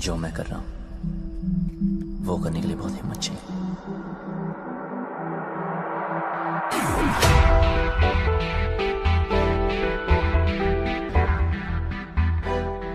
जो मैं कर रहा हूं वो करने के लिए बहुत हिम्मत चाहिए।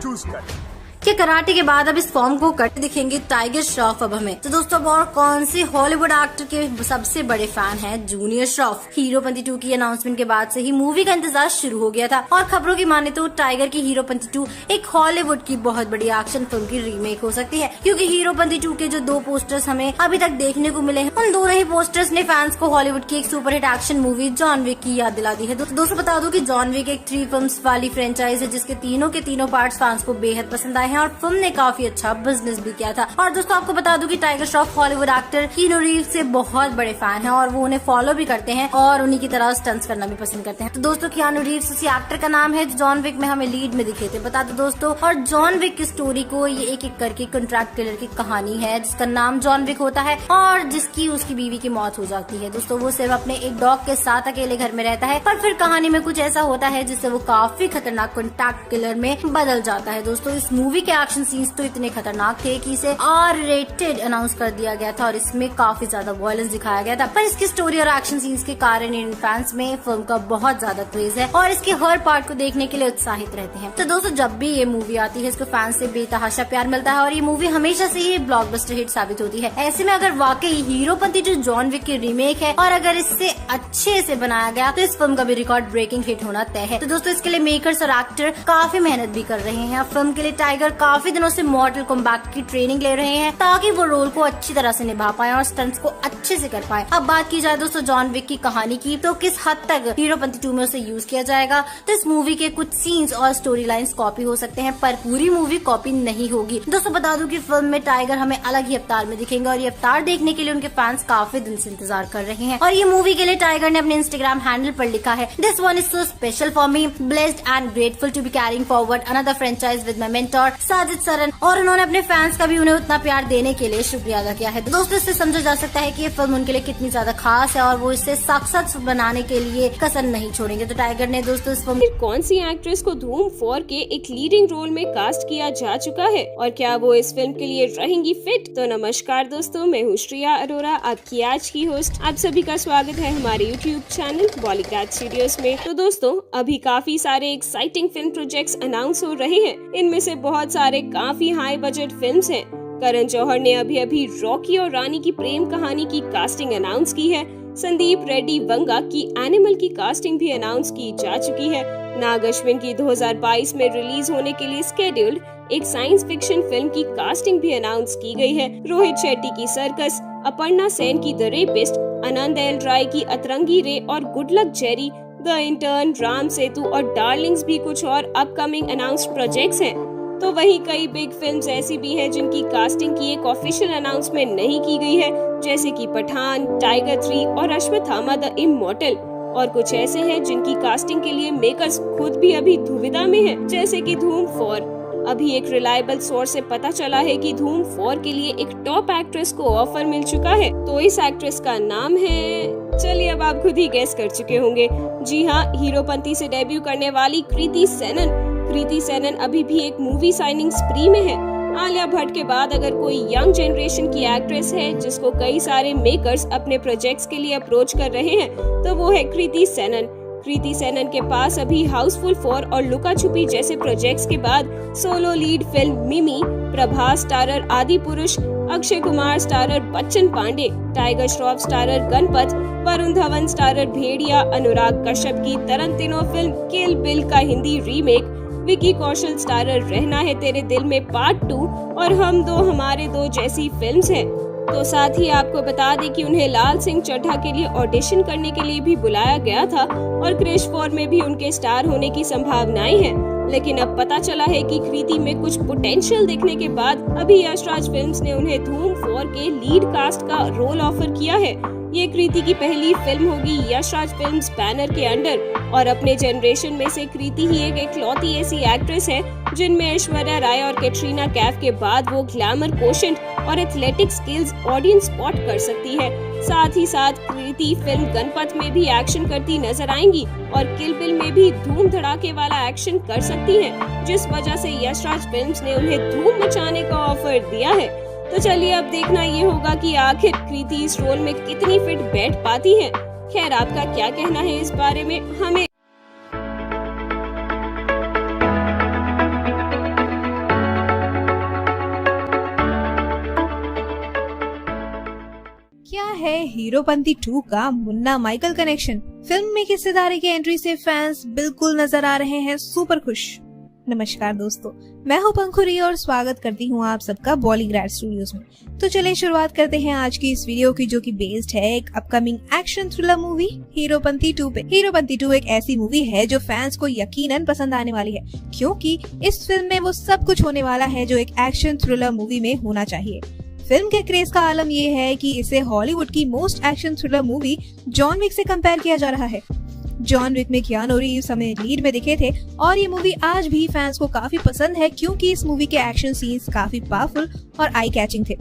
चूज कर कि कराटे के बाद अब इस फॉर्म को कट दिखेंगे टाइगर श्रॉफ अब हमें। तो दोस्तों अब और कौन से हॉलीवुड एक्टर के सबसे बड़े फैन हैं जूनियर श्रॉफ। हीरोपंती 2 की अनाउंसमेंट के बाद से ही मूवी का इंतजार शुरू हो गया था और खबरों की माने तो टाइगर की हीरोपंती 2 एक हॉलीवुड की बहुत बड़ी एक्शन फिल्म की रीमेक हो सकती है, क्योंकि हीरोपंती 2 के जो 2 पोस्टर्स हमें अभी तक देखने को मिले हैं उन दोनों ही पोस्टर्स ने फैंस को हॉलीवुड की एक superhit action movie John Wick की याद दिला दी है। दोस्तों बता दूं कि जॉन विक एक 3 फिल्म्स वाली फ्रेंचाइज है जिसके तीनों के तीनों पार्ट्स फैंस को बेहद पसंद आए हैं और फिल्म ने काफी अच्छा बिजनेस भी किया था। और दोस्तों आपको बता दूं कि tiger Shroff Hollywood actor Keanu Reeves से बहुत बड़े फैन हैं और वो उन्हें फॉलो भी करते हैं और उन्हीं की तरह स्टंट्स करना भी पसंद करते हैं। तो दोस्तों कीनू रीव्स उसी एक्टर का नाम है जो जॉन विक में हमें लीड में दिखे थे, बता दो दोस्तों। और जॉन विक की स्टोरी को ये एक एक करके कॉन्ट्रैक्ट किलर की कहानी है जिसका नाम जॉन विक होता है और जिसकी उसकी बीवी की मौत हो जाती है। दोस्तों वो सिर्फ अपने एक डॉग के साथ अकेले घर में रहता है, पर फिर कहानी में कुछ ऐसा होता है जिससे वो काफी खतरनाक कॉन्ट्रैक्ट किलर में बदल जाता है। दोस्तों इस मूवी के एक्शन सीन्स तो इतने खतरनाक थे कि इसे R-rated अनाउंस कर दिया गया था और इसमें काफी ज्यादा वायलेंस दिखाया गया था, पर इसकी स्टोरी और एक्शन सीन्स के कारण इंडियन फैंस में फिल्म का बहुत ज्यादा क्रेज है और इसके हर पार्ट को देखने के लिए उत्साहित रहते हैं। तो दोस्तों जब भी ये मूवी आती है इसको फैंस से बेतहाशा प्यार मिलता है और ये मूवी हमेशा से ही ब्लॉकबस्टर हिट साबित होती है। ऐसे में अगर वाकई हीरोपंती जो जॉन विक की रीमेक है और अगर इससे अच्छे से बनाया गया तो इस फिल्म का भी रिकॉर्ड ब्रेकिंग हिट होना तय है। तो दोस्तों इसके लिए मेकर्स और एक्टर काफी मेहनत भी कर रहे हैं। फिल्म के लिए टाइगर काफी दिनों से मॉर्टल कॉम्बैट की ट्रेनिंग ले रहे हैं ताकि वो रोल को अच्छी तरह से निभा पाए और स्टंट्स को अच्छे से कर पाए। अब बात की जाए दोस्तों जॉन विक की कहानी की, तो किस हद तक हीरोपंती 2 में उसे यूज किया जाएगा। तो इस मूवी के कुछ सीन्स और स्टोरी लाइन्स कॉपी हो सकते हैं पर पूरी मूवी कॉपी नहीं होगी। दोस्तों बता दूं कि फिल्म में टाइगर हमें अलग ही अवतार में दिखेंगे और ये अवतार देखने के लिए उनके फैंस काफी दिन से इंतजार कर रहे हैं। और ये मूवी के लिए टाइगर ने अपने इंस्टाग्राम हैंडल पर लिखा है, this one is so special for me, blessed and grateful to be carrying forward another franchise with my mentor Sajid Saran. और उन्होंने अपने फैंस का भी उन्हें उतना प्यार देने के लिए शुक्रिया अदा किया है। दोस्तों इससे समझा जा सकता है कि ये फिल्म उनके लिए कितनी ज्यादा खास है और वो इसे साक्षात बनाने के लिए कसर नहीं छोड़ेंगे। तो टाइगर ने दोस्तों इस फिल्म कौन सी एक्ट्रेस को धूम 4 के एक लीडिंग रोल में कास्ट किया जा चुका है और क्या वो इस फिल्म के लिए रहेंगी फिट। तो नमस्कार दोस्तों, मैं हूँ श्रेया अरोरा, आपकी आज की होस्ट। आप सभी का स्वागत है हमारे यूट्यूब चैनल बॉलीग्राज स्टूडियोज में। तो दोस्तों अभी काफी सारे एक्साइटिंग फिल्म प्रोजेक्ट्स अनाउंस हो रहे हैं। इनमें से बहुत सारे काफी हाई बजट फिल्म्स हैं। करण जौहर ने अभी रॉकी और रानी की प्रेम कहानी की कास्टिंग अनाउंस की है। संदीप रेड्डी वंगा की एनिमल की कास्टिंग भी अनाउंस की जा चुकी है। नाग अश्विन की 2022 में रिलीज होने के लिए स्केड्यूल्ड एक साइंस फिक्शन फिल्म की कास्टिंग भी अनाउंस की गई है। रोहित शेट्टी की सर्कस, अपर्णा सेन की द रेपिस्ट, आनंद एल राय की अतरंगी रे और good luck Jerry, the intern, Ram Setu और डार्लिंग्स भी कुछ और अपकमिंग अनाउंस्ड प्रोजेक्ट्स हैं। तो वहीं कई बिग फिल्म्स ऐसी भी हैं जिनकी कास्टिंग की एक ऑफिशियल अनाउंसमेंट नहीं की गई है, जैसे कि पठान, टाइगर 3 और अश्वत्थामा द इमॉर्टल। और कुछ ऐसे हैं जिनकी कास्टिंग के लिए मेकर्स खुद भी अभी दुविधा में हैं, जैसे कि धूम 4। अभी एक रिलायबल सोर्स से पता चला है कि धूम 4 के लिए एक टॉप एक्ट्रेस को ऑफर मिल चुका है। तो इस एक्ट्रेस का नाम है, चलिए अब आप खुद ही गेस कर चुके होंगे। जी हाँ, हीरोपंती से डेब्यू करने वाली कृति सेनन। कृति सेनन अभी भी एक मूवी साइनिंग स्प्री में है। आलिया भट्ट के बाद अगर कोई यंग जनरेशन की एक्ट्रेस है जिसको कई सारे मेकर्स अपने प्रोजेक्ट्स के लिए अप्रोच कर रहे हैं तो वो है कृति सेनन। कृति सेनन के पास अभी हाउसफुल 4 और लुका छुपी जैसे प्रोजेक्ट्स के बाद सोलो लीड फिल्म मिमी, Prabhas starrer Adipurush, Akshay Kumar starrer Bachchan Pandey, Tiger Shroff starrer Ganapath, Varun Dhawan starrer Bhediya, Anurag Kashyap की तरंतिनो फिल्म किल बिल का हिंदी रीमेक, विकी कौशल स्टारर रहना है तेरे दिल में पार्ट 2 और हम दो हमारे दो जैसी फिल्म्स हैं। तो साथ ही आपको बता दें कि उन्हें लाल सिंह चड्ढा के लिए ऑडिशन करने के लिए भी बुलाया गया था और क्रिश 4 में भी उनके स्टार होने की संभावनाएं हैं। लेकिन अब पता चला है कि कृति में कुछ पोटेंशियल देखने के बाद अभी यशराज फिल्म्स ने उन्हें धूम 4 के लीड कास्ट का रोल ऑफर किया है। ये कृति की पहली फिल्म होगी यशराज फिल्म्स बैनर के अंडर और अपने जनरेशन में से कृति ही एक इकलौती ऐसी एक्ट्रेस है जिनमें ऐश्वर्या राय और कैटरीना कैफ के बाद वो ग्लैमर कोशेंट और एथलेटिक स्किल्स ऑडियंस स्पॉट कर सकती है। साथ ही साथ कृति फिल्म गणपत में भी एक्शन करती नजर आएंगी और किल बिल में भी धूम धड़ाके वाला एक्शन कर सकती हैं, जिस वजह से यशराज फिल्म्स ने उन्हें धूम मचाने का ऑफर दिया है। तो चलिए अब देखना ये होगा कि आखिर कृति इस रोल में कितनी फिट बैठ पाती हैं। खैर, आपका क्या कहना है इस बारे में, हमें क्या है हीरोपंती 2 का मुन्ना माइकल कनेक्शन? फिल्म में किस सितारे की एंट्री से फैंस बिल्कुल नजर आ रहे हैं सुपर खुश। नमस्कार दोस्तों, मैं हूं पंखुरी और स्वागत करती हूं आप सबका बॉलीग्रैड स्टूडियोज में। तो चलिए शुरुआत करते हैं आज की इस वीडियो की, जो कि बेस्ड है एक upcoming action thriller movie Heropanti 2 पे। हीरोपंती 2 एक ऐसी मूवी है जो फैंस को यकीनन पसंद आने वाली है, क्योंकि इस फिल्म में वो सब कुछ होने वाला है जो एक एक्शन थ्रिलर मूवी में होना चाहिए। फिल्म के क्रेज का आलम ये है कि इसे हॉलीवुड की most action thriller movie John Wick से कंपेयर किया जा रहा है। जॉन विक में कियानू रीव्स हमें लीड में दिखे थे और ये मूवी आज भी फैंस को काफी पसंद है, क्योंकि इस मूवी के एक्शन सीन्स काफी पावरफुल और आई कैचिंग थे।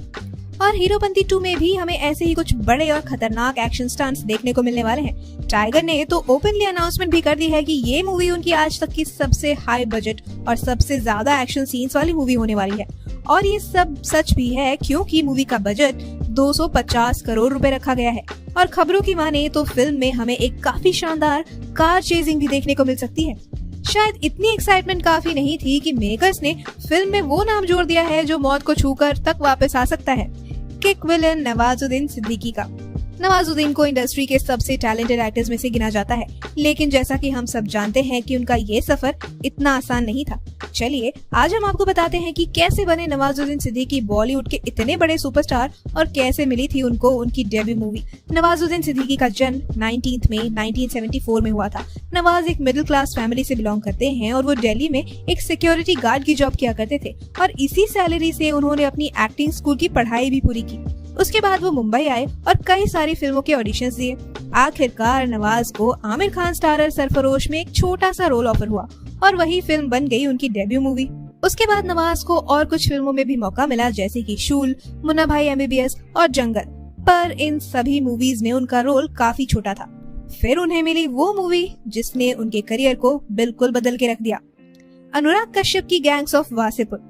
और हीरोपंती 2 में भी हमें ऐसे ही कुछ बड़े और खतरनाक एक्शन स्टंट्स देखने को मिलने वाले हैं। टाइगर ने तो ओपनली अनाउंसमेंट भी कर दी है कि ये मूवी उनकी आज तक की सबसे हाई बजट और सबसे ज्यादा एक्शन सीन्स वाली मूवी होने वाली है। और ये सब सच भी है, क्योंकि मूवी का बजट 250 करोड़ रुपए रखा गया है। और खबरों की माने तो फिल्म में हमें एक काफी शानदार कार चेजिंग भी देखने को मिल सकती है। शायद इतनी एक्साइटमेंट काफी नहीं थी कि मेकर्स ने फिल्म में वो नाम जोड़ दिया है जो मौत को छूकर तक वापस आ सकता है, किक विलन नवाजुद्दीन सिद्दीकी का। नवाजुद्दीन को इंडस्ट्री के सबसे टैलेंटेड एक्टर्स में से गिना जाता है, लेकिन जैसा कि हम सब जानते हैं कि उनका ये सफर इतना आसान नहीं था। चलिए आज हम आपको बताते हैं कि कैसे बने नवाजुद्दीन सिद्दीकी बॉलीवुड के इतने बड़े सुपरस्टार और कैसे मिली थी उनको उनकी डेब्यू मूवी। नवाजुद्दीन सिद्दीकी का जन्म 19 मई 1974 में हुआ था। नवाज एक मिडिल क्लास फैमिली से बिलोंग करते हैं और वो दिल्ली में एक सिक्योरिटी गार्ड की जॉब किया करते थे और इसी सैलरी से उन्होंने अपनी एक्टिंग स्कूल की पढ़ाई भी पूरी की। उसके बाद वो मुंबई आए और कई सारी फिल्मों के ऑडिशंस दिए। आखिरकार नवाज को आमिर खान स्टारर सरफरोश में एक छोटा सा रोल ऑफर हुआ और वही फिल्म बन गई उनकी डेब्यू मूवी। उसके बाद नवाज को और कुछ फिल्मों में भी मौका मिला, जैसे कि शूल, मुन्ना भाई MBBS और जंगल, पर इन सभी मूवीज में उनका रोल काफी छोटा था। फिर उन्हें मिली वो मूवी जिसने उनके करियर को बिल्कुल बदल के रख दिया, अनुराग कश्यप की गैंग्स ऑफ वासेपुर।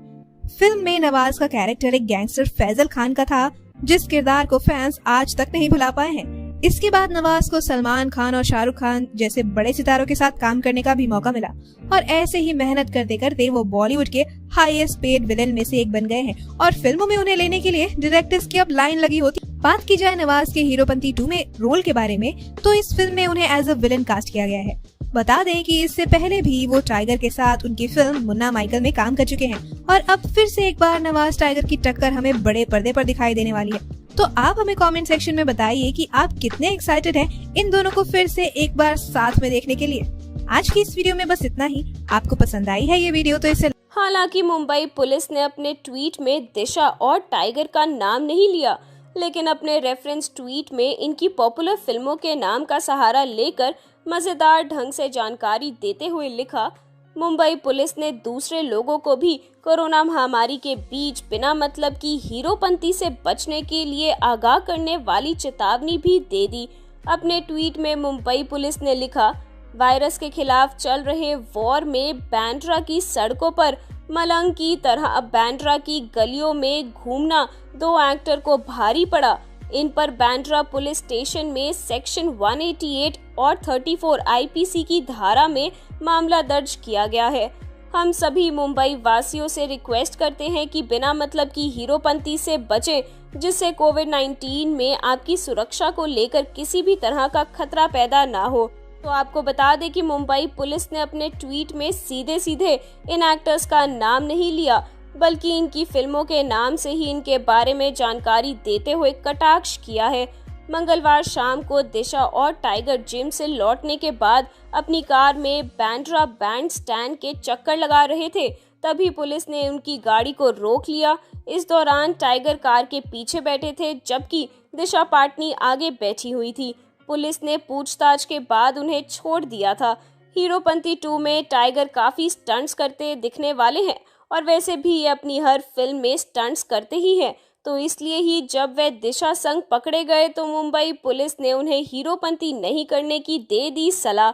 फिल्म में नवाज का कैरेक्टर एक गैंगस्टर फैजल खान का था, जिस किरदार को फैंस आज तक नहीं भुला पाए हैं। इसके बाद नवाज को सलमान खान और शाहरुख खान जैसे बड़े सितारों के साथ काम करने का भी मौका मिला और ऐसे ही मेहनत करते करते वो बॉलीवुड के हाईएस्ट पेड विलेन में से एक बन गए हैं और फिल्मों में उन्हें लेने के लिए डायरेक्टर्स की अब लाइन लगी होती। बात की जाए नवाज के हीरोपंती 2 में रोल के बारे में, तो इस फिल्म में उन्हें एज अ विलेन कास्ट किया गया है। बता दें कि इससे पहले भी वो टाइगर के साथ उनकी फिल्म मुन्ना माइकल में काम कर चुके हैं और अब फिर से एक बार नवाज टाइगर की टक्कर हमें बड़े पर्दे पर दिखाई देने वाली है। तो आप हमें कमेंट सेक्शन में बताइए कि आप कितने एक्साइटेड हैं इन दोनों को फिर से एक बार साथ में देखने के लिए। आज की इस वीडियो में बस इतना ही। आपको पसंद आई है ये वीडियो तो इसे हालांकि मुंबई पुलिस ने अपने ट्वीट में दिशा और टाइगर का नाम नहीं लिया, लेकिन अपने रेफरेंस ट्वीट में इनकी पॉपुलर फिल्मों के नाम का सहारा लेकर मजेदार ढंग से जानकारी देते हुए लिखा, मुंबई पुलिस ने दूसरे लोगों को भी कोरोना महामारी के बीच बिना मतलब की हीरोपंती से बचने के लिए आगाह करने वाली चेतावनी भी दे दी। अपने ट्वीट में मुंबई पुलिस ने लिखा, वायरस के खिलाफ चल रहे वॉर में बांद्रा की सड़कों पर मलंग की तरह बांद्रा की गलियों में घूमना 2 एक्टर को भारी पड़ा। इन पर बांद्रा पुलिस स्टेशन में सेक्शन 188 और 34 IPC की धारा में मामला दर्ज किया गया है। हम सभी मुंबई वासियों से रिक्वेस्ट करते हैं कि बिना मतलब की हीरोपंती से बचें, जिससे कोविड-19 में आपकी सुरक्षा को लेकर किसी भी तरह का खतरा पैदा ना हो। तो आपको बता दें कि मुंबई पुलिस ने अपने ट्वीट में सीधे सीधे इन एक्टर्स का नाम नहीं लिया, बल्कि इनकी फिल्मों के नाम से ही इनके बारे में जानकारी देते हुए कटाक्ष किया है। मंगलवार शाम को दिशा और टाइगर जिम से लौटने के बाद अपनी कार में बांद्रा बैंड स्टैंड के चक्कर लगा रहे थे, तभी पुलिस ने उनकी गाड़ी को रोक लिया। इस दौरान टाइगर कार के पीछे बैठे थे, जबकि दिशा पाटनी आगे बैठी हुई थी। पुलिस ने पूछताछ के बाद उन्हें छोड़ दिया था। हीरोपंती 2 में टाइगर काफी स्टंट्स करते दिखने वाले हैं और वैसे भी ये अपनी हर फिल्म में स्टंट्स करते ही हैं, तो इसलिए ही जब वे दिशा संग पकड़े गए तो मुंबई पुलिस ने उन्हें हीरोपंती नहीं करने की दे दी सलाह।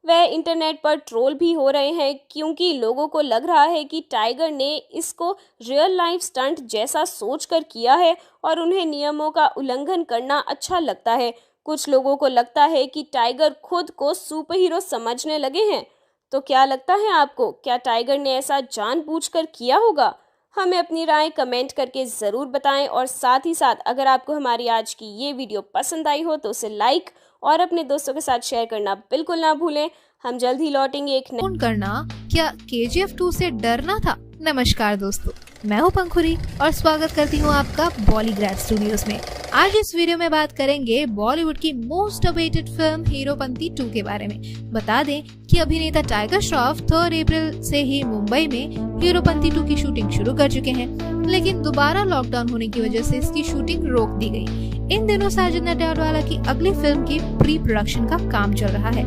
वह इंटरनेट पर ट्रोल भी हो रहे हैं क्योंकि लोगों को लग रहा है कि टाइगर ने इसको रियल लाइफ स्टंट जैसा सोचकर किया है और उन्हें नियमों का उल्लंघन करना अच्छा लगता है। कुछ लोगों को लगता है कि टाइगर खुद को सुपर हीरो समझने लगे हैं। तो क्या लगता है आपको, क्या टाइगर ने ऐसा जानबूझकर किया होगा? हमें अपनी राय कमेंट करके ज़रूर बताएं और साथ ही साथ अगर आपको हमारी आज की ये वीडियो पसंद आई हो तो उसे लाइक और अपने दोस्तों के साथ शेयर करना बिल्कुल ना भूलें। हम जल्द ही लौटेंगे एक फोन करना, क्या KGF 2 से डरना था? नमस्कार दोस्तों, मैं हूं पंखुरी और स्वागत करती हूं आपका बॉलीग्रैड स्टूडियोज में। आज इस वीडियो में बात करेंगे बॉलीवुड की मोस्ट अवेटेड फिल्म हीरोपंती 2 के बारे में। बता दें कि अभिनेता टाइगर श्रॉफ 3 अप्रैल से ही मुंबई में हीरोपंती 2 की शूटिंग शुरू कर चुके हैं, लेकिन दोबारा लॉकडाउन होने की वजह से इसकी शूटिंग रोक दी गई। इन दिनों साजिद नडियाडवाला की अगली फिल्म की प्री प्रोडक्शन का काम चल रहा है।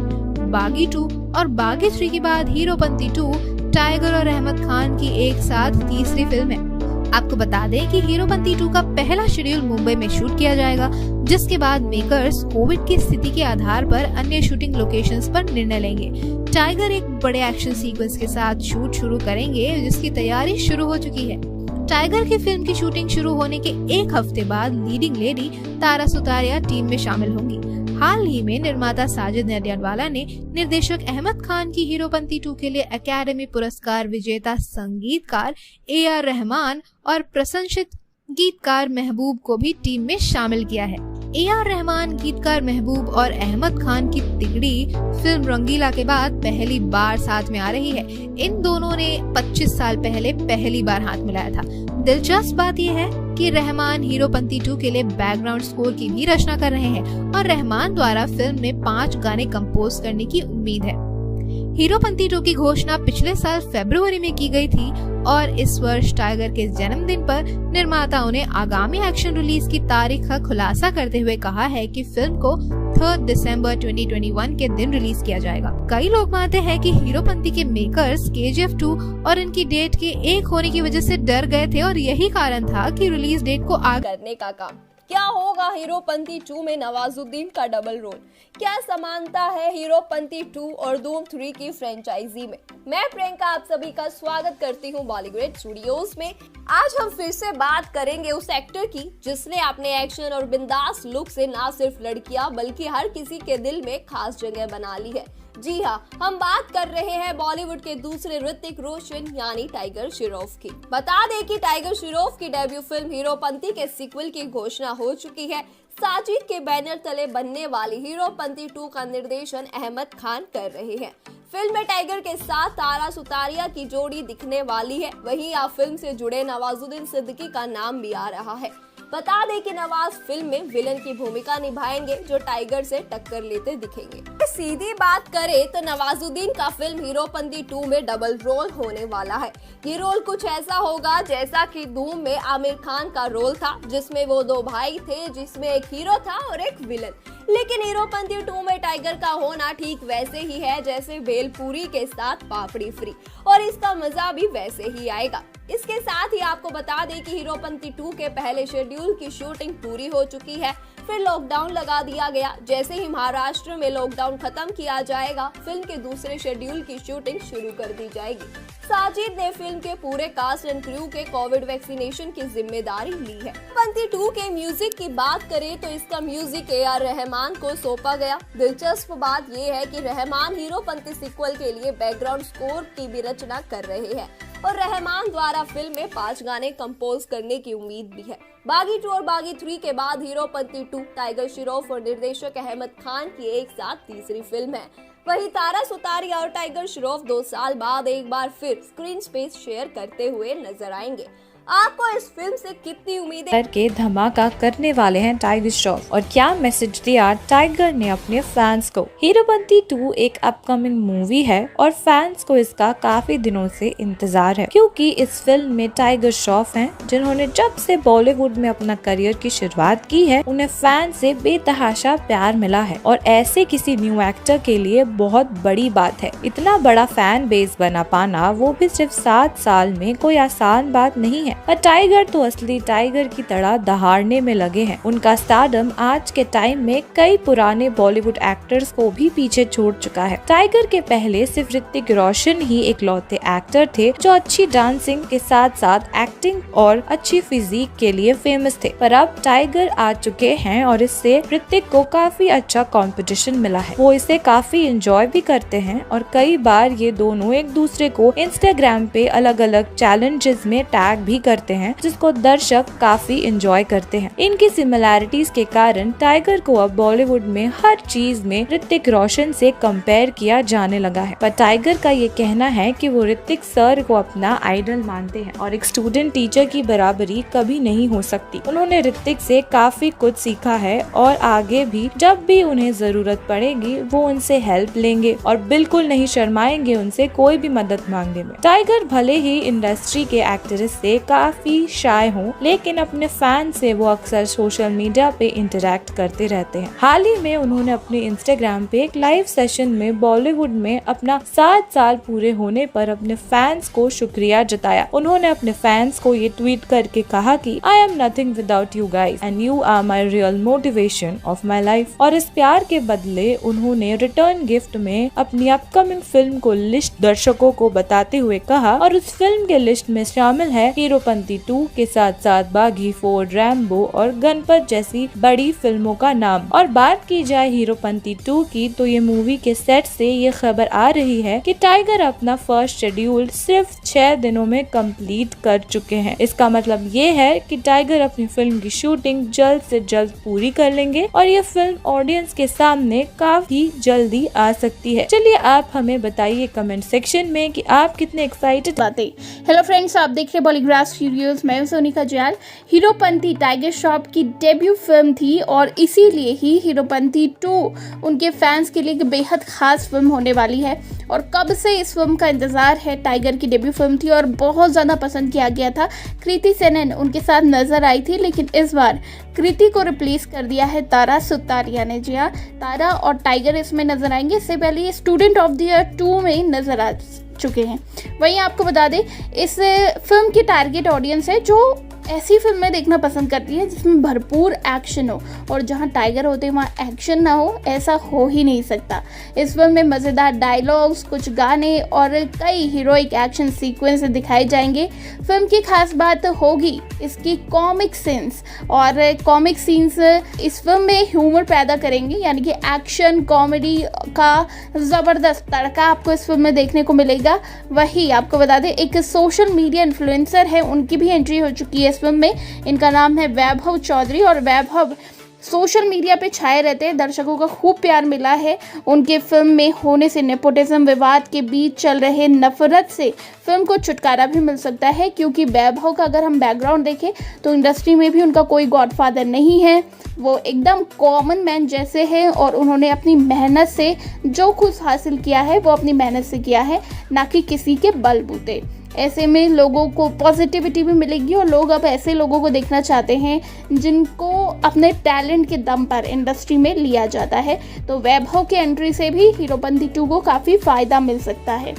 बागी 2 और बागी 3 के बाद हीरोपंती 2 टाइगर और अहमद खान की एक साथ तीसरी फिल्म है। आपको बता दें कि हीरोपंती 2 का पहला शेड्यूल मुंबई में शूट किया जाएगा, जिसके बाद मेकर्स कोविड की स्थिति के आधार पर अन्य शूटिंग लोकेशंस पर निर्णय लेंगे। टाइगर एक बड़े एक्शन सीक्वेंस के साथ शूट शुरू करेंगे, जिसकी तैयारी शुरू हो चुकी है। टाइगर की फिल्म की शूटिंग शुरू होने के एक हफ्ते बाद leading lady Tara Sutaria team में शामिल होंगी। हाल ही में निर्माता साजिद नडियाडवाला ने निर्देशक अहमद खान की हीरोपंती 2 के लिए अकेडमी पुरस्कार विजेता संगीतकार AR रहमान और प्रशंसित गीतकार महबूब को भी टीम में शामिल किया है। AR रहमान, गीतकार महबूब और अहमद खान की तिगड़ी फिल्म रंगीला के बाद पहली बार साथ में आ रही है। इन दोनों ने 25 साल पहले पहली बार हाथ मिलाया था। दिलचस्प बात यह है कि रहमान हीरोपंती 2 के लिए बैकग्राउंड स्कोर की भी रचना कर रहे हैं और रहमान द्वारा फिल्म में 5 गाने कंपोज करने की उम्मीद है। हीरोपंती 2 की घोषणा पिछले साल फरवरी में की गई थी और इस वर्ष टाइगर के जन्मदिन पर निर्माताओं ने आगामी एक्शन रिलीज की तारीख का खुलासा करते हुए कहा है कि फिल्म को 3 दिसंबर 2021 के दिन रिलीज किया जाएगा। कई लोग मानते हैं कि हीरोपंती के मेकर्स KGF 2 और इनकी डेट के एक होने की वजह से डर गए थे और यही कारण था कि रिलीज डेट को आगे करने का काम। क्या होगा हीरोपंती 2 में नवाजुद्दीन का डबल रोल? क्या समानता है हीरोपंती 2 और धूम 3 की फ्रेंचाइजी में? मैं प्रियंका आप सभी का स्वागत करती हूँ बॉलीवुड स्टूडियोज में। आज हम फिर से बात करेंगे उस एक्टर की जिसने अपने एक्शन और बिंदास लुक से ना सिर्फ लड़कियां बल्कि हर किसी के दिल में खास जगह बना ली है। जी हाँ, हम बात कर रहे हैं बॉलीवुड के दूसरे ऋतिक रोशन यानी टाइगर श्रॉफ की। बता दें कि टाइगर श्रॉफ की डेब्यू फिल्म हीरोपंती के सीक्वल की घोषणा हो चुकी है। साजिद के बैनर तले बनने वाली हीरोपंती 2 का निर्देशन अहमद खान कर रहे हैं। फिल्म में टाइगर के साथ तारा सुतारिया की जोड़ी दिखने वाली है। वहीं आप फिल्म से जुड़े नवाजुद्दीन सिद्दीकी का नाम भी आ रहा है। बता दें कि नवाज फिल्म में विलन की भूमिका निभाएंगे जो टाइगर से टक्कर लेते दिखेंगे। सीधी बात करें तो नवाजुद्दीन का फिल्म हीरोपंती 2 में डबल रोल होने वाला है। ये रोल कुछ ऐसा होगा जैसा कि धूम में आमिर खान का रोल था, जिसमें वो 2 भाई थे, जिसमें एक हीरो था और एक विलन। लेकिन हीरोपंती 2 में टाइगर का होना ठीक वैसे ही है जैसे भेलपूरी के साथ पापड़ी फ्री, और इसका मजा भी वैसे ही आएगा। इसके साथ ही आपको बता दें कि हीरोपंती 2 के पहले शेड्यूल की शूटिंग पूरी हो चुकी है, फिर लॉकडाउन लगा दिया गया। जैसे ही महाराष्ट्र में लॉकडाउन खत्म किया जाएगा, फिल्म के दूसरे शेड्यूल की शूटिंग शुरू कर दी जाएगी। साजिद ने फिल्म के पूरे कास्ट एंड क्रू के कोविड वैक्सीनेशन की जिम्मेदारी ली है। हीरोपंती 2 के म्यूजिक की बात करें तो इसका म्यूजिक AR रहमान को सौंपा गया। दिलचस्प बात यह है कि रहमान हीरोपंती सीक्वल के लिए बैकग्राउंड स्कोर की भी रचना कर रहे हैं और रहमान द्वारा फिल्म में 5 गाने कंपोज करने की उम्मीद भी है। बागी 2 और बागी 3 के बाद हीरोपंती 2 टाइगर श्रॉफ और निर्देशक अहमद खान की एक साथ तीसरी फिल्म है। वहीं तारा सुतारिया और टाइगर श्रॉफ 2 साल बाद एक बार फिर स्क्रीन स्पेस शेयर करते हुए नजर आएंगे। आपको इस फिल्म से कितनी उम्मीदें करके धमाका करने वाले हैं टाइगर श्रॉफ, और क्या मैसेज दिया टाइगर ने अपने फैंस को? हीरोपंती 2 एक अपकमिंग मूवी है और फैंस को इसका काफी दिनों से इंतजार है, क्योंकि इस फिल्म में टाइगर श्रॉफ हैं जिन्होंने जब से बॉलीवुड में अपना करियर की शुरुआत की है उन्हें फैन से बेतहाशा प्यार मिला है, और ऐसे किसी न्यू एक्टर के लिए बहुत बड़ी बात है। इतना बड़ा फैन बेस बना पाना वो भी सिर्फ 7 साल में कोई आसान बात नहीं है। हैं, पर टाइगर तो असली टाइगर की तरह दहाड़ने में लगे हैं। उनका स्टारडम आज के टाइम में कई पुराने बॉलीवुड एक्टर्स को भी पीछे छोड़ चुका है। टाइगर के पहले सिर्फ ऋतिक रोशन ही इकलौते एक्टर थे जो अच्छी डांसिंग के साथ साथ एक्टिंग और अच्छी फिजिक के लिए फेमस थे, पर अब टाइगर आ चुके हैं और इससे ऋतिक को काफी अच्छा कंपटीशन मिला है। वो इसे काफी एंजॉय भी करते हैं और कई बार ये दोनों एक दूसरे को इंस्टाग्राम पे अलग अलग चैलेंजेस में टैग भी करते हैं, जिसको दर्शक काफी एंजॉय करते हैं। इनकी सिमिलैरिटीज के कारण टाइगर को अब बॉलीवुड में हर चीज में ऋतिक रोशन से कंपेयर किया जाने लगा है, पर टाइगर का ये कहना है कि वो ऋतिक सर को अपना आइडल मानते हैं और एक स्टूडेंट टीचर की बराबरी कभी नहीं हो सकती। उन्होंने ऋतिक से काफी कुछ सीखा है और आगे भी जब भी उन्हें जरूरत पड़ेगी वो उनसे हेल्प लेंगे और बिल्कुल नहीं शर्माएंगे उनसे कोई भी मदद मांगने में। टाइगर भले ही इंडस्ट्री के एक्ट्रेस से काफी शाय हों, लेकिन अपने फैन से वो अक्सर सोशल मीडिया पे इंटरेक्ट करते रहते हैं। हाल ही में उन्होंने अपने इंस्टाग्राम पे एक लाइव सेशन में बॉलीवुड में अपना 7 साल पूरे होने पर अपने फैंस को शुक्रिया जताया। उन्होंने अपने फैंस को ये ट्वीट करके कहा कि I am nothing without you guys and you are my real motivation of my life. और इस प्यार के बदले उन्होंने रिटर्न गिफ्ट में अपनी अपकमिंग फिल्म को लिस्ट दर्शकों को बताते हुए कहा, और उस फिल्म के लिस्ट में शामिल है हीरोपंती 2 के साथ साथ बागी 4, रैम्बो और गणपत जैसी बड़ी फिल्मों का नाम। और बात की जाए हीरोपंती 2 की, तो ये मूवी के सेट से ये खबर आ रही है कि टाइगर अपना फर्स्ट शेड्यूल सिर्फ 6 दिनों में कंप्लीट कर चुके हैं। इसका मतलब ये है कि टाइगर अपनी फिल्म की शूटिंग जल्द से जल्द पूरी कर लेंगे और ये फिल्म ऑडियंस के सामने काफी जल्दी आ सकती है। चलिए आप हमें बताइए कमेंट सेक्शन में कि आप कितने एक्साइटेड। बातें। हेलो फ्रेंड्स, आप देख रहे हैं बॉलीग्राफ स्टूडियोज। मैं हूं सोनिका जयाल। हीरोपंती टाइगर श्रॉफ की डेब्यू फिल्म थी और इसीलिए ही हीरोपंती 2 उनके फैंस के लिए एक बेहद खास फिल्म होने वाली है और कब से इस फिल्म का इंतजार है। टाइगर की डेब्यू फिल्म थी और बहुत ज़्यादा पसंद किया गया था। कृति सेनन उनके साथ नजर आई थी, लेकिन इस बार कृति को रिप्लेस कर दिया है तारा सुतारिया ने। जी हाँ, तारा और टाइगर इसमें नजर आएंगे। इससे पहले ये स्टूडेंट ऑफ द ईयर 2 में नजर आ चुके हैं। वहीं आपको बता दें, इस फिल्म की टारगेट ऑडियंस है जो ऐसी फिल्में देखना पसंद करती है जिसमें भरपूर एक्शन हो, और जहां टाइगर होते हैं वहां एक्शन ना हो, ऐसा हो ही नहीं सकता। इस फिल्म में मज़ेदार डायलॉग्स, कुछ गाने और कई हीरोइक एक्शन सीक्वेंस दिखाए जाएंगे। फिल्म की खास बात होगी इसकी कॉमिक सीन्स, और कॉमिक सीन्स इस फिल्म में ह्यूमर पैदा करेंगे, यानी कि एक्शन कॉमेडी का ज़बरदस्त तड़का आपको इस फिल्म में देखने को मिलेगा। वही आपको बता दें, एक सोशल मीडिया इन्फ्लुएंसर है, उनकी भी एंट्री हो चुकी है इस फिल्म में। इनका नाम है वैभव चौधरी और वैभव सोशल मीडिया पे छाए रहते हैं। दर्शकों का खूब प्यार मिला है उनके फिल्म में होने से। नेपोटिज्म विवाद के बीच चल रहे नफरत से फिल्म को छुटकारा भी मिल सकता है, क्योंकि वैभव का अगर हम बैकग्राउंड देखें तो इंडस्ट्री में भी उनका कोई गॉडफादर नहीं है। वो एकदम कॉमन मैन जैसे हैं और उन्होंने अपनी मेहनत से जो कुछ हासिल किया है वो अपनी मेहनत से किया है, ना कि किसी के बलबूते। ऐसे में लोगों को पॉजिटिविटी भी मिलेगी और लोग अब ऐसे लोगों को देखना चाहते हैं जिनको अपने टैलेंट के दम पर इंडस्ट्री में लिया जाता है। तो वैभव के एंट्री से भी हीरोपंती 2 को काफ़ी फ़ायदा मिल सकता है।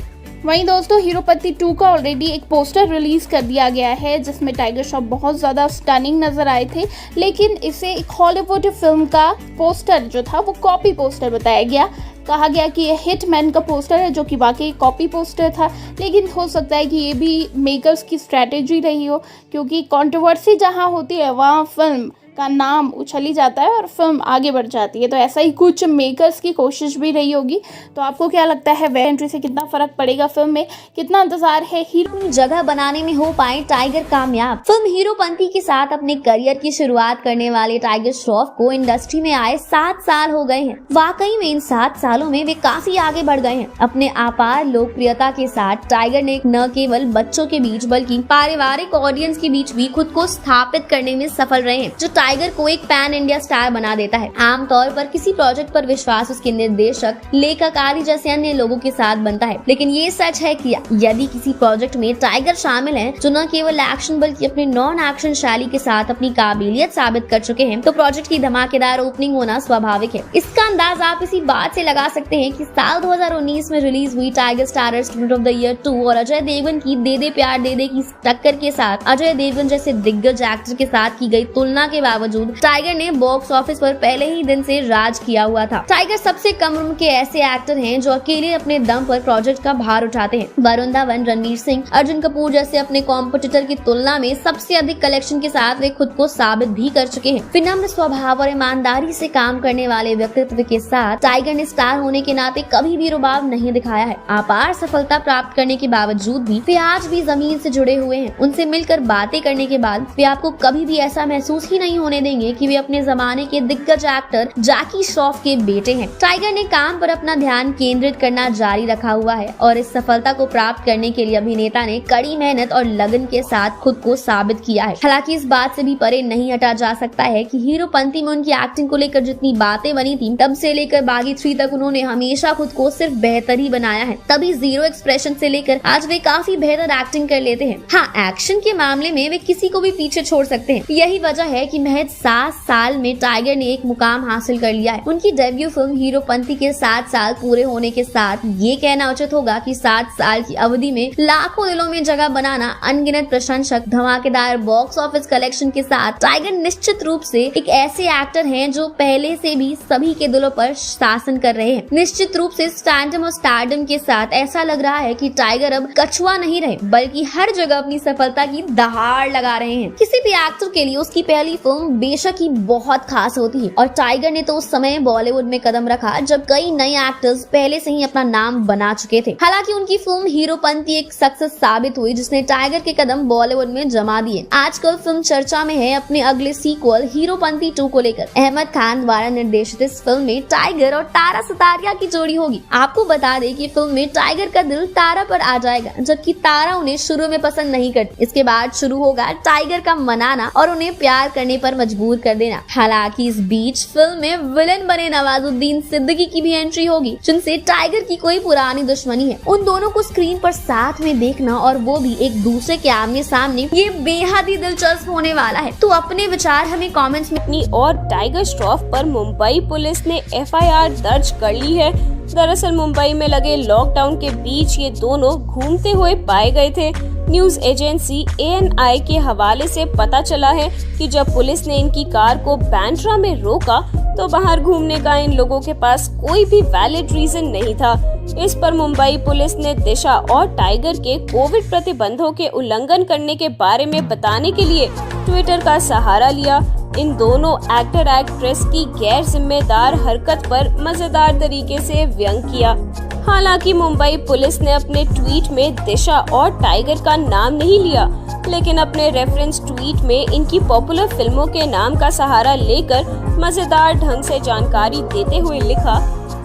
वहीं दोस्तों, हीरोपंती 2 का ऑलरेडी एक पोस्टर रिलीज़ कर दिया गया है जिसमें टाइगर श्रॉफ बहुत ज़्यादा स्टनिंग नज़र आए थे, लेकिन इसे एक हॉलीवुड फिल्म का पोस्टर जो था वो कॉपी पोस्टर बताया गया। कहा गया कि ये हिटमैन का पोस्टर है, जो कि वाकई कॉपी पोस्टर था, लेकिन हो सकता है कि ये भी मेकर्स की स्ट्रैटेजी रही हो, क्योंकि कंट्रोवर्सी जहाँ होती है वहाँ फिल्म का नाम उछली जाता है और फिल्म आगे बढ़ जाती है। तो ऐसा ही कुछ मेकर्स की कोशिश भी रही होगी। तो आपको क्या लगता है, वे एंट्री से कितना फर्क पड़ेगा फिल्म में, कितना इंतजार है हीरो जगह बनाने में हो पाए टाइगर कामयाब। फिल्म हीरोपंती के साथ अपने करियर की शुरुआत करने वाले टाइगर श्रॉफ को इंडस्ट्री में आए 7 साल हो गए हैं। वाकई में इन 7 सालों में वे काफी आगे बढ़ गए हैं। अपने अपार लोकप्रियता के साथ टाइगर ने न केवल बच्चों के बीच बल्कि पारिवारिक ऑडियंस के बीच भी खुद को स्थापित करने में सफल रहे हैं। जो टाइगर को एक पैन इंडिया स्टार बना देता है। आमतौर पर किसी प्रोजेक्ट पर विश्वास उसके निर्देशक, लेखक आदि जैसे अन्य लोगों के साथ बनता है, लेकिन ये सच है कि यदि किसी प्रोजेक्ट में टाइगर शामिल हैं जो न केवल एक्शन बल्कि अपने नॉन एक्शन शैली के साथ अपनी काबिलियत साबित कर चुके हैं, तो प्रोजेक्ट की धमाकेदार ओपनिंग होना स्वाभाविक है। इसका अंदाज आप इसी बात से लगा सकते हैं कि साल 2019 में रिलीज हुई tiger starrer student of the year 2 और अजय देवगन की दे दे प्यार दे दे की टक्कर के साथ अजय देवगन जैसे दिग्गज एक्टर के साथ की गई तुलना के बावजूद टाइगर ने बॉक्स ऑफिस पर पहले ही दिन से राज किया हुआ था। टाइगर सबसे कम उम्र के ऐसे एक्टर हैं जो अकेले अपने दम पर प्रोजेक्ट का भार उठाते हैं। वरुण धवन, रणवीर सिंह, अर्जुन कपूर जैसे अपने कॉम्पिटिटर की तुलना में सबसे अधिक कलेक्शन के साथ वे खुद को साबित भी कर चुके हैं। विनम्र स्वभाव और ईमानदारी से काम करने वाले व्यक्तित्व के साथ टाइगर ने स्टार होने के नाते कभी भी रुबाब नहीं दिखाया है। अपार सफलता प्राप्त करने के बावजूद भी वे आज भी जमीन से जुड़े हुए हैं। उनसे मिलकर बातें करने के बाद वे आपको कभी भी ऐसा महसूस ही नहीं होने देंगे कि वे अपने जमाने के दिग्गज एक्टर जैकी श्रॉफ के बेटे हैं। टाइगर ने काम पर अपना ध्यान केंद्रित करना जारी रखा हुआ है और इस सफलता को प्राप्त करने के लिए अभिनेता ने कड़ी मेहनत और लगन के साथ खुद को साबित किया है। हालांकि इस बात से भी परे नहीं हटा जा सकता है कि हीरोपंती में उनकी एक्टिंग को लेकर जितनी बातें बनी थी, तब से लेकर बागी 3 तक उन्होंने हमेशा खुद को सिर्फ बेहतर ही बनाया है। तभी जीरो एक्सप्रेशन से लेकर आज वे काफी बेहतर एक्टिंग कर लेते हैं। हाँ, एक्शन के मामले में वे किसी को भी पीछे छोड़ सकते हैं। यही वजह है कि महज 7 साल में टाइगर ने एक मुकाम हासिल कर लिया है। उनकी डेब्यू फिल्म हीरोपंती के 7 साल पूरे होने के साथ ये कहना उचित होगा कि 7 साल की अवधि में लाखों दिलों में जगह बनाना, अनगिनत प्रशंसक, धमाकेदार बॉक्स ऑफिस कलेक्शन के साथ टाइगर निश्चित रूप से एक ऐसे एक्टर हैं जो पहले से भी सभी के दिलों पर शासन कर रहे हैं। निश्चित रूप से स्टैंडम और स्टारडम के साथ ऐसा लग रहा है कि टाइगर अब कछुआ नहीं रहे बल्कि हर जगह अपनी सफलता की दहाड़ लगा रहे हैं। किसी भी एक्टर के लिए उसकी पहली फिल्म बेशक ही बहुत खास होती है और टाइगर ने तो उस समय बॉलीवुड में कदम रखा जब कई नए एक्टर्स पहले से ही अपना नाम बना चुके थे। हालांकि उनकी फिल्म हीरोपंती एक सक्सेस साबित हुई जिसने टाइगर के कदम बॉलीवुड में जमा दिए। आजकल फिल्म चर्चा में है अपने अगले सीक्वल हीरोपंती 2 को लेकर। अहमद खान द्वारा निर्देशित इस फिल्म में टाइगर और तारा सुतारिया की जोड़ी होगी। आपको बता दें कि फिल्म में टाइगर का दिल तारा पर आ जाएगा जबकि तारा उन्हें शुरू में पसंद नहीं करती। इसके बाद शुरू होगा टाइगर का मनाना और उन्हें प्यार करने पर मजबूर कर देना। हालांकि इस बीच फिल्म में विलन बने नवाजुद्दीन सिद्दीकी की भी एंट्री होगी जिनसे टाइगर की कोई पुरानी दुश्मनी है। उन दोनों को स्क्रीन पर साथ में देखना और वो भी एक दूसरे के आमने सामने, ये बेहद ही दिलचस्प होने वाला है। तो अपने विचार हमें कमेंट्स में। और टाइगर श्रॉफ पर मुंबई पुलिस ने FIR दर्ज कर ली है। दरअसल मुंबई में लगे लॉकडाउन के बीच ये दोनों घूमते हुए पाए गए थे। न्यूज एजेंसी ANI के हवाले से पता चला है कि जब पुलिस ने इनकी कार को बांद्रा में रोका तो बाहर घूमने का इन लोगों के पास कोई भी वैलिड रीजन नहीं था। इस पर मुंबई पुलिस ने दिशा और टाइगर के कोविड प्रतिबंधों के उल्लंघन करने के बारे में बताने के लिए ट्विटर का सहारा लिया। इन दोनों एक्टर एक्ट्रेस की गैर जिम्मेदार हरकत पर मजेदार तरीके से व्यंग किया। हालांकि मुंबई पुलिस ने अपने ट्वीट में दिशा और टाइगर का नाम नहीं लिया, लेकिन अपने रेफरेंस ट्वीट में इनकी पॉपुलर फिल्मों के नाम का सहारा लेकर मजेदार ढंग से जानकारी देते हुए लिखा,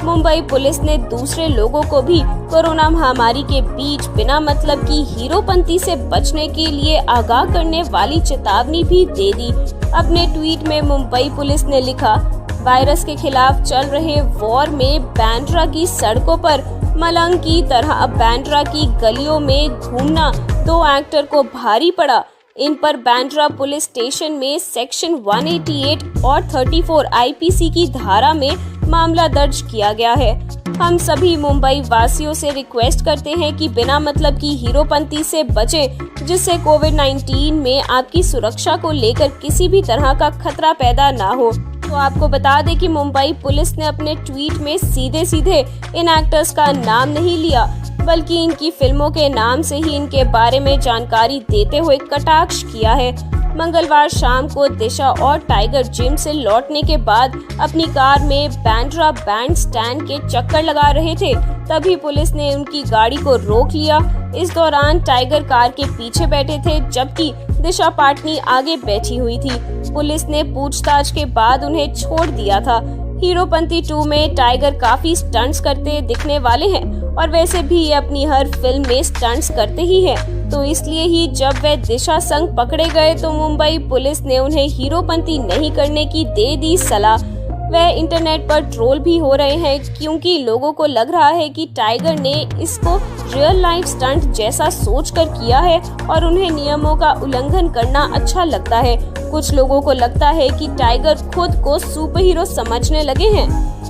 मुंबई पुलिस ने दूसरे लोगों को भी कोरोना महामारी के बीच बिना मतलब की हीरोपंती से बचने के लिए आगाह करने वाली चेतावनी भी दे दी। अपने ट्वीट में मुंबई पुलिस ने लिखा, वायरस के खिलाफ चल रहे वॉर में बांद्रा की सड़कों पर मलंग की तरह अब बांद्रा की गलियों में घूमना 2 एक्टर को भारी पड़ा। इन पर बांद्रा पुलिस स्टेशन में सेक्शन 188 और 34 IPC की धारा में मामला दर्ज किया गया है। हम सभी मुंबई वासियों से रिक्वेस्ट करते हैं कि बिना मतलब की हीरोपंती से बचें, जिससे कोविड-19 में आपकी सुरक्षा को लेकर किसी भी तरह का खतरा पैदा ना हो। तो आपको बता दें कि मुंबई पुलिस ने अपने ट्वीट में सीधे सीधे इन एक्टर्स का नाम नहीं लिया, बल्कि इनकी फिल्मों के नाम से ही इनके बारे में जानकारी देते हुए कटाक्ष किया है। मंगलवार शाम को दिशा और टाइगर जिम से लौटने के बाद अपनी कार में बांद्रा बैंड स्टैंड के चक्कर लगा रहे थे, तभी पुलिस ने उनकी गाड़ी को रोक लिया। इस दौरान टाइगर कार के पीछे बैठे थे जबकि दिशा पाटनी आगे बैठी हुई थी। पुलिस ने पूछताछ के बाद उन्हें छोड़ दिया था। हीरोपंती 2 में टाइगर काफी स्टंट्स करते दिखने वाले हैं और वैसे भी ये अपनी हर फिल्म में स्टंट्स करते ही हैं। तो इसलिए ही जब वे दिशा संग पकड़े गए तो मुंबई पुलिस ने उन्हें हीरोपंती नहीं करने की दे दी सलाह। वह इंटरनेट पर ट्रोल भी हो रहे हैं क्योंकि लोगों को लग रहा है कि टाइगर ने इसको रियल लाइफ स्टंट जैसा सोचकर किया है और उन्हें नियमों का उल्लंघन करना अच्छा लगता है। कुछ लोगों को लगता है कि टाइगर खुद को सुपर हीरो समझने लगे हैं।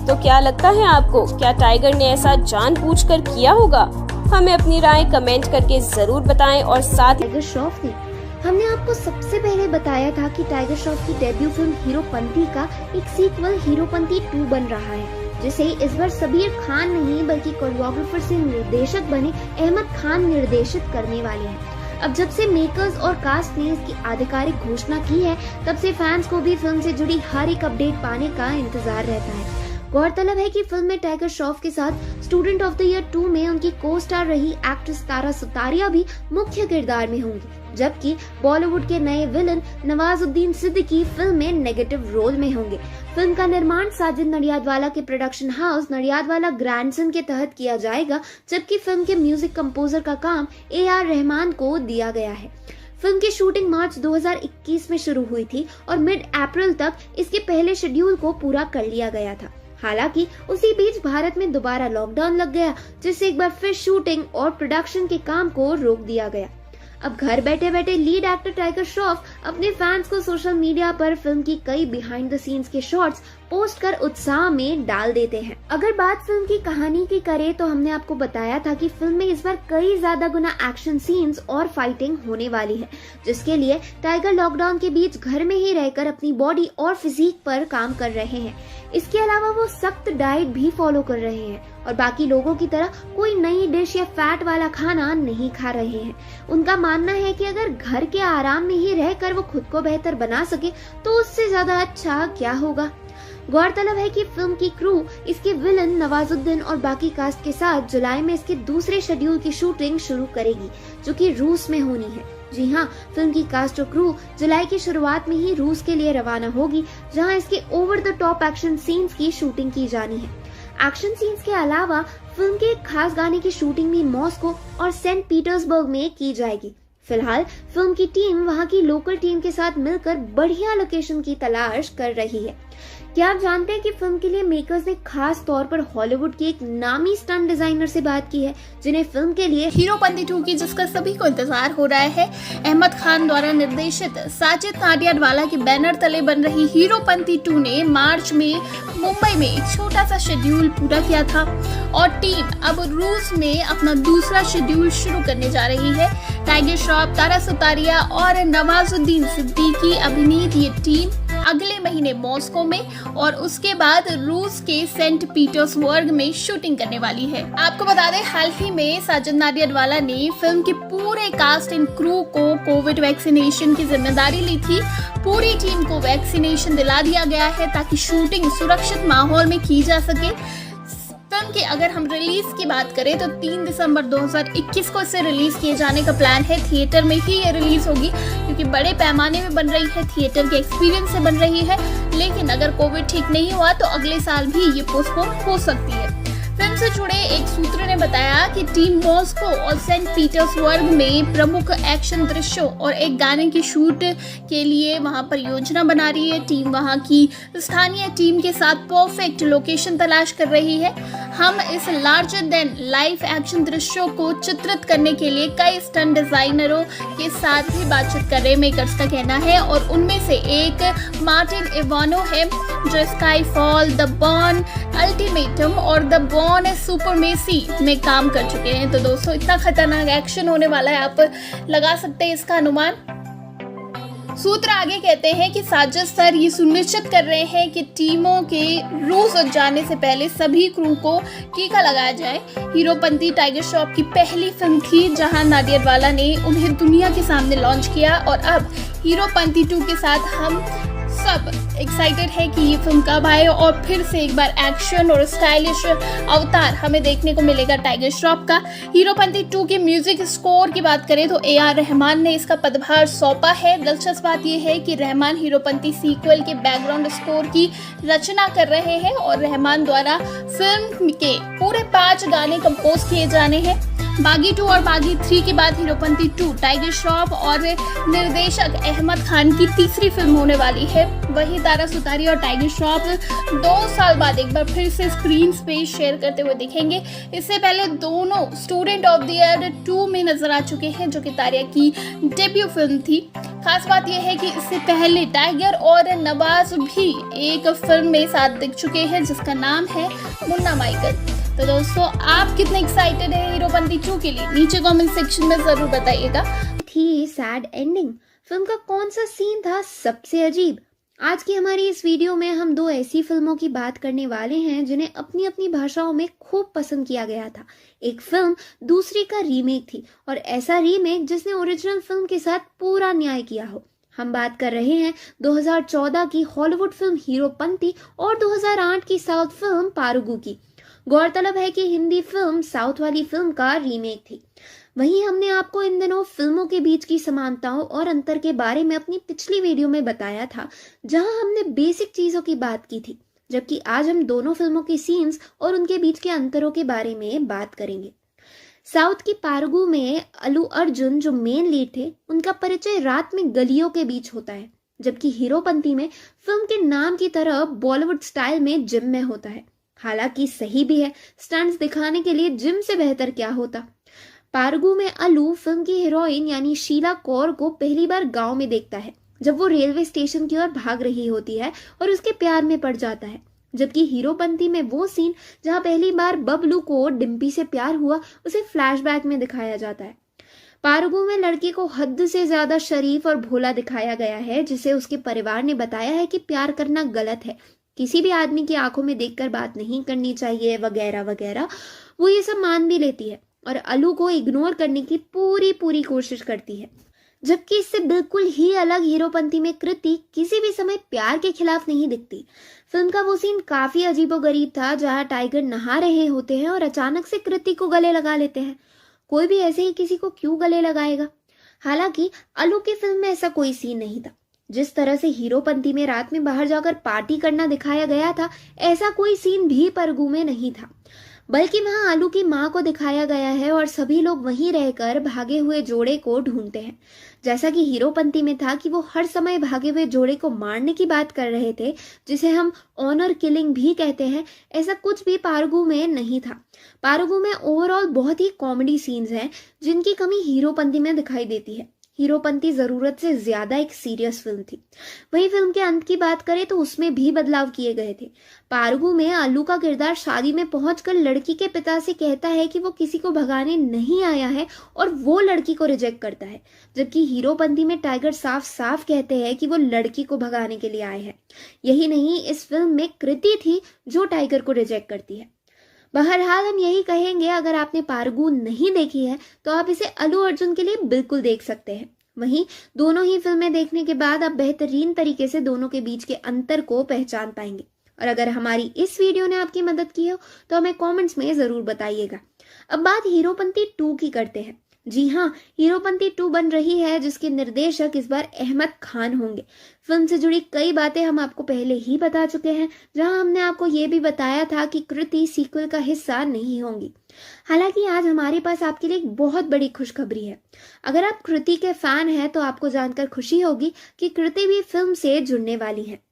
तो क्या लगता है आपको, क्या टाइगर ने ऐसा जानबूझकर किया होगा? हमें अपनी राय कमेंट करके जरूर बताएं और साथ टाइगर श्रॉफ ने हमने आपको सबसे पहले बताया था कि टाइगर श्रॉफ की डेब्यू फिल्म हीरोपंती का एक सीक्वल हीरोपंती 2 बन रहा है, जिसे इस बार सबीर खान नहीं बल्कि कोरियोग्राफर से निर्देशक बने अहमद खान निर्देशित करने वाले हैं। अब जब से मेकर्स और कास्ट ने इसकी आधिकारिक घोषणा की है, तब से फैंस को भी फिल्म से जुड़ी हर एक अपडेट पाने का इंतजार रहता है। गौरतलब है कि फिल्म में टाइगर श्रॉफ के साथ स्टूडेंट ऑफ द ईयर 2 में उनकी को स्टार रही एक्ट्रेस तारा सुतारिया भी मुख्य किरदार में होंगी, जबकि बॉलीवुड के नए विलन नवाजुद्दीन सिद्दीकी फिल्म में नेगेटिव रोल में होंगे। फिल्म का निर्माण साजिद नडियादवाला के प्रोडक्शन हाउस नडियादवाला ग्रैंडसन के तहत किया जाएगा, जबकि फिल्म के म्यूजिक कंपोजर का काम AR रहमान को दिया गया है। फिल्म की शूटिंग मार्च 2021 में शुरू हुई थी और मिड अप्रैल तक इसके पहले शेड्यूल को पूरा कर लिया गया था। हालांकि उसी बीच भारत में दोबारा लॉकडाउन लग गया, जिससे एक बार फिर शूटिंग और प्रोडक्शन के काम को रोक दिया गया। अब घर बैठे बैठे लीड एक्टर टाइगर श्रॉफ अपने फैंस को सोशल मीडिया पर फिल्म की कई बिहाइंड द सीन्स के शॉट्स पोस्ट कर उत्साह में डाल देते हैं। अगर बात फिल्म की कहानी की करें तो हमने आपको बताया था कि फिल्म में इस बार कई ज्यादा गुना एक्शन सीन्स और फाइटिंग होने वाली है, जिसके लिए टाइगर लॉकडाउन के बीच घर में ही रहकर अपनी बॉडी और फिजिक पर काम कर रहे हैं। इसके अलावा वो सख्त डाइट भी फॉलो कर रहे हैं और बाकी लोगों की तरह कोई नई डिश या फैट वाला खाना नहीं खा रहे हैं। उनका मानना है कि अगर घर के आराम में ही रहकर वो खुद को बेहतर बना सके तो उससे ज्यादा अच्छा क्या होगा। गौरतलब है कि फिल्म की क्रू इसके विलन नवाजुद्दीन और बाकी कास्ट के साथ जुलाई में इसके दूसरे शेड्यूल की शूटिंग शुरू करेगी, जो कि रूस में होनी है। जी हाँ, फिल्म की कास्ट और क्रू जुलाई की शुरुआत में ही रूस के लिए रवाना होगी, जहां इसके over the top action scenes की शूटिंग की जानी है। एक्शन सीन्स के अलावा फिल्म के एक खास गाने की शूटिंग भी मॉस्को और सेंट पीटर्सबर्ग में की जाएगी। फिलहाल फिल्म की टीम वहां की लोकल टीम के साथ मिलकर बढ़िया लोकेशन की तलाश कर रही है। क्या आप जानते हैं कि फिल्म के लिए मेकर्स ने खास तौर पर हॉलीवुड के एक नामी स्टंट डिजाइनर से बात की है, जिन्हें फिल्म के लिए हीरोपंती 2 की, जिसका सभी को इंतजार हो रहा है, अहमद खान द्वारा निर्देशित साजिद नाडियाडवाला के बैनर तले बन रही हीरोपंती 2 ने मार्च में मुंबई में एक छोटा सा शेड्यूल पूरा किया था और टीम अब रूस में अपना दूसरा शेड्यूल शुरू करने जा रही है। टाइगर श्रॉफ, तारा सुतारिया और नवाजुद्दीन सिद्दीकी अभिनीत ये टीम अगले महीने मॉस्को में और उसके बाद रूस के सेंट पीटर्सबर्ग में शूटिंग करने वाली है। आपको बता दें, हाल ही में साजिद नाडियाडवाला ने फिल्म के पूरे कास्ट एंड क्रू को कोविड वैक्सीनेशन की जिम्मेदारी ली थी। पूरी टीम को वैक्सीनेशन दिला दिया गया है ताकि शूटिंग सुरक्षित माहौल में की जा सके। फिल्म की अगर हम रिलीज की बात करें तो 3 दिसंबर 2021 को इसे रिलीज किए जाने का प्लान है। थिएटर में ही ये रिलीज होगी क्योंकि बड़े पैमाने में बन रही है, थिएटर के एक्सपीरियंस से बन रही है। लेकिन अगर कोविड ठीक नहीं हुआ तो अगले साल भी ये पोस्टपोन हो सकती है। फिल्म से जुड़े एक सूत्र ने बताया कि टीम मॉस्को और सेंट पीटर्सबर्ग में प्रमुख एक्शन दृश्यों और एक गाने की शूट के लिए वहां पर योजना बना रही है। टीम वहां की स्थानीय टीम के साथ परफेक्ट लोकेशन तलाश कर रही है। हम इस लार्जर देन लाइफ एक्शन दृश्यों को चित्रित करने के लिए कई स्टंट डिजाइनरों के साथ भी बातचीत कर रहे, मेकर्स का कहना है। और उनमें से एक मार्टिन इवानो है, जो स्काईफॉल, द बॉर्न अल्टीमेटम और द बॉर्न सुपरमेसी में काम कर चुके हैं। तो दोस्तों, इतना खतरनाक एक्शन होने वाला है, आप लगा सकते हैं इसका अनुमान। सूत्र आगे कहते हैं कि साजिद सर ये सुनिश्चित कर रहे हैं कि टीमों के रूस जाने से पहले सभी क्रू को टीका लगाया जाए। हीरोपंती टाइगर श्रॉफ की पहली फिल्म थी जहां नाडियाडवाला ने उन्हें दुनिया के सामने लॉन्च किया और अब हीरोपंती 2 के साथ हम सब एक्साइटेड है कि ये फिल्म कब आए और फिर से एक बार एक्शन और स्टाइलिश अवतार हमें देखने को मिलेगा टाइगर श्रॉफ का। हीरोपंती 2 के म्यूजिक स्कोर की बात करें तो AR रहमान ने इसका पदभार सौंपा है। दिलचस्प बात यह है कि रहमान हीरोपंती सीक्वल के बैकग्राउंड स्कोर की रचना कर रहे हैं और रहमान द्वारा फिल्म के पूरे 5 गाने कंपोज किए जाने हैं। बागी 2 और बागी 3 के बाद हीरोपंती 2 टाइगर श्रॉफ और निर्देशक अहमद खान की तीसरी फिल्म होने वाली है। वहीं तारा सुतारिया और टाइगर श्रॉफ 2 साल बाद एक बार फिर से स्क्रीन स्पेस शेयर करते हुए दिखेंगे। इससे पहले दोनों स्टूडेंट ऑफ द ईयर 2 में नजर आ चुके हैं, जो कि तारिया की डेब्यू फिल्म थी। खास बात यह है कि इससे पहले टाइगर और नवाज भी एक फिल्म में साथ दिख चुके हैं, जिसका नाम है मुन्ना माइकल। तो दोस्तों, आप कितने एक्साइटेड हैं हीरोपंती 2 के लिए? नीचे कमेंट सेक्शन में जरूर बताइएगा। थी सैड एंडिंग। फिल्म का कौन सा सीन था सबसे अजीब? आज की हमारी इस वीडियो में हम 2 ऐसी फिल्मों की बात करने वाले हैं जिन्हें अपनी अपनी भाषाओं में खूब पसंद किया गया था। एक फिल्म दूसरी का रीमेक थी, और ऐसा रीमेक जिसने ओरिजिनल फिल्म के साथ पूरा न्याय किया हो। हम बात कर रहे हैं 2014 की हॉलीवुड फिल्म हीरोपंती और 2008 की साउथ फिल्म पारुगु की। गौरतलब है कि हिंदी फिल्म साउथ वाली फिल्म का रीमेक थी। वहीं हमने आपको इन दिनों फिल्मों के बीच की समानताओं और अंतर के बारे में अपनी पिछली वीडियो में बताया था, जहां हमने बेसिक चीजों की बात की थी, जबकि आज हम दोनों फिल्मों के सीन्स और उनके बीच के अंतरों के बारे में बात करेंगे। साउथ की पारुगु में अल्लू अर्जुन जो मेन लीड थे, उनका परिचय रात में गलियों के बीच होता है, जबकि हीरोपंती में फिल्म के नाम की तरह बॉलीवुड स्टाइल में जिम में होता है। हालांकि सही भी है, स्टंट्स दिखाने के लिए जिम से बेहतर क्या होता। पारुगु में अल्लू फिल्म की हीरोइन यानी शीला कौर को पहली बार गांव में देखता है, जब वो रेलवे स्टेशन की ओर भाग रही होती है और उसके प्यार में पड़ जाता है। जबकि हीरोपंती में वो सीन जहां पहली बार बबलू को डिम्पी से प्यार हुआ, उसे फ्लैशबैक में दिखाया जाता है। पारुगु में लड़की को हद से ज्यादा शरीफ और भोला दिखाया गया है, जिसे उसके परिवार ने बताया है कि प्यार करना गलत है, किसी भी आदमी की आंखों में देखकर बात नहीं करनी चाहिए, वगैरह वगैरह। वो ये सब मान भी लेती है और अल्लू को इग्नोर करने की पूरी कोशिश करती है। जबकि इससे बिल्कुल ही अलग हीरोपंती में कृति किसी भी समय प्यार के खिलाफ नहीं दिखती। फिल्म का वो सीन काफी अजीबोगरीब था, जहां टाइगर नहा रहे होते हैं और अचानक से कृति को गले लगा लेते हैं। कोई भी ऐसे ही किसी को क्यों गले लगाएगा? हालांकि अल्लू की फिल्म में ऐसा कोई सीन नहीं था। जिस तरह से हीरोपंती में रात में बाहर जाकर पार्टी करना दिखाया गया था, ऐसा कोई सीन भी पारुगु में नहीं था, बल्कि वहां अल्लू की मां को दिखाया गया है और सभी लोग वहीं रहकर भागे हुए जोड़े को ढूंढते हैं। जैसा कि हीरोपंती में था कि वो हर समय भागे हुए जोड़े को मारने की बात कर रहे थे, जिसे हम ऑनर किलिंग भी कहते हैं, ऐसा कुछ भी पारुगु में नहीं था। पारुगु में ओवरऑल बहुत ही कॉमेडी सीन्स हैं, जिनकी कमी हीरोपंती में दिखाई देती है। हीरोपंती जरूरत से ज्यादा एक सीरियस फिल्म थी। वहीं फिल्म के अंत की बात करें तो उसमें भी बदलाव किए गए थे। पारुगु में अल्लू का किरदार शादी में पहुंचकर लड़की के पिता से कहता है कि वो किसी को भगाने नहीं आया है और वो लड़की को रिजेक्ट करता है, जबकि हीरोपंती में टाइगर साफ साफ कहते हैं कि वो लड़की को भगाने के लिए आए हैं। यही नहीं, इस फिल्म में कृति थी जो टाइगर को रिजेक्ट करती है। बहरहाल हम यही कहेंगे, अगर आपने पारुगु नहीं देखी है तो आप इसे अल्लू अर्जुन के लिए बिल्कुल देख सकते हैं। वहीं दोनों ही फिल्में देखने के बाद आप बेहतरीन तरीके से दोनों के बीच के अंतर को पहचान पाएंगे। और अगर हमारी इस वीडियो ने आपकी मदद की हो तो हमें कमेंट्स में जरूर बताइएगा। अब बात हीरोपंती 2 की करते हैं। जी हाँ, हीरोपंती 2 बन रही है, जिसके निर्देशक इस बार अहमद खान होंगे। फिल्म से जुड़ी कई बातें हम आपको पहले ही बता चुके हैं, जहां हमने आपको ये भी बताया था कि कृति सीक्वल का हिस्सा नहीं होंगी। हालांकि आज हमारे पास आपके लिए एक बहुत बड़ी खुशखबरी है। अगर आप कृति के फैन हैं तो आपको जानकर खुशी होगी कि कृति भी फिल्म से जुड़ने वाली है।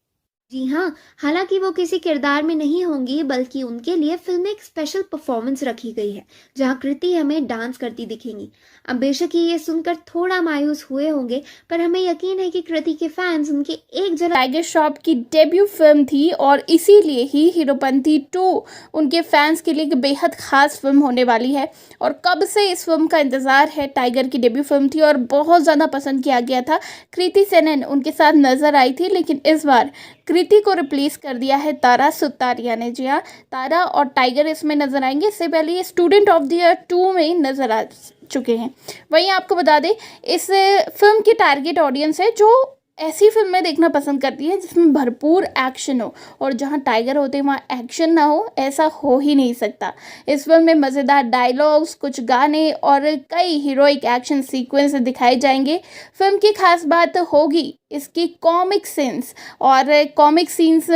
जी हाँ, हालांकि वो किसी किरदार में नहीं होंगी, बल्कि उनके लिए फिल्म में एक स्पेशल परफॉर्मेंस रखी गई है, जहां कृति हमें डांस करती दिखेंगी। अब बेशक ये सुनकर थोड़ा मायूस हुए होंगे, पर हमें यकीन है कि कृति के फैंस उनके एक झलक टाइगर श्रॉफ की डेब्यू फिल्म थी और इसीलिए ही हीरोपंती 2 उनके फैंस के लिए एक बेहद खास फिल्म होने वाली है। और कब से इस फिल्म का इंतजार है। टाइगर की डेब्यू फिल्म थी और बहुत ज़्यादा पसंद किया गया था। कृति सेनन उनके साथ नजर आई थी, लेकिन इस बार कृति को रिप्लेस कर दिया है तारा सुतारिया ने। जी हाँ, तारा और टाइगर इसमें नजर आएंगे। इससे पहले ये स्टूडेंट ऑफ द ईयर 2 में नजर आ चुके हैं। वहीं आपको बता दें, इस फिल्म की टारगेट ऑडियंस है जो ऐसी फिल्में देखना पसंद करती है जिसमें भरपूर एक्शन हो, और जहां टाइगर होते हैं वहाँ एक्शन ना हो, ऐसा हो ही नहीं सकता। इस फिल्म में मज़ेदार डायलॉग्स, कुछ गाने और कई हीरोइक एक्शन सीक्वेंस दिखाए जाएंगे। फिल्म की खास बात होगी इसकी कॉमिक सीन्स, और कॉमिक सीन्स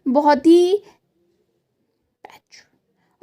बहुत ही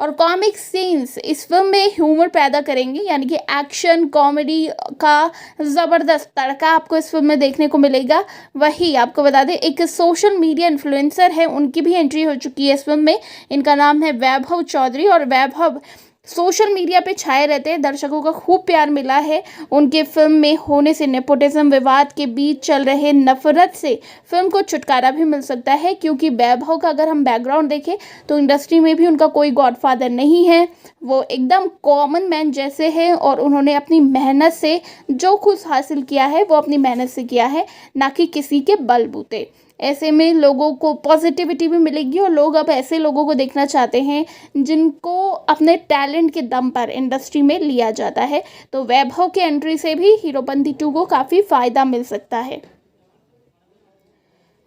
और कॉमिक सीन्स इस फिल्म में ह्यूमर पैदा करेंगे, यानी कि एक्शन कॉमेडी का ज़बरदस्त तड़का आपको इस फिल्म में देखने को मिलेगा। वही आपको बता दें, एक सोशल मीडिया इन्फ्लुएंसर है, उनकी भी एंट्री हो चुकी है इस फिल्म में। इनका नाम है वैभव चौधरी और वैभव सोशल मीडिया पे छाए रहते हैं। दर्शकों का खूब प्यार मिला है उनके फिल्म में होने से। नेपोटिज्म विवाद के बीच चल रहे नफरत से फिल्म को छुटकारा भी मिल सकता है, क्योंकि वैभव का अगर हम बैकग्राउंड देखें तो इंडस्ट्री में भी उनका कोई गॉडफादर नहीं है। वो एकदम कॉमन मैन जैसे हैं और उन्होंने अपनी मेहनत से जो कुछ हासिल किया है वो अपनी मेहनत से किया है, ना कि किसी के बलबूते। ऐसे में लोगों को पॉजिटिविटी भी मिलेगी और लोग अब ऐसे लोगों को देखना चाहते हैं जिनको अपने टैलेंट के दम पर इंडस्ट्री में लिया जाता है। तो वैभव के एंट्री से भी हीरोपंती 2 को काफ़ी फ़ायदा मिल सकता है।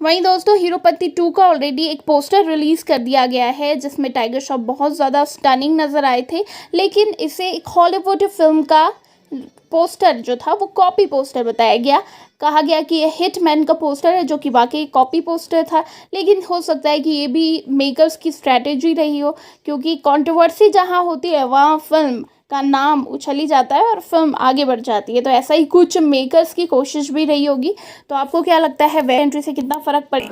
वहीं दोस्तों, हीरोपंती 2 का ऑलरेडी एक पोस्टर रिलीज़ कर दिया गया है जिसमें टाइगर श्रॉफ बहुत ज़्यादा स्टनिंग नज़र आए थे, लेकिन इसे एक हॉलीवुड फिल्म का पोस्टर जो था वो कॉपी पोस्टर बताया गया। कहा गया कि ये हिटमैन का पोस्टर है, जो कि वाकई कॉपी पोस्टर था, लेकिन हो सकता है कि ये भी मेकर्स की स्ट्रैटेजी रही हो, क्योंकि कंट्रोवर्सी जहाँ होती है वहाँ फिल्म का नाम उछली जाता है और फिल्म आगे बढ़ जाती है। तो ऐसा ही कुछ मेकर्स की कोशिश भी रही होगी। तो आपको क्या लगता है, वे एंट्री से कितना फर्क पड़े?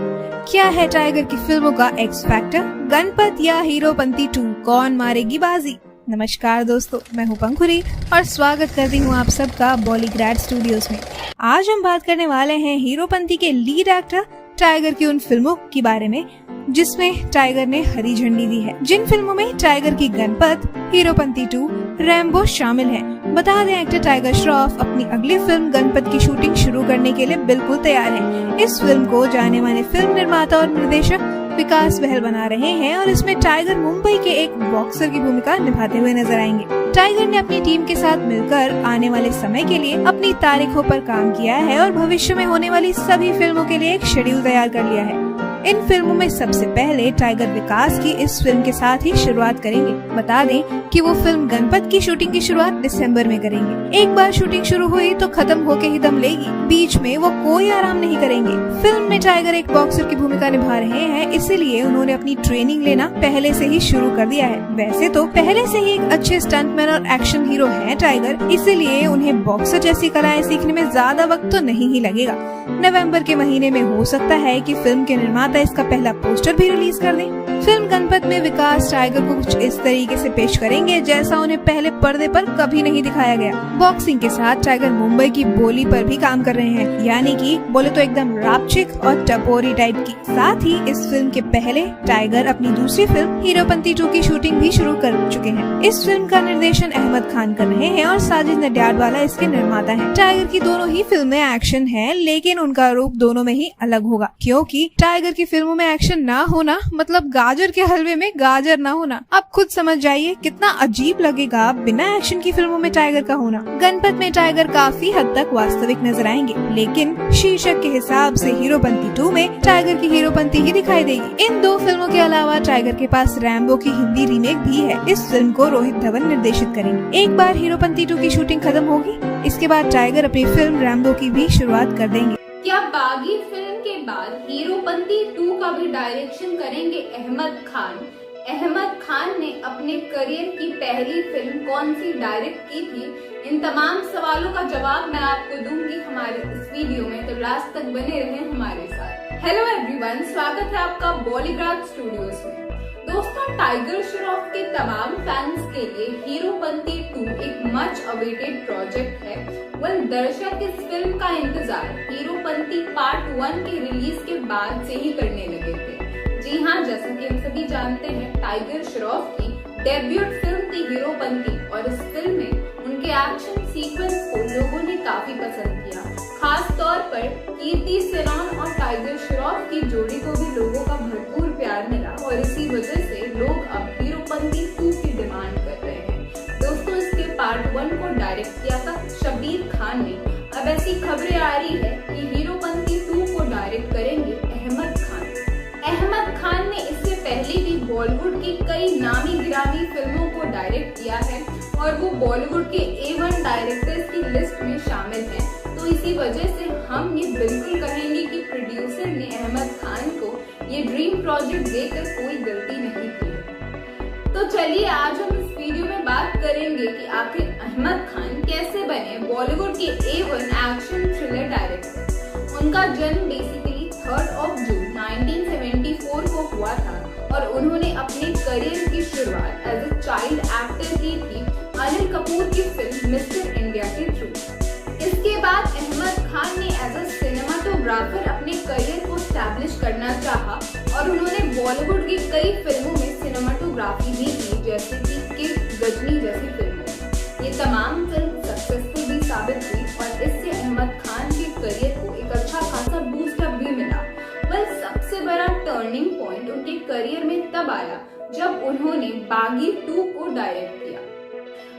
क्या है टाइगर की फिल्मों का एक्स फैक्टर? गणपत या हीरोपंती 2, कौन मारेगी बाजी? नमस्कार दोस्तों, मैं हूं पंखुरी और स्वागत करती हूं आप सबका बॉलीग्रैड स्टूडियोज में। आज हम बात करने वाले हैं हीरोपंती के लीड एक्टर टाइगर की उन फिल्मों के बारे में जिसमें टाइगर ने हरी झंडी दी है। जिन फिल्मों में टाइगर की गणपत, हीरोपंती 2, रैम्बो शामिल हैं। बता दें, एक्टर टाइगर श्रॉफ अपनी अगली फिल्म गणपत की शूटिंग शुरू करने के लिए बिल्कुल तैयार है। इस फिल्म को जाने माने फिल्म निर्माता और निर्देशक विकास बहल बना रहे हैं और इसमें टाइगर मुंबई के एक बॉक्सर की भूमिका निभाते हुए नजर आएंगे। टाइगर ने अपनी टीम के साथ मिलकर आने वाले समय के लिए अपनी तारीखों पर काम किया है और भविष्य में होने वाली सभी फिल्मों के लिए एक शेड्यूल तैयार कर लिया है। इन फिल्मों में सबसे पहले टाइगर विकास की इस फिल्म के साथ ही शुरुआत करेंगे। बता दें कि वो फिल्म गणपत की शूटिंग की शुरुआत दिसंबर में करेंगे। एक बार शूटिंग शुरू हुई तो खत्म होके ही दम लेगी, बीच में वो कोई आराम नहीं करेंगे। फिल्म में टाइगर एक बॉक्सर की भूमिका निभा रहे हैं, इसीलिए उन्होंने अपनी ट्रेनिंग लेना पहले से ही शुरू कर दिया है। वैसे तो पहले से ही एक अच्छे स्टंटमैन और एक्शन हीरो है टाइगर, इसीलिए उन्हें बॉक्सर जैसी कलाएं सीखने में ज्यादा वक्त तो नहीं ही लगेगा। नवंबर के महीने में हो सकता है कि फिल्म के निर्माता इसका पहला पोस्टर भी रिलीज कर दें। फिल्म गणपत में विकास टाइगर को कुछ इस तरीके से पेश करेंगे जैसा उन्हें पहले पर्दे पर कभी नहीं दिखाया गया। बॉक्सिंग के साथ टाइगर मुंबई की बोली पर भी काम कर रहे हैं, यानी कि बोले तो एकदम रापचिक और टपोरी टाइप की। साथ ही इस फिल्म के पहले टाइगर अपनी दूसरी फिल्म हीरोपंती 2 की शूटिंग भी शुरू कर चुके हैं। इस फिल्म का निर्देशन अहमद खान कर रहे हैं और साजिद नडियाडवाला इसके निर्माता हैं। टाइगर की दोनों ही फिल्में एक्शन है, लेकिन उनका रूप दोनों में ही अलग होगा, क्योंकि टाइगर की फिल्मों में एक्शन ना होना मतलब गाजर के हलवे में गाजर ना होना। आप खुद समझ जाइए कितना अजीब लगेगा बिना एक्शन की फिल्मों में टाइगर का होना। गणपत में टाइगर काफी हद तक वास्तविक नजर आएंगे, लेकिन शीर्षक के हिसाब से हीरोपंती 2 में टाइगर की हीरोपंती ही दिखाई देगी। इन दो फिल्मों के अलावा टाइगर के पास रैम्बो की हिंदी रीमेक भी है। इस फिल्म को रोहित धवन निर्देशित करेंगे। एक बार हीरोपंती 2 की शूटिंग खत्म होगी, इसके बाद टाइगर अपनी फिल्म रैम्बो की भी शुरुआत कर देंगे। क्या बागी फिल्म के बाद हीरोपंती 2 का भी डायरेक्शन करेंगे अहमद खान? अहमद खान ने अपने करियर की पहली फिल्म कौन सी डायरेक्ट की थी? इन तमाम सवालों का जवाब मैं आपको दूंगी हमारे इस वीडियो में, तो लास्ट तक बने रहें हमारे साथ। हेलो एवरीवन, स्वागत है आपका बॉलीग्राड स्टूडियोज में। दोस्तों, टाइगर श्रॉफ के तमाम फैंस के लिए हीरोपंती 2 एक मच अवेटेड प्रोजेक्ट है। दर्शक इस फिल्म का इंतजार हीरोपंती पार्ट 1 के रिलीज के बाद से ही करने लगे थे। जी हाँ, जैसा कि हम सभी जानते हैं, टाइगर श्रॉफ की डेब्यूट फिल्म थी हीरोपंती और इस फिल्म में उनके एक्शन सीक्वेंस को लोगों ने काफी पसंद किया। खास तौर पर कीर्ति सेनन और टाइगर श्रॉफ की जोड़ी को भी लोगों का भरपूर प्यार मिला और इसी वजह से लोग अब हीरोपंती 2 की डिमांड कर रहे हैं। दोस्तों, इसके पार्ट 1 को डायरेक्ट किया था शब्बीर खान ने। अब ऐसी खबरें आ रही है कि हीरोपंती 2 को डायरेक्ट करेंगे अहमद खान। अहमद खान ने इससे पहले भी बॉलीवुड की कई नामी गिरामी फिल्मों को डायरेक्ट किया है और वो बॉलीवुड के A1 डायरेक्टर्स की लिस्ट में शामिल हैं। तो इसी वजह से हम ये बिल्कुल कहेंगे कि प्रोड्यूसर ने अहमद खान को ये ड्रीम प्रोजेक्ट देकर कोई गलती नहीं की। तो तो चलिए आज हम इस वीडियो में बात करेंगे कि आखिर अहमद खान कैसे बने बॉलीवुड के A1 एक्शन थ्रिलर डायरेक्टर। उनका जन्म बेसिकली 3 जून 1974 को हुआ था और उन्होंने अपने करियर की शुरुआत एज ए चाइल्ड एक्टर की थी अनिल कपूर की फिल्म मिस्टर इंडिया के थ्रू। इसके बाद अहमद खान ने एज अ सिनेमाटोग्राफर अपने करियर को स्टैब्लिश करना चाहा और उन्होंने बॉलीवुड की कई फिल्मों में सिनेमाटोग्राफी भी की, जैसे कि किक, गजनी जैसी फिल्मों। ये तमाम फिल्म सक्सेसफुल भी साबित हुई और इससे अहमद खान के करियर को एक अच्छा खासा बूस्टअप भी मिला। पर सबसे बड़ा टर्निंग पॉइंट उनके करियर में तब आया जब उन्होंने बागी 2 को डायरेक्ट किया।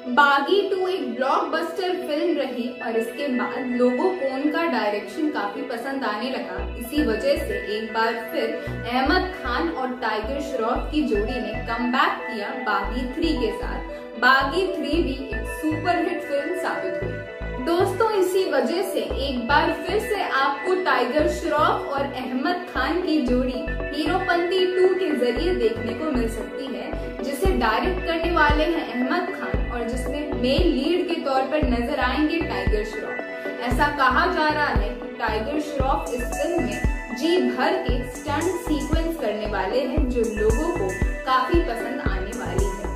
बागी 2 एक ब्लॉकबस्टर फिल्म रही और इसके बाद लोगों को उनका डायरेक्शन काफी पसंद आने लगा। इसी वजह से एक बार फिर अहमद खान और टाइगर श्रॉफ की जोड़ी ने कमबैक किया बागी 3 के साथ। बागी 3 भी एक सुपरहिट फिल्म साबित हुई। दोस्तों, इसी वजह से एक बार फिर से आपको टाइगर श्रॉफ और अहमद खान की जोड़ी हीरोपंती 2 के जरिए देखने को मिल सकती है, जिसे डायरेक्ट करने वाले हैं अहमद खान और जिसमें मेन लीड के तौर पर नजर आएंगे टाइगर श्रॉफ। ऐसा कहा जा रहा है कि टाइगर श्रॉफ इस फिल्म में जी भर के स्टंट सीक्वेंस करने वाले हैं, जो लोगों को काफी पसंद आने वाली है।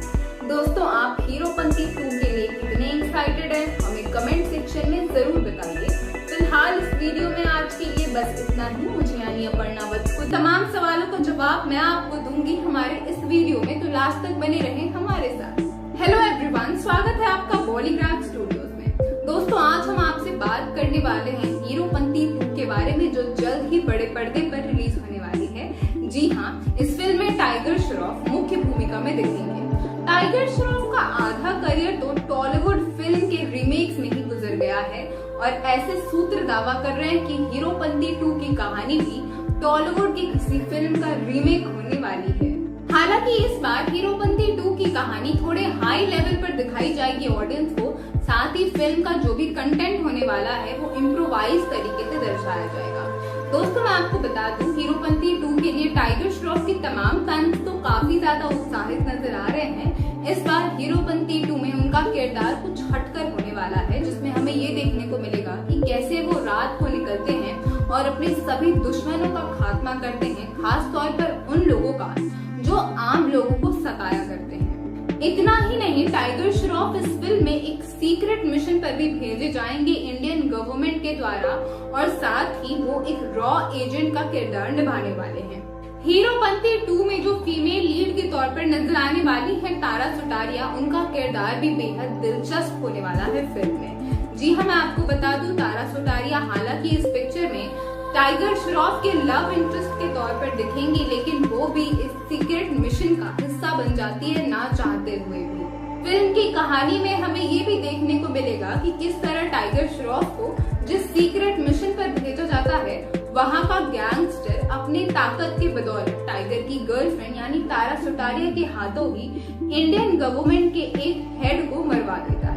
दोस्तों, आप हीरोपंती 2 के लिए कितने एक्साइटेड हैं, हमें कमेंट सेक्शन में जरूर बताइए। फिलहाल इस वीडियो में आज के लिए बस इतना ही। मुझे यानी अपर्णा वत्स को तमाम सवालों का जवाब मैं आपको दूंगी हमारे इस वीडियो में, तो लास्ट तक बने रहें हमारे साथ। हेलो एवरीवन, स्वागत है आपका बॉलीग्राफ स्टूडियोज में। दोस्तों, आज हम आपसे बात करने वाले हैं हीरोपंती 2 के बारे में, जो जल्द ही बड़े पर्दे पर रिलीज होने वाली है। जी हाँ, इस फिल्म में टाइगर श्रॉफ मुख्य भूमिका में दिखेंगे। टाइगर श्रॉफ का आधा करियर तो टॉलीवुड फिल्म के रीमेक्स में ही गुजर गया है और ऐसे सूत्र दावा कर रहे हैं कि हीरोपंती 2 की कहानी भी टॉलीवुड की किसी फिल्म का रीमेक होने वाली है। हालांकि इस बार हीरोपंती 2 की कहानी थोड़े हाई लेवल पर दिखाई जाएगी ऑडियंस को, साथ ही फिल्म का जो भी कंटेंट होने वाला है वो इम्प्रोवाइज तरीके से दर्शाया जाएगा। दोस्तों, मैं आपको बता दूं, हीरोपंती 2 के लिए टाइगर श्रॉफ के तमाम फैंस तो काफी ज्यादा उत्साहित नजर आ रहे हैं। इस बार हीरोपंती 2 में उनका किरदार कुछ हटकर होने वाला है, जिसमें हमें ये देखने को मिलेगा कि कैसे वो रात को निकलते हैं और अपने सभी दुश्मनों का खात्मा करते हैं, खास तौर पर उन लोगों का जो आम लोगों को सताया करते हैं। इतना ही नहीं, टाइगर श्रॉफ इस फिल्म में एक सीक्रेट मिशन पर भी भेजे जाएंगे इंडियन गवर्नमेंट के द्वारा और साथ ही वो एक रॉ एजेंट का किरदार निभाने वाले हैं। हीरोपंती 2 में जो फीमेल लीड के तौर पर नजर आने वाली है तारा सुटारिया, उनका किरदार भी बेहद दिलचस्प होने वाला है फिल्म में। जी हाँ, मैं आपको बता दूं, तारा सुटारिया हालांकि इस पिक्चर में टाइगर श्रॉफ के लव इंटरेस्ट के तौर पर दिखेंगी, लेकिन वो भी इस सीक्रेट मिशन का हिस्सा बन जाती है ना चाहते हुए भी। फिल्म की कहानी में हमें ये भी देखने को मिलेगा कि किस तरह टाइगर श्रॉफ को जिस सीक्रेट मिशन पर भेजा जाता है, वहाँ का गैंगस्टर अपने ताकत की बदौलत टाइगर की गर्लफ्रेंड यानी तारा सुटारिया के हाथों ही इंडियन गवर्नमेंट के एक हेड को मरवा देता है।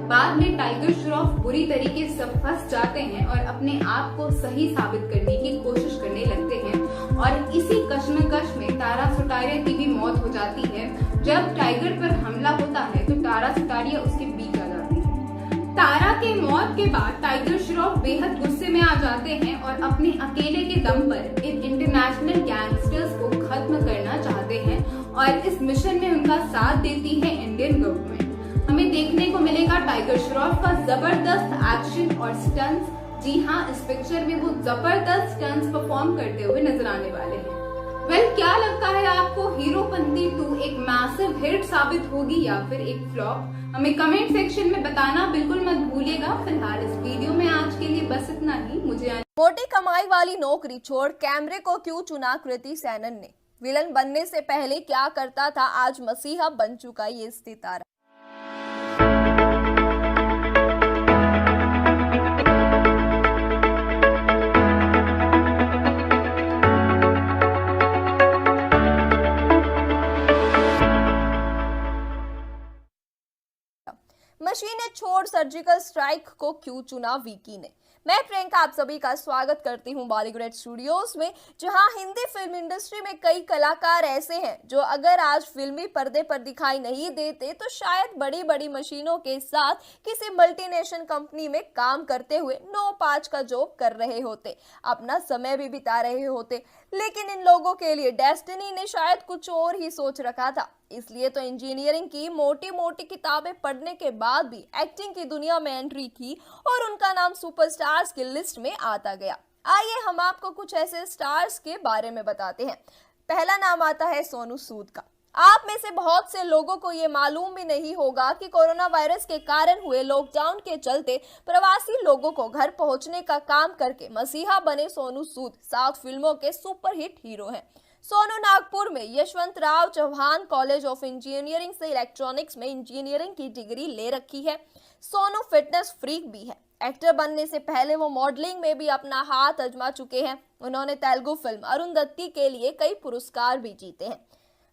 बाद में टाइगर श्रॉफ बुरी तरीके से फंस जाते हैं और अपने आप को सही साबित करने की कोशिश करने लगते हैं और इसी कश्मकश में तारा सुटारिया की भी मौत हो जाती है। जब टाइगर पर हमला होता है तो तारा सुटारिया उसके बीच आ जाती है। तारा के मौत के बाद टाइगर श्रॉफ बेहद गुस्से में आ जाते हैं और अपने अकेले के दम पर इन इंटरनेशनल गैंगस्टर्स को खत्म करना चाहते हैं और इस मिशन में उनका साथ देती है इंडियन गवर्नमेंट। हमें देखने को मिलेगा टाइगर श्रॉफ का जबरदस्त एक्शन और स्टंट्स। जी हाँ, इस पिक्चर में वो जबरदस्त स्टंट्स परफॉर्म करते हुए नजर आने वाले हैं। क्या लगता है आपको, हीरोपंती 2 एक मैसिव हिट साबित होगी या फिर एक फ्लॉप? हमें कमेंट सेक्शन में बताना बिल्कुल मत भूलिएगा। फिलहाल इस वीडियो में आज के लिए बस इतना ही। मुझे मोटी कमाई वाली नौकरी छोड़ कैमरे को क्यों चुना कृति सेनन ने? विलन बनने से पहले क्या करता था, आज मसीहा बन चुका ये सितारा। मशीनें छोड़ सर्जिकल स्ट्राइक को क्यों चुना विकी ने? मैं प्रियंका आप सभी का स्वागत करती हूं बॉलीवुड स्टूडियोज में, जहां हिंदी फिल्म इंडस्ट्री में कई कलाकार ऐसे हैं जो अगर आज फिल्मी पर्दे पर दिखाई नहीं देते तो शायद बड़ी बड़ी मशीनों के साथ किसी मल्टीनेशनल कंपनी में काम करते हुए 9-5 का जॉब कर रहे होते, अपना समय भी बिता रहे होते। लेकिन इन लोगों के लिए डेस्टिनी ने शायद कुछ और ही सोच रखा था, इसलिए तो इंजीनियरिंग की मोटी मोटी किताबें पढ़ने के बाद भी एक्टिंग की दुनिया में एंट्री की और उनका नाम सुपरस्टार्स की लिस्ट में आता गया। आइए हम आपको कुछ ऐसे स्टार्स के बारे में बताते हैं। पहला नाम आता है सोनू सूद का। आप में से बहुत से लोगों को ये मालूम भी नहीं होगा कि कोरोना वायरस के कारण हुए लॉकडाउन के चलते प्रवासी लोगों को घर पहुंचने का काम करके मसीहा बने सोनू सूद साउथ फिल्मों के सुपरहिट हीरो हैं। सोनू नागपुर में Yashwantrao Chavan college of engineering से इलेक्ट्रॉनिक्स में इंजीनियरिंग की डिग्री ले रखी है। सोनू फिटनेस फ्रीक भी है। एक्टर बनने से पहले वो मॉडलिंग में भी अपना हाथ आजमा चुके हैं। उन्होंने तेलुगु फिल्म अरुंधति के लिए कई पुरस्कार भी जीते हैं।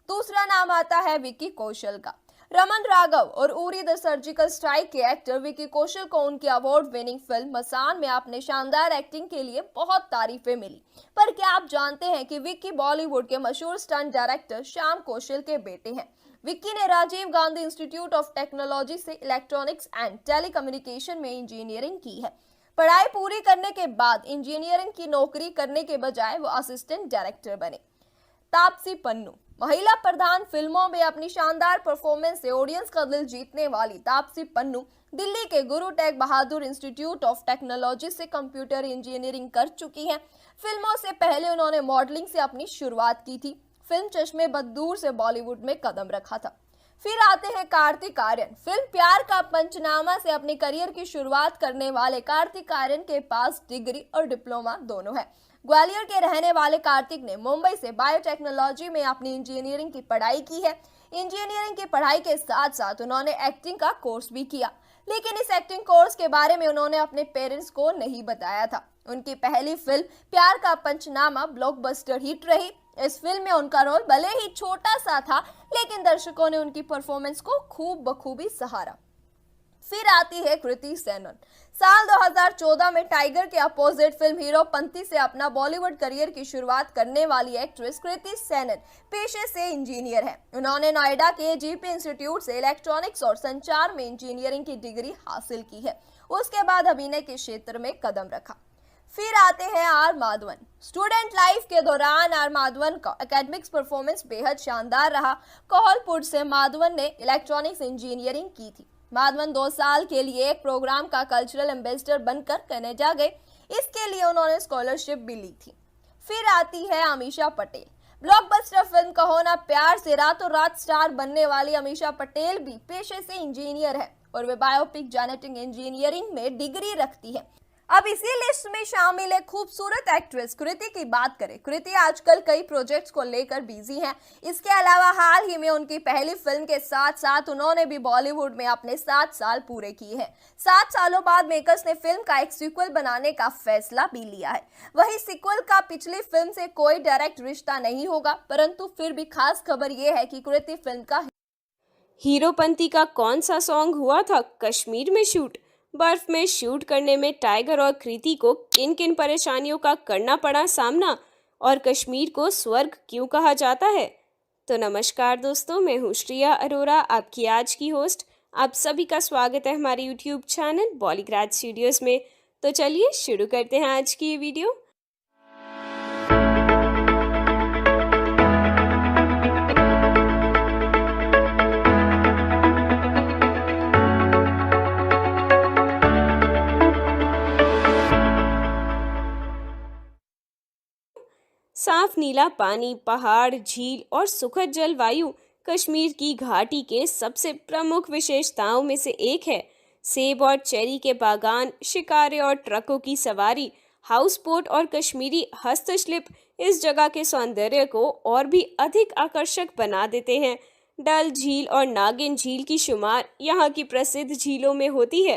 दूसरा नाम आता है विकी कौशल का। रमन राघव और उरी द सर्जिकल स्ट्राइक के एक्टर विकी कौशल को उनकी अवार्ड विनिंग फिल्म मसान में अपने शानदार एक्टिंग के लिए बहुत तारीफें मिली। पर क्या आप जानते हैं कि विक्की बॉलीवुड के मशहूर स्टंट डायरेक्टर श्याम कौशल के बेटे हैं। विक्की ने Rajiv Gandhi institute of technology से इलेक्ट्रॉनिक्स एंड टेलीकम्युनिकेशन में इंजीनियरिंग की है। पढ़ाई पूरी करने के बाद इंजीनियरिंग की नौकरी करने के बजाय वो असिस्टेंट डायरेक्टर बने। तापसी पन्नू। महिला प्रधान फिल्मों में अपनी शानदार परफॉर्मेंस से ऑडियंस का दिल जीतने वाली तापसी पन्नू दिल्ली के Guru Tegh Bahadur institute of technology से कंप्यूटर इंजीनियरिंग कर चुकी हैं। फिल्मों से पहले उन्होंने मॉडलिंग से अपनी शुरुआत की थी। फिल्म चश्मे बदूर से बॉलीवुड में कदम रखा था। फिर आते हैं कार्तिक आर्यन। फिल्म प्यार का पंचनामा से अपने करियर की शुरुआत करने वाले कार्तिक आर्यन के पास डिग्री और डिप्लोमा दोनों है। ग्वालियर के रहने वाले कार्तिक ने मुंबई से बायोटेक्नोलॉजी में अपनी इंजीनियरिंग की पढ़ाई की है। इंजीनियरिंग की पढ़ाई के साथ साथ उन्होंने एक्टिंग का कोर्स भी किया, लेकिन इस एक्टिंग कोर्स के बारे में उन्होंने अपने पेरेंट्स को नहीं बताया था। उनकी पहली फिल्म प्यार का पंचनामा ब्लॉकबस्टर हिट रही। इस फिल्म में उनका रोल भले ही छोटा सा था, लेकिन दर्शकों ने उनकी परफॉर्मेंस को खूब बखूबी सहारा। फिर आती है कृति सेनन। साल 2014 में टाइगर के अपोजिट फिल्म हीरोपंती से अपना बॉलीवुड करियर की शुरुआत करने वाली एक्ट्रेस कृति सेनन पेशे से इंजीनियर है। उन्होंने नोएडा के जीपी इंस्टीट्यूट से इलेक्ट्रॉनिक्स और संचार में इंजीनियरिंग की डिग्री हासिल की है। उसके बाद अभिनय के क्षेत्र में कदम रखा। फिर आते हैं आर माधवन। स्टूडेंट लाइफ के दौरान आर माधवन का एकेडमिक्स परफॉर्मेंस बेहद शानदार रहा। कोहलपुर से माधवन ने इलेक्ट्रॉनिक्स इंजीनियरिंग की थी। माधवन 2 साल के लिए एक प्रोग्राम का कल्चरल एम्बेसडर बनकर कनाडा गए। इसके लिए उन्होंने स्कॉलरशिप भी ली थी। फिर आती है अमीषा पटेल। ब्लॉकबस्टर फिल्म कहो ना प्यार से रातों रात स्टार बनने वाली अमीषा पटेल भी पेशे से इंजीनियर है और वे बायोपिक जेनेटिक इंजीनियरिंग में डिग्री रखती है। अब इसी लिस्ट में शामिल है खूबसूरत एक्ट्रेस कृति की बात करें। कृति आजकल कई प्रोजेक्ट्स को लेकर बिजी हैं। इसके अलावा हाल ही में उनकी पहली फिल्म के साथ साथ उन्होंने भी बॉलीवुड में अपने 7 साल पूरे किए हैं। 7 सालों बाद मेकर्स ने फिल्म का एक सीक्वल बनाने का फैसला भी लिया है। वही सीक्वल का पिछली फिल्म से कोई डायरेक्ट रिश्ता नहीं होगा, परंतु फिर भी खास खबर यह है कि कृति फिल्म का हीरोपंती का कौन सा सॉन्ग हुआ था कश्मीर में शूट। बर्फ में शूट करने में टाइगर और कृति को किन किन परेशानियों का करना पड़ा सामना, और कश्मीर को स्वर्ग क्यों कहा जाता है। तो नमस्कार दोस्तों, मैं हूँ श्रिया अरोरा, आपकी आज की होस्ट। आप सभी का स्वागत है हमारे यूट्यूब चैनल बॉलीग्राज स्टूडियोज में। तो चलिए शुरू करते हैं आज की ये वीडियो। साफ नीला पानी, पहाड़, झील और सुखद जलवायु कश्मीर की घाटी के सबसे प्रमुख विशेषताओं में से एक है। सेब और चेरी के बागान, शिकारे और ट्रकों की सवारी, हाउस बोट और कश्मीरी हस्तशिल्प इस जगह के सौंदर्य को और भी अधिक आकर्षक बना देते हैं। डल झील और नागिन झील की शुमार यहाँ की प्रसिद्ध झीलों में होती है।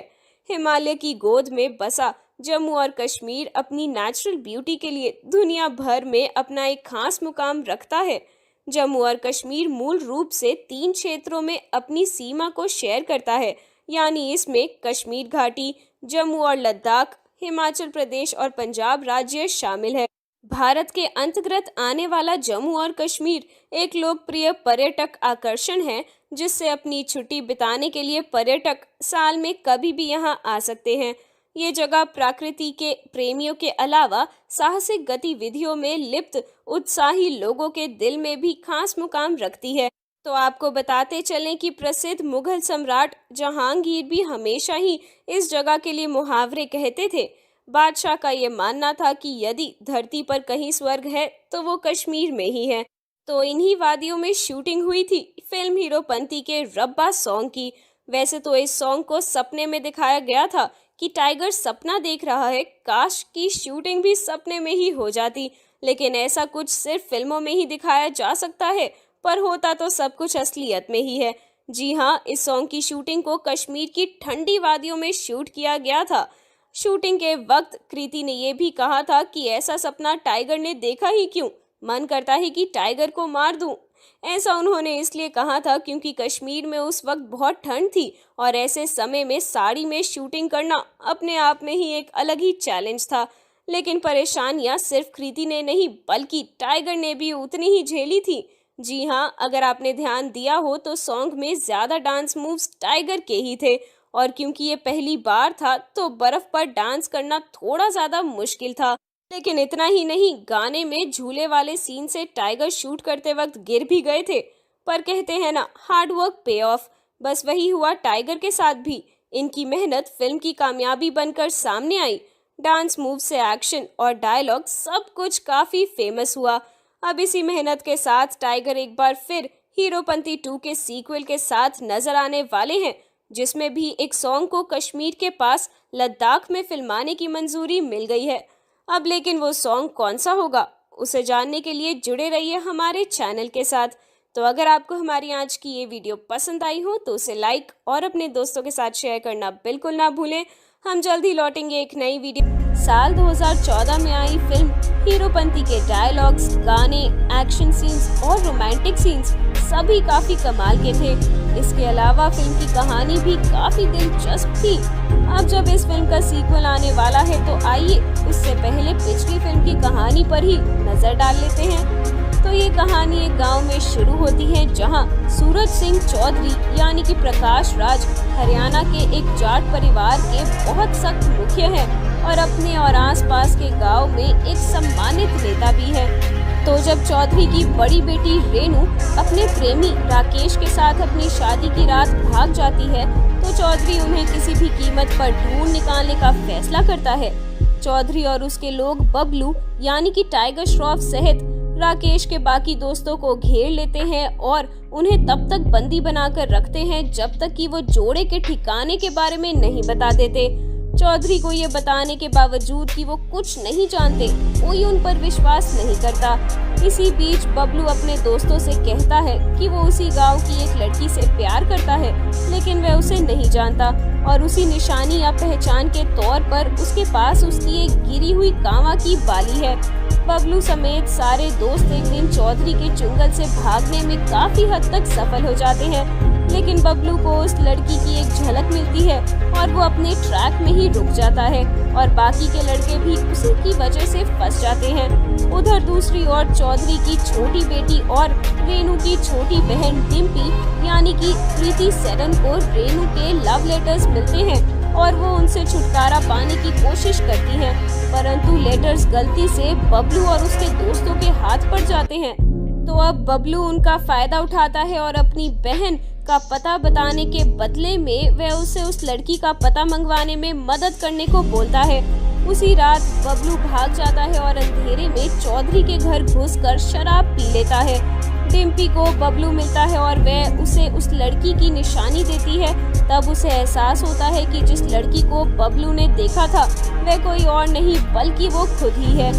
हिमालय की गोद में बसा जम्मू और कश्मीर अपनी नेचुरल ब्यूटी के लिए दुनिया भर में अपना एक खास मुकाम रखता है। जम्मू और कश्मीर मूल रूप से 3 क्षेत्रों में अपनी सीमा को शेयर करता है, यानी इसमें कश्मीर घाटी, जम्मू और लद्दाख, हिमाचल प्रदेश और पंजाब राज्य शामिल है। भारत के अंतर्गत आने वाला जम्मू और कश्मीर एक लोकप्रिय पर्यटक आकर्षण है, जिससे अपनी छुट्टी बिताने के लिए पर्यटक साल में कभी भी यहां आ सकते हैं। ये जगह प्रकृति के प्रेमियों के अलावा साहसिक गतिविधियों में लिप्त उत्साही लोगों के दिल में भी खास मुकाम रखती है। तो आपको बताते चलें कि प्रसिद्ध मुगल सम्राट जहांगीर भी हमेशा ही इस जगह के लिए मुहावरे कहते थे। बादशाह का ये मानना था कि यदि धरती पर कहीं स्वर्ग है तो वो कश्मीर में ही है। तो इन्हीं वादियों में शूटिंग हुई थी फिल्म हीरोपंती के रब्बा सॉन्ग की। वैसे तो इस सॉन्ग को सपने में दिखाया गया था कि टाइगर सपना देख रहा है, काश की शूटिंग भी सपने में ही हो जाती, लेकिन ऐसा कुछ सिर्फ फिल्मों में ही दिखाया जा सकता है, पर होता तो सब कुछ असलियत में ही है। जी हाँ, इस सॉन्ग की शूटिंग को कश्मीर की ठंडी वादियों में शूट किया गया था। शूटिंग के वक्त कृति ने यह भी कहा था कि ऐसा सपना टाइगर ने देखा ही क्यों, मन करता है कि टाइगर को मार दूं। ऐसा उन्होंने इसलिए कहा था क्योंकि कश्मीर में उस वक्त बहुत ठंड थी और ऐसे समय में साड़ी में शूटिंग करना अपने आप में ही एक अलग ही चैलेंज था। लेकिन परेशानियां सिर्फ कृति ने नहीं बल्कि टाइगर ने भी उतनी ही झेली थी। जी हाँ, अगर आपने ध्यान दिया हो तो सॉन्ग में ज्यादा डांस मूव्स टाइगर के ही थे, और क्योंकि ये पहली बार था तो बर्फ पर डांस करना थोड़ा ज्यादा मुश्किल था। लेकिन इतना ही नहीं, गाने में झूले वाले सीन से टाइगर शूट करते वक्त गिर भी गए थे, पर कहते हैं ना, हार्ड वर्क पे ऑफ। बस वही हुआ टाइगर के साथ भी। इनकी मेहनत फिल्म की कामयाबी बनकर सामने आई। डांस मूव से एक्शन और डायलॉग सब कुछ काफी फेमस हुआ। अब इसी मेहनत के साथ टाइगर एक बार फिर हीरोपंती 2 के सीक्वल के साथ नजर आने वाले हैं, जिसमें भी एक सॉन्ग को कश्मीर के पास लद्दाख में फिल्माने की मंजूरी मिल गई है। अब लेकिन वो सॉन्ग कौन सा होगा, उसे जानने के लिए जुड़े रहिए हमारे चैनल के साथ। तो अगर आपको हमारी आज की ये वीडियो पसंद आई हो तो उसे लाइक और अपने दोस्तों के साथ शेयर करना बिल्कुल ना भूलें। हम जल्द ही लौटेंगे एक नई वीडियो। साल 2014 में आई फिल्म हीरोपंती के डायलॉग्स, गाने, एक्शन सीन्स और रोमांटिक सीन्स सभी काफी कमाल के थे। इसके अलावा फिल्म की कहानी भी काफी दिलचस्प थी। अब जब इस फिल्म का सीक्वल आने वाला है तो आइए उससे पहले पिछली फिल्म की कहानी पर ही नजर डाल लेते हैं। तो ये कहानी एक गांव में शुरू होती है जहां सूरज सिंह चौधरी यानी कि प्रकाश राज हरियाणा के एक जाट परिवार के बहुत सख्त मुखिया हैं और अपने और आसपास के गांव में एक सम्मानित नेता भी है। तो जब चौधरी की बड़ी बेटी रेनू अपने प्रेमी राकेश के साथ अपनी शादी की रात भाग जाती है तो चौधरी उन्हें किसी भी कीमत पर ढूंढ निकालने का फैसला करता है। चौधरी और उसके लोग बबलू यानी कि टाइगर श्रॉफ सहित राकेश के बाकी दोस्तों को घेर लेते हैं और उन्हें तब तक बंदी बनाकर रखते हैं जब तक कि वो जोड़े के ठिकाने के बारे में नहीं बता देते। चौधरी को ये बताने के बावजूद कि वो कुछ नहीं जानते, कोई उन पर विश्वास नहीं करता। इसी बीच बबलू अपने दोस्तों से कहता है कि वो उसी गांव की एक लड़की से प्यार करता है, लेकिन वह उसे नहीं जानता और उसी निशानी या पहचान के तौर पर उसके पास उसकी एक गिरी हुई कांवा की बाली है। बबलू समेत सारे दोस्त एक दिन चौधरी के जंगल से भागने में काफी हद तक सफल हो जाते हैं, लेकिन बबलू को उस लड़की की एक झलक मिलती है और वो अपने ट्रैक में ही रुक जाता है और बाकी के लड़के भी उसी की वजह से फंस जाते हैं। उधर दूसरी ओर चौधरी की छोटी बेटी और रेनू की छोटी बहन डिम्पी यानी कि कृति सेरन को रेनू के लव लेटर्स मिलते हैं और वो उनसे छुटकारा पाने की कोशिश करती है, परंतु लेटर्स गलती से बबलू और उसके दोस्तों के हाथ पड़ जाते हैं। तो अब बबलू उनका फायदा उठाता है और अपनी बहन का पता बताने के बदले में वह उसे उस लड़की का पता मंगवाने में मदद करने को बोलता है। उसी रात बबलू भाग जाता है और अंधेरे में चौधरी के घर घुसकर शराब पी लेता है। डिम्पी को बबलू मिलता है और वह उसे उस लड़की की निशानी देती है। तब उसे एहसास होता है कि जिस लड़की को बबलू ने देखा था वह कोई और नहीं बल्कि वो खुद ही है।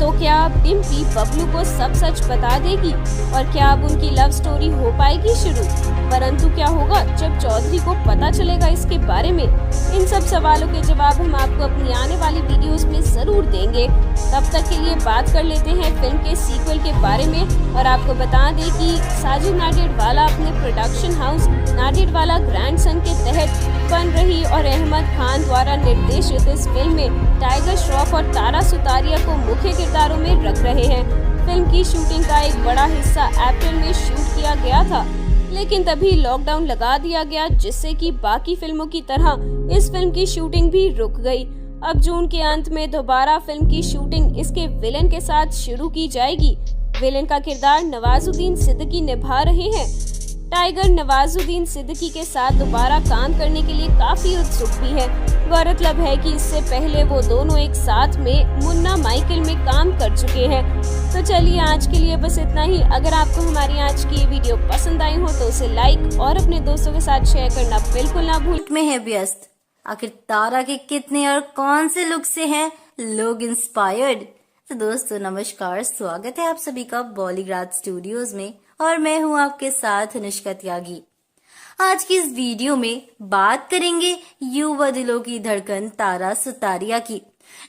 तो क्या अब डिम्पी बबलू को सब सच बता देगी और क्या अब उनकी लव स्टोरी हो पाएगी शुरू? परंतु क्या होगा जब चौधरी को पता चलेगा इसके बारे में? इन सब सवालों के जवाब हम आपको अपनी आने वाली वीडियोस में जरूर देंगे। तब तक के लिए बात कर लेते हैं फिल्म के सीक्वल के बारे में और आपको बता दें कि साजिद नाडियाडवाला अपने प्रोडक्शन हाउस नाडियाडवाला ग्रैंडसन के तहत बन रही और अहमद खान द्वारा निर्देशित इस फिल्म में टाइगर श्रॉफ और तारा सुतारिया को मुख्य किरदारों में रख रहे हैं। फिल्म की शूटिंग का एक बड़ा हिस्सा अप्रैल में शूट किया गया था, लेकिन तभी लॉकडाउन लगा दिया गया, जिससे कि बाकी फिल्मों की तरह इस फिल्म की शूटिंग भी रुक गई। अब जून के अंत में दोबारा फिल्म की शूटिंग इसके विलेन के साथ शुरू की जाएगी। विलेन का किरदार नवाजुद्दीन सिद्दीकी निभा रहे हैं। टाइगर नवाजुद्दीन सिद्दीकी के साथ दोबारा काम करने के लिए काफी उत्सुक भी है। गौरतलब है कि इससे पहले वो दोनों एक साथ में मुन्ना माइकल में काम कर चुके हैं। तो चलिए आज के लिए बस इतना ही। अगर आपको हमारी आज की ये वीडियो पसंद आई हो तो उसे लाइक और अपने दोस्तों के साथ शेयर करना बिल्कुल ना भूलें। में है व्यस्त, आखिर तारा के कितने और कौन से लुक से हैं लोग इंस्पायर्ड? तो दोस्तों नमस्कार, स्वागत है आप सभी का बॉलीग्राज स्टूडियोज में और मैं हूं आपके साथ अनुष्का त्यागी। आज की इस वीडियो में बात करेंगे युवा दिलों की धड़कन तारा सुतारिया की,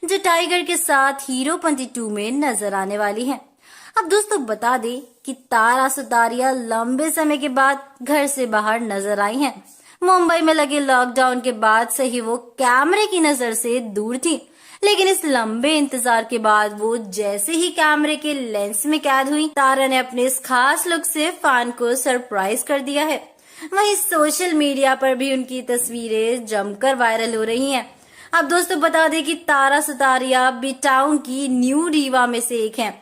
जो टाइगर के साथ हीरोपंती 2 में नजर आने वाली है। अब दोस्तों बता दें कि तारा सुतारिया लंबे समय के बाद घर से बाहर नजर आई हैं। मुंबई में लगे लॉकडाउन के बाद से ही वो कैमरे की नजर से दूर थी, लेकिन इस लंबे इंतजार के बाद वो जैसे ही कैमरे के लेंस में कैद हुई, तारा ने अपने इस खास लुक से फैन को सरप्राइज कर दिया है। वहीं सोशल मीडिया पर भी उनकी तस्वीरें जमकर वायरल हो रही हैं। अब दोस्तों बता दें कि तारा सुतारिया बी टाउन की न्यू रीवा में से एक हैं।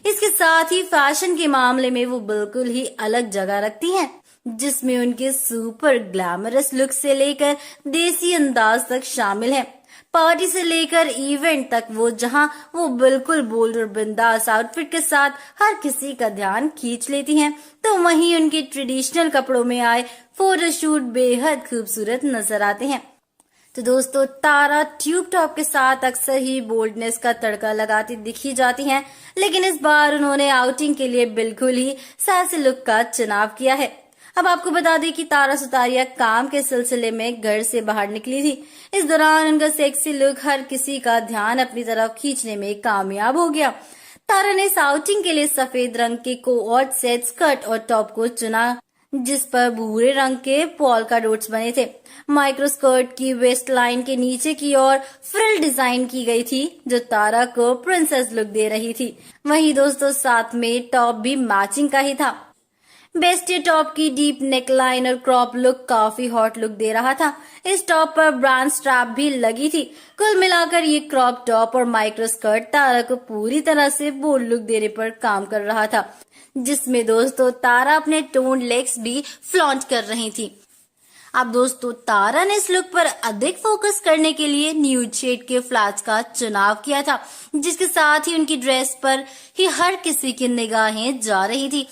इसके साथ ही फैशन के मामले में वो बिल्कुल ही अलग जगह रखती हैं, जिसमें उनके सुपर ग्लैमरस लुक से लेकर देसी अंदाज तक शामिल है। पार्टी से लेकर इवेंट तक वो बिल्कुल बोल्ड और बिंदास आउटफिट के साथ हर किसी का ध्यान खींच लेती हैं, तो वहीं उनके ट्रेडिशनल कपड़ों में आए फोटोशूट बेहद खूबसूरत नजर आते हैं। तो दोस्तों तारा ट्यूब टॉप के साथ अक्सर ही बोल्डनेस का तड़का लगाती दिखी जाती हैं, लेकिन इस बार उन्होंने आउटिंग के लिए बिल्कुल ही सैसी लुक का चुनाव किया है। अब आपको बता दें कि तारा सुतारिया काम के सिलसिले में घर से बाहर निकली थी। इस दौरान उनका सेक्सी लुक हर किसी का ध्यान अपनी तरफ खींचने में कामयाब हो गया। तारा ने इस आउटिंग के लिए सफेद रंग के कोऑर्ड सेट स्कर्ट और टॉप को चुना, जिस पर भूरे रंग के पोल्का डॉट्स बने थे। माइक्रो स्कर्ट की वेस्ट लाइन के नीचे की ओर फ्रिल डिजाइन की गई थी, जो तारा को प्रिंसेस लुक दे रही थी। वहीं दोस्तों साथ में टॉप भी मैचिंग का ही था। बेस्टी टॉप की डीप नेकलाइन और क्रॉप लुक काफी हॉट लुक दे रहा था। इस टॉप पर ब्रांड स्ट्रैप भी लगी थी। कुल मिलाकर ये क्रॉप टॉप और माइक्रो स्कर्ट तारा को पूरी तरह से बोल्ड लुक देने पर काम कर रहा था, जिसमें दोस्तों तारा अपने टोन लेग्स भी फ्लॉन्ट कर रही थी। अब दोस्तों तारा ने इस लुक पर अधिक फोकस करने के लिए न्यूड शेड के फ्लैट्स का चुनाव किया था, जिसके साथ ही उनकी ड्रेस पर ही हर किसी की निगाहें जा रही थी।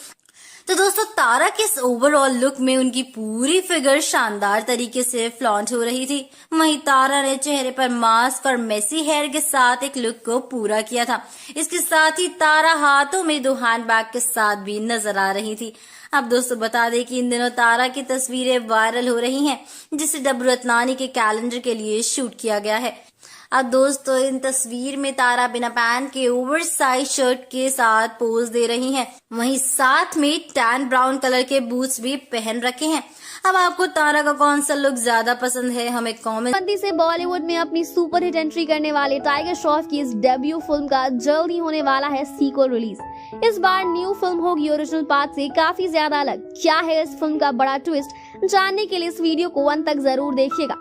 तो दोस्तों तारा के इस ओवरऑल लुक में उनकी पूरी फिगर शानदार तरीके से फ्लॉन्ट हो रही थी। वहीं तारा ने चेहरे पर मास्क और मेसी हेयर के साथ एक लुक को पूरा किया था। इसके साथ ही तारा हाथों में 2 हैंडबैग के साथ भी नजर आ रही थी। अब दोस्तों बता दें कि इन दिनों तारा की तस्वीरें वायरल हो रही हैं, जिसे डब्बू रत्नानी के कैलेंडर के लिए शूट किया गया है। अब दोस्तों इन तस्वीर में तारा बिना पैंट के ओवर साइज शर्ट के साथ पोज दे रही हैं। वहीं साथ में टैन ब्राउन कलर के बूट्स भी पहन रखे हैं। अब आपको तारा का कौन सा लुक ज्यादा पसंद है, हमें कमेंट। से बॉलीवुड में अपनी सुपर हिट एंट्री करने वाले टाइगर श्रॉफ की इस डेब्यू फिल्म का जल्द ही होने वाला है सीक्वल रिलीज। इस बार न्यू फिल्म होगी ओरिजिनल पार्ट से काफी ज्यादा अलग। क्या है इस फिल्म का बड़ा ट्विस्ट, जानने के लिए इस वीडियो को अंत तक जरूर देखिएगा।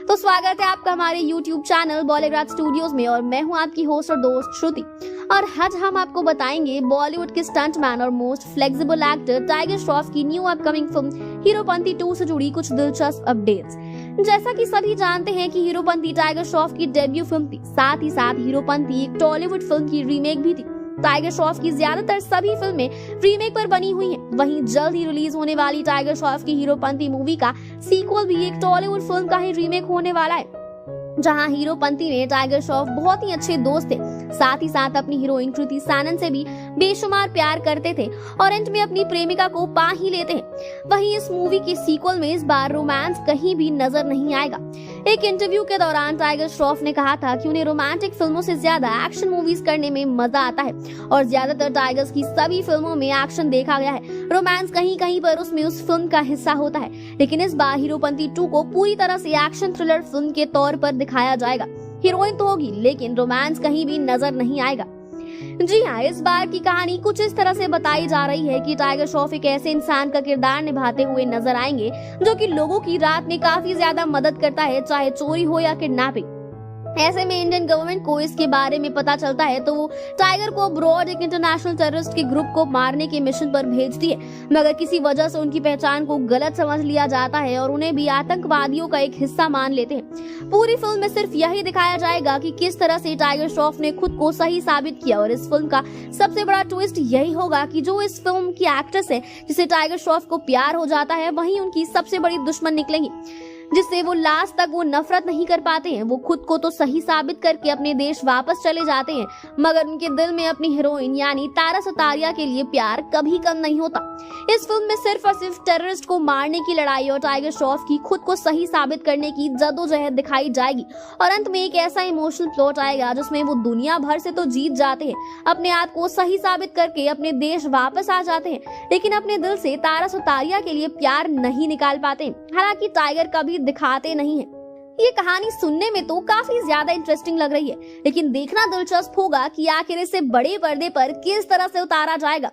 तो स्वागत है आपका हमारे YouTube चैनल बॉलीग्राज स्टूडियोज में और मैं हूं आपकी होस्ट और दोस्त श्रुति। और आज हम आपको बताएंगे बॉलीवुड के स्टंटमैन और most flexible actor tiger Shroff की न्यू अपकमिंग फिल्म हीरोपंती 2 से जुड़ी कुछ दिलचस्प अपडेट्स। जैसा कि सभी जानते हैं कि हीरोपंती टाइगर श्रॉफ की डेब्यू फिल्म थी, साथ ही साथ हीरोपंती एक टॉलीवुड फिल्म की रीमेक भी थी। टाइगर श्रॉफ की ज्यादातर सभी फिल्में रीमेक पर बनी हुई हैं। वहीं जल्द ही रिलीज होने वाली टाइगर श्रॉफ की हीरोपंती मूवी का सीक्वल भी एक टॉलीवुड फिल्म का ही रीमेक होने वाला है। जहां हीरोपंती में टाइगर श्रॉफ बहुत ही अच्छे दोस्त थे, साथ ही साथ अपनी हीरोइन कृति सैनन से भी बेशुमार प्यार करते थे और अंत में अपनी प्रेमिका को पा ही लेते हैं। वहीं इस मूवी के सीक्वल में इस बार रोमांस कहीं भी नजर नहीं आएगा। एक इंटरव्यू के दौरान टाइगर श्रॉफ ने कहा था कि उन्हें रोमांटिक फिल्मों से ज्यादा एक्शन मूवीज करने में मजा आता है और ज्यादातर टाइगर्स की सभी फिल्मों में एक्शन देखा गया है। रोमांस कहीं कहीं पर उसमें उस फिल्म का हिस्सा होता है, लेकिन इस बार हीरोपंती 2 को पूरी तरह से एक्शन थ्रिलर फिल्म के तौर पर दिखाया जाएगा। हीरोइन तो होगी लेकिन रोमांस कहीं भी नजर नहीं आएगा। जी हाँ, इस बार की कहानी कुछ इस तरह से बताई जा रही है कि टाइगर श्रॉफ एक ऐसे इंसान का किरदार निभाते हुए नजर आएंगे जो कि लोगों की रात में काफी ज्यादा मदद करता है, चाहे चोरी हो या किडनैपिंग। ऐसे में इंडियन गवर्नमेंट को इसके बारे में पता चलता है तो वो टाइगर को अब्रॉड एक इंटरनेशनल टेररिस्ट के ग्रुप को मारने के मिशन पर भेजती है, मगर किसी वजह से उनकी पहचान को गलत समझ लिया जाता है और उन्हें भी आतंकवादियों का एक हिस्सा मान लेते हैं। पूरी फिल्म में सिर्फ यही दिखाया जाएगा कि किस तरह से टाइगर श्रॉफ ने खुद को सही साबित किया और इस फिल्म का सबसे बड़ा ट्विस्ट यही होगा कि जो इस फिल्म की एक्ट्रेस है जिसे टाइगर श्रॉफ को प्यार हो जाता है वही उनकी सबसे बड़ी दुश्मन निकलेंगी, जिससे वो लास्ट तक वो नफरत नहीं कर पाते हैं। वो खुद को तो सही साबित करके अपने देश वापस चले जाते हैं, मगर उनके दिल में अपनी हीरोइन यानी तारा सुतारिया के लिए प्यार कभी कम नहीं होता। इस फिल्म में सिर्फ और सिर्फ टेररिस्ट को मारने की लड़ाई और टाइगर श्रॉफ की खुद को सही साबित करने की जद्दोजहद दिखाई जाएगी और अंत में एक ऐसा इमोशनल प्लॉट आएगा जिसमें वो दुनिया भर से तो जीत जाते हैं, अपने आप को सही साबित करके अपने देश वापस आ जाते हैं, लेकिन अपने दिल से तारा सुतारिया के लिए प्यार नहीं निकाल पाते। हालांकि टाइगर कभी दिखाते नहीं है। ये कहानी सुनने में तो काफी ज्यादा इंटरेस्टिंग लग रही है, लेकिन देखना दिलचस्प होगा कि आखिर इसे बड़े पर्दे पर किस तरह से उतारा जाएगा।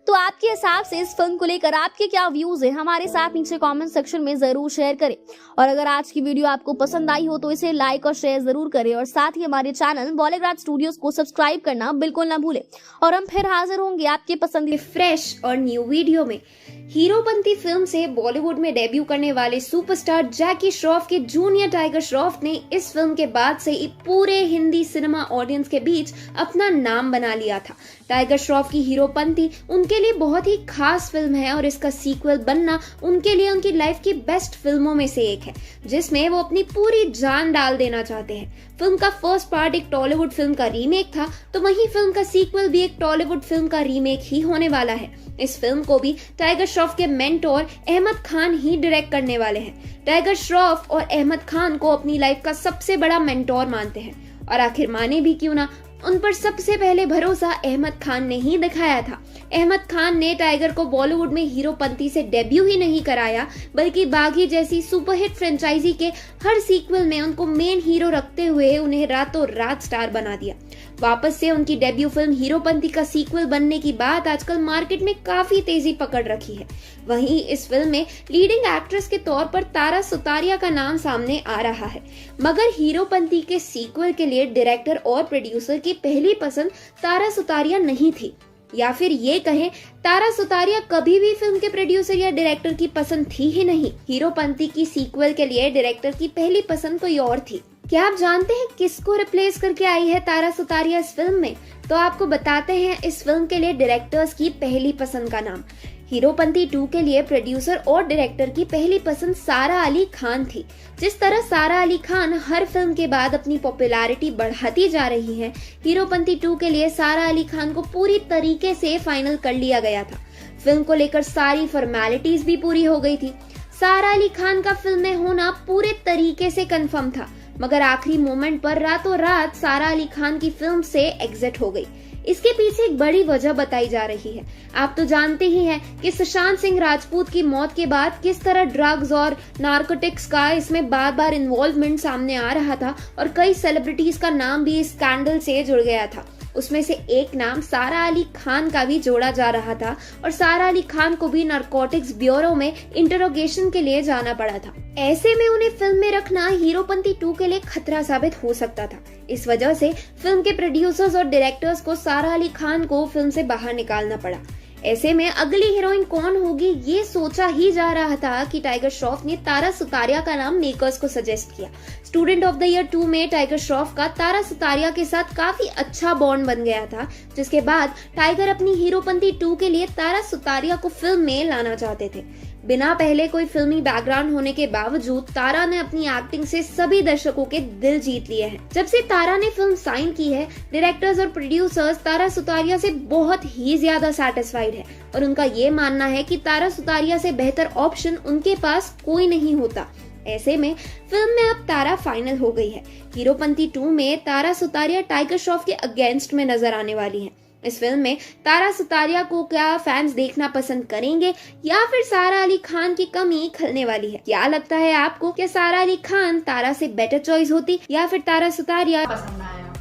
तो आपके हिसाब से इस फिल्म को लेकर आपके क्या व्यूज हैं, हमारे साथ नीचे कमेंट सेक्शन में जरूर शेयर करें। और अगर आज की वीडियो आपको पसंद आई हो तो इसे लाइक और शेयर जरूर करें और साथ ही हमारे चैनल बॉलीवुड स्टूडियोज को सब्सक्राइब करना बिल्कुल ना भूलें। और हम फिर हाजिर होंगे आपके पसंदीदा फ्रेश और न्यू वीडियो में। हीरोपंती फिल्म से बॉलीवुड में डेब्यू करने वाले सुपरस्टार जैकी श्रॉफ के जूनियर टाइगर श्रॉफ ने इस फिल्म के बाद से ही पूरे हिंदी सिनेमा ऑडियंस के बीच अपना नाम बना लिया था। टाइगर श्रॉफ की हीरोपंती उनके लिए बहुत ही खास फिल्म है और इसका सीक्वल बनना उनके लिए उनकी लाइफ की बेस्ट फिल्मों में से एक है, जिसमें वो अपनी पूरी जान डाल देना चाहते हैं। फिल्म का फर्स्ट पार्ट एक टॉलीवुड फिल्म का रीमेक था, तो वहीं फिल्म का सीक्वल भी एक टॉलीवुड फिल्म का रीमेक ही होने वाला है। इस फिल्म को भी टाइगर श्रॉफ के मेंटोर अहमद खान ही डायरेक्ट करने वाले हैं। टाइगर श्रॉफ और अहमद खान को अपनी लाइफ का सबसे बड़ा मेंटोर मानते हैं और आखिर माने भी क्यों ना, उन पर सबसे पहले भरोसा अहमद खान ने ही दिखाया था। अहमद खान ने टाइगर को बॉलीवुड में हीरोपंती से डेब्यू ही नहीं कराया, बल्कि बागी जैसी सुपरहिट फ्रेंचाइजी के हर सीक्वल में उनको मेन हीरो रखते हुए उन्हें रातों रात स्टार बना दिया। वापस से उनकी डेब्यू फिल्म हीरोपंती का सीक्वल बनने की बात आजकल मार्केट में काफी तेजी पकड़ रखी है। वहीं इस फिल्म में लीडिंग एक्ट्रेस के तौर पर तारा सुतारिया का नाम सामने आ रहा है, मगर हीरोपंती के सीक्वल के लिए डायरेक्टर और प्रोड्यूसर की पहली पसंद तारा सुतारिया नहीं थी, या फिर ये कहें तारा सुतारिया कभी भी फिल्म के प्रोड्यूसर या डायरेक्टर की पसंद थी ही नहीं। हीरोपंती की सीक्वल के लिए डायरेक्टर की पहली पसंद कोई और थी। क्या आप जानते हैं किसको रिप्लेस करके आई है तारा सुतारिया इस फिल्म में? तो आपको बताते हैं इस फिल्म के लिए डायरेक्टर्स की पहली पसंद का नाम। हीरोपंती 2 के लिए प्रोड्यूसर और डायरेक्टर की पहली पसंद सारा अली खान थी। जिस तरह सारा अली खान हर फिल्म के बाद अपनी पॉपुलैरिटी बढ़ाती जा रही है, हीरोपंती 2 के लिए सारा अली खान को पूरी तरीके से फाइनल कर लिया गया था। फिल्म को लेकर सारी फॉर्मेलिटीज भी पूरी हो गई थी। सारा अली खान का फिल्म में होना पूरे तरीके से कंफर्म था, मगर आखिरी मोमेंट पर रातों रात सारा अली खान की फिल्म से एग्जिट हो गई। इसके पीछे एक बड़ी वजह बताई जा रही है। आप तो जानते ही हैं कि सुशांत सिंह राजपूत की मौत के बाद किस तरह ड्रग्स और नार्कोटिक्स का इसमें बार बार इन्वॉल्वमेंट सामने आ रहा था और कई सेलिब्रिटीज का नाम भी इस स्कैंडल से जुड़ गया था। उसमें से एक नाम सारा अली खान का भी जोड़ा जा रहा था और सारा अली खान को भी नारकोटिक्स ब्यूरो में इंटरोगेशन के लिए जाना पड़ा था। ऐसे में उन्हें फिल्म में रखना हीरोपंती 2 के लिए खतरा साबित हो सकता था। इस वजह से फिल्म के प्रोड्यूसर्स और डायरेक्टर्स को सारा अली खान को फिल्म से बाहर निकालना पड़ा। ऐसे में अगली हीरोइन कौन होगी ये सोचा ही जा रहा था कि टाइगर श्रॉफ ने तारा सुतारिया का नाम मेकर्स को सजेस्ट किया। स्टूडेंट ऑफ द ईयर 2 में टाइगर श्रॉफ का तारा सुतारिया के साथ काफी अच्छा बॉन्ड बन गया था, जिसके बाद टाइगर अपनी हीरोपंती 2 के लिए तारा सुतारिया को फिल्म में लाना चाहते थे। बिना पहले कोई फिल्मी बैकग्राउंड होने के बावजूद तारा ने अपनी एक्टिंग से सभी दर्शकों के दिल जीत लिए हैं। जब से तारा ने फिल्म साइन की है, डायरेक्टर्स और प्रोड्यूसर्स तारा सुतारिया से बहुत ही ज्यादा सेटिस्फाइड है और उनका ये मानना है कि तारा सुतारिया से बेहतर ऑप्शन उनके पास कोई नहीं होता। ऐसे में फिल्म में अब तारा फाइनल हो गई है। हीरोपंती 2 में तारा सुतारिया टाइगर श्रॉफ के अगेंस्ट में नजर आने वाली हैं। इस फिल्म में तारा सुतारिया को क्या फैंस देखना पसंद करेंगे या फिर सारा अली खान की कमी खलने वाली है? क्या लगता है आपको, क्या सारा अली खान तारा से बेटर चॉइस होती या फिर तारा सुतारिया पसंद आया?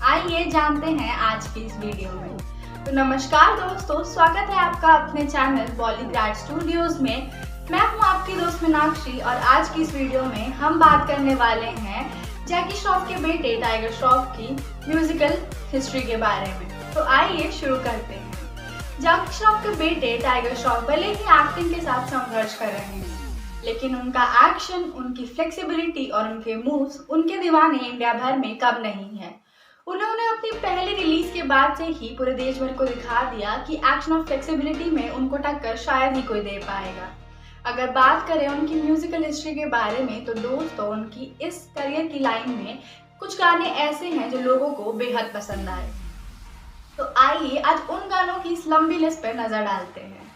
आइए जानते हैं आज की इस वीडियो में। तो नमस्कार दोस्तों, स्वागत है आपका अपने चैनल बॉलीग्राड स्टूडियोज में। मैं हूँ आपकी दोस्त मीनाक्षी और आज की इस वीडियो में हम बात करने वाले हैं जैकी श्रॉफ के बेटे टाइगर श्रॉफ की म्यूजिकल हिस्ट्री के बारे में। तो आइए शुरू करते हैं। जैकी श्रॉफ के बेटे टाइगर श्रॉफ भले ही एक्टिंग के साथ संघर्ष कर रहे हैं, लेकिन उनका एक्शन, उनकी फ्लेक्सिबिलिटी और उनके मूव्स उनके दीवाने इंडिया भर में कम नहीं है। उन्होंने अपनी पहली रिलीज के बाद से ही पूरे देश भर को दिखा दिया कि एक्शन और फ्लेक्सिबिलिटी में उनको टक्कर शायद ही कोई दे पाएगा। अगर बात करें उनकी म्यूजिकल हिस्ट्री के बारे में तो दोस्तों, उनकी इस करियर की लाइन में कुछ गाने ऐसे हैं जो लोगों को बेहद पसंद आए। तो आइए आज उन गानों की इस लंबी लिस्ट पर नजर डालते हैं।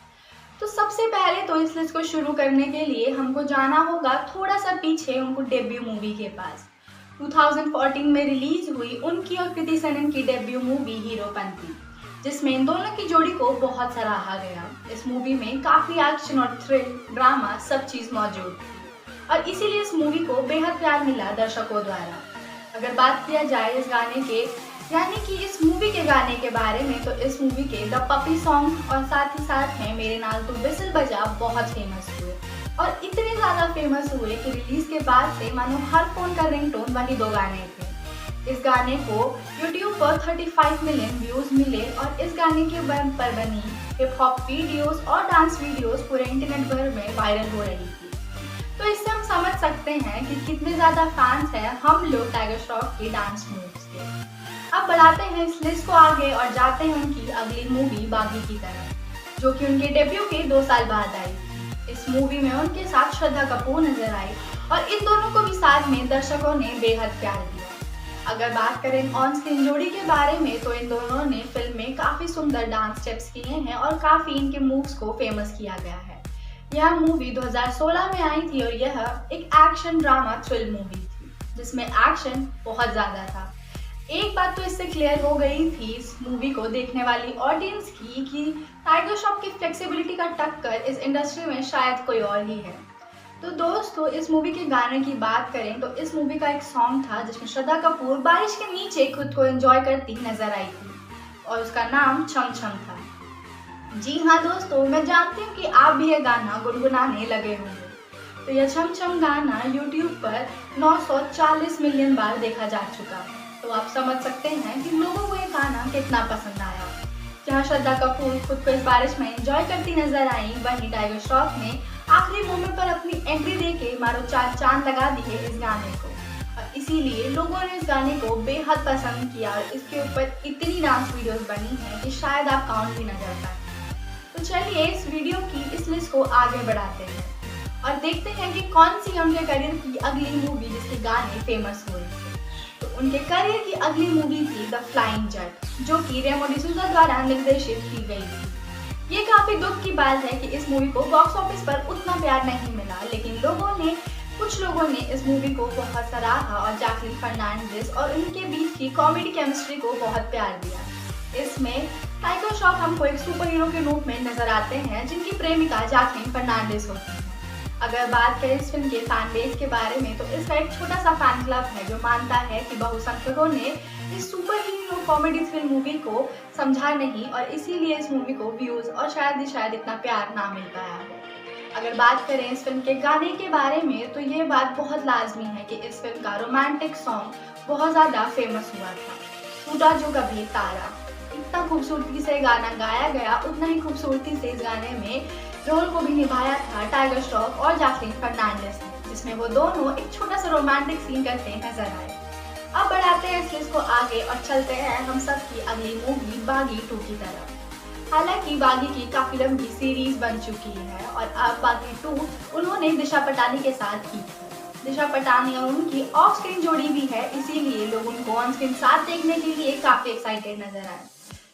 तो सबसे पहले तो इस लिस्ट को शुरू करने के लिए हमको जाना होगा थोड़ा सा पीछे, उनको डेब्यू मूवी के पास। 2014 में रिलीज हुई उनकी और कृति सेनन की डेब्यू मूवी हीरोपंती, जिसमें इन दोनों की जोड़ी को बहुत सराहा गया। इस मूवी में काफी एक्शन और थ्रिल, ड्रामा सब चीज मौजूद थी और इसीलिए इस मूवी को बेहद प्यार मिला दर्शकों द्वारा। अगर बात किया जाए इस गाने के यानी कि इस मूवी के गाने के बारे में, तो इस मूवी के द पपी सॉन्ग और साथ ही साथ में मेरे नाल तू विसल बजा बहुत फेमस हुए और इतने ज्यादा फेमस हुए कि रिलीज के बाद से मानो हर फोन का रिंगटोन वही दो गाने थे। इस गाने को YouTube पर 35 मिलियन व्यूज मिले और इस गाने के पर बनी हिप हॉप वीडियोस और डांस वीडियोस पूरे इंटरनेट भर में वायरल हो रही थी। तो इससे हम समझ सकते हैं कि कितने ज्यादा फैंस हैं हम लोग टाइगर श्रॉफ की डांस मूव्स के। अब बढ़ाते हैं इस लिस्ट को आगे और जाते हैं उनकी अगली मूवी बागी की तरफ, जो कि उनके डेब्यू के 2 साल बाद आई। इस मूवी में उनके साथ श्रद्धा कपूर नजर आई और इन दोनों को भी साथ में दर्शकों ने बेहद प्यार दिया। अगर बात करें ऑन स्क्रीन जोड़ी के बारे में, तो इन दोनों ने फिल्म में काफी सुंदर डांस स्टेप्स किए हैं और काफी इनके मूव्स को फेमस किया गया है। यह मूवी 2016 में आई थी और यह एक एक्शन ड्रामा थ्रिल मूवी थी, जिसमें एक्शन बहुत ज्यादा था। एक बात तो इससे क्लियर हो गई थी इस मूवी को देखने वाली ऑडियंस की कि टाइगर श्रॉफ की फ्लेक्सिबिलिटी का टक्कर इस इंडस्ट्री में शायद कोई और ही है। तो दोस्तों, इस मूवी के गाने की बात करें तो इस मूवी का एक सॉन्ग था जिसमें श्रद्धा कपूर बारिश के नीचे खुद को एंजॉय करती नजर आई थी और उसका नाम छम छम था। जी हाँ दोस्तों, मैं जानती हूँ कि आप भी यह गाना गुनगुनाने लगे होंगे। तो यह छम छम गाना YouTube पर 940 मिलियन बार देखा जा चुका है। तो आप समझ सकते हैं कि लोगों को ये गाना कितना पसंद आया। जहाँ श्रद्धा कपूर खुद को इस बारिश में एंजॉय करती नजर आई, वहीं टाइगर श्रॉफ ने आखिरी मोमेंट पर अपनी एंट्री देके मारो 4 चांद लगा दिए इस गाने को और इसीलिए लोगों ने इस गाने को बेहद पसंद किया और इसके ऊपर इतनी डांस वीडियोस बनी हैं कि शायद आप काउंट भी न कर पाए। तो चलिए इस वीडियो की इस लिस्ट को आगे बढ़ाते हैं और देखते हैं कि कौन सी उनके करियर की अगली मूवी जिसके गाने फेमस हुए। तो उनके करियर की अगली मूवी थी द फ्लाइंग जट, जो कि रेमो डिसूजा द्वारा निर्देशित की गई थी। ये काफी दुख की बात है कि इस मूवी को बॉक्स ऑफिस पर उतना प्यार नहीं मिला, लेकिन कुछ लोगों ने इस मूवी को बहुत सराहा और जैकलीन फर्नांडिस और उनके बीच की कॉमेडी केमिस्ट्री को बहुत प्यार दिया। इसमें टाइगर श्रॉफ हमको एक सुपर हीरो के रूप में नजर आते हैं जिनकी प्रेमिका जैकलीन फर्नांडिस होती है। अगर बात करें इस फिल्म के फैन बेस के बारे में, तो इसका एक छोटा सा फैन क्लब है जो मानता है कि बहुसंख्यकों ने इस super hero comedy thrill movie को समझा नहीं और इसीलिए इस मूवी को व्यूज और शायद इतना प्यार ना मिल पाया है। अगर बात करें इस फिल्म के गाने के बारे में, तो ये बात बहुत लाजमी है कि इस फिल्म का रोमांटिक सॉन्ग बहुत ज़्यादा फेमस हुआ था, टूटा जो कभी तारा। इतना खूबसूरती से गाना गाया गया, उतना ही खूबसूरती से इस गाने में रोल को भी निभाया था टाइगर श्रॉफ और जैकलीन फर्नांडिस ने, जिसमें वो दोनों एक छोटा सा रोमांटिक सीन करते नजर आए। अब बढ़ाते हैं इस लिस्ट को आगे और चलते हैं हम सब की अगली मूवी बागी 2 की तरफ। हालांकि बागी की काफी लंबी सीरीज बन चुकी है और अब बागी 2 उन्होंने दिशा पटानी के साथ की। दिशा पटानी और उनकी ऑफ स्क्रीन जोड़ी भी है, इसीलिए लोग उनको ऑन स्क्रीन साथ देखने के लिए काफी एक्साइटेड नजर आए।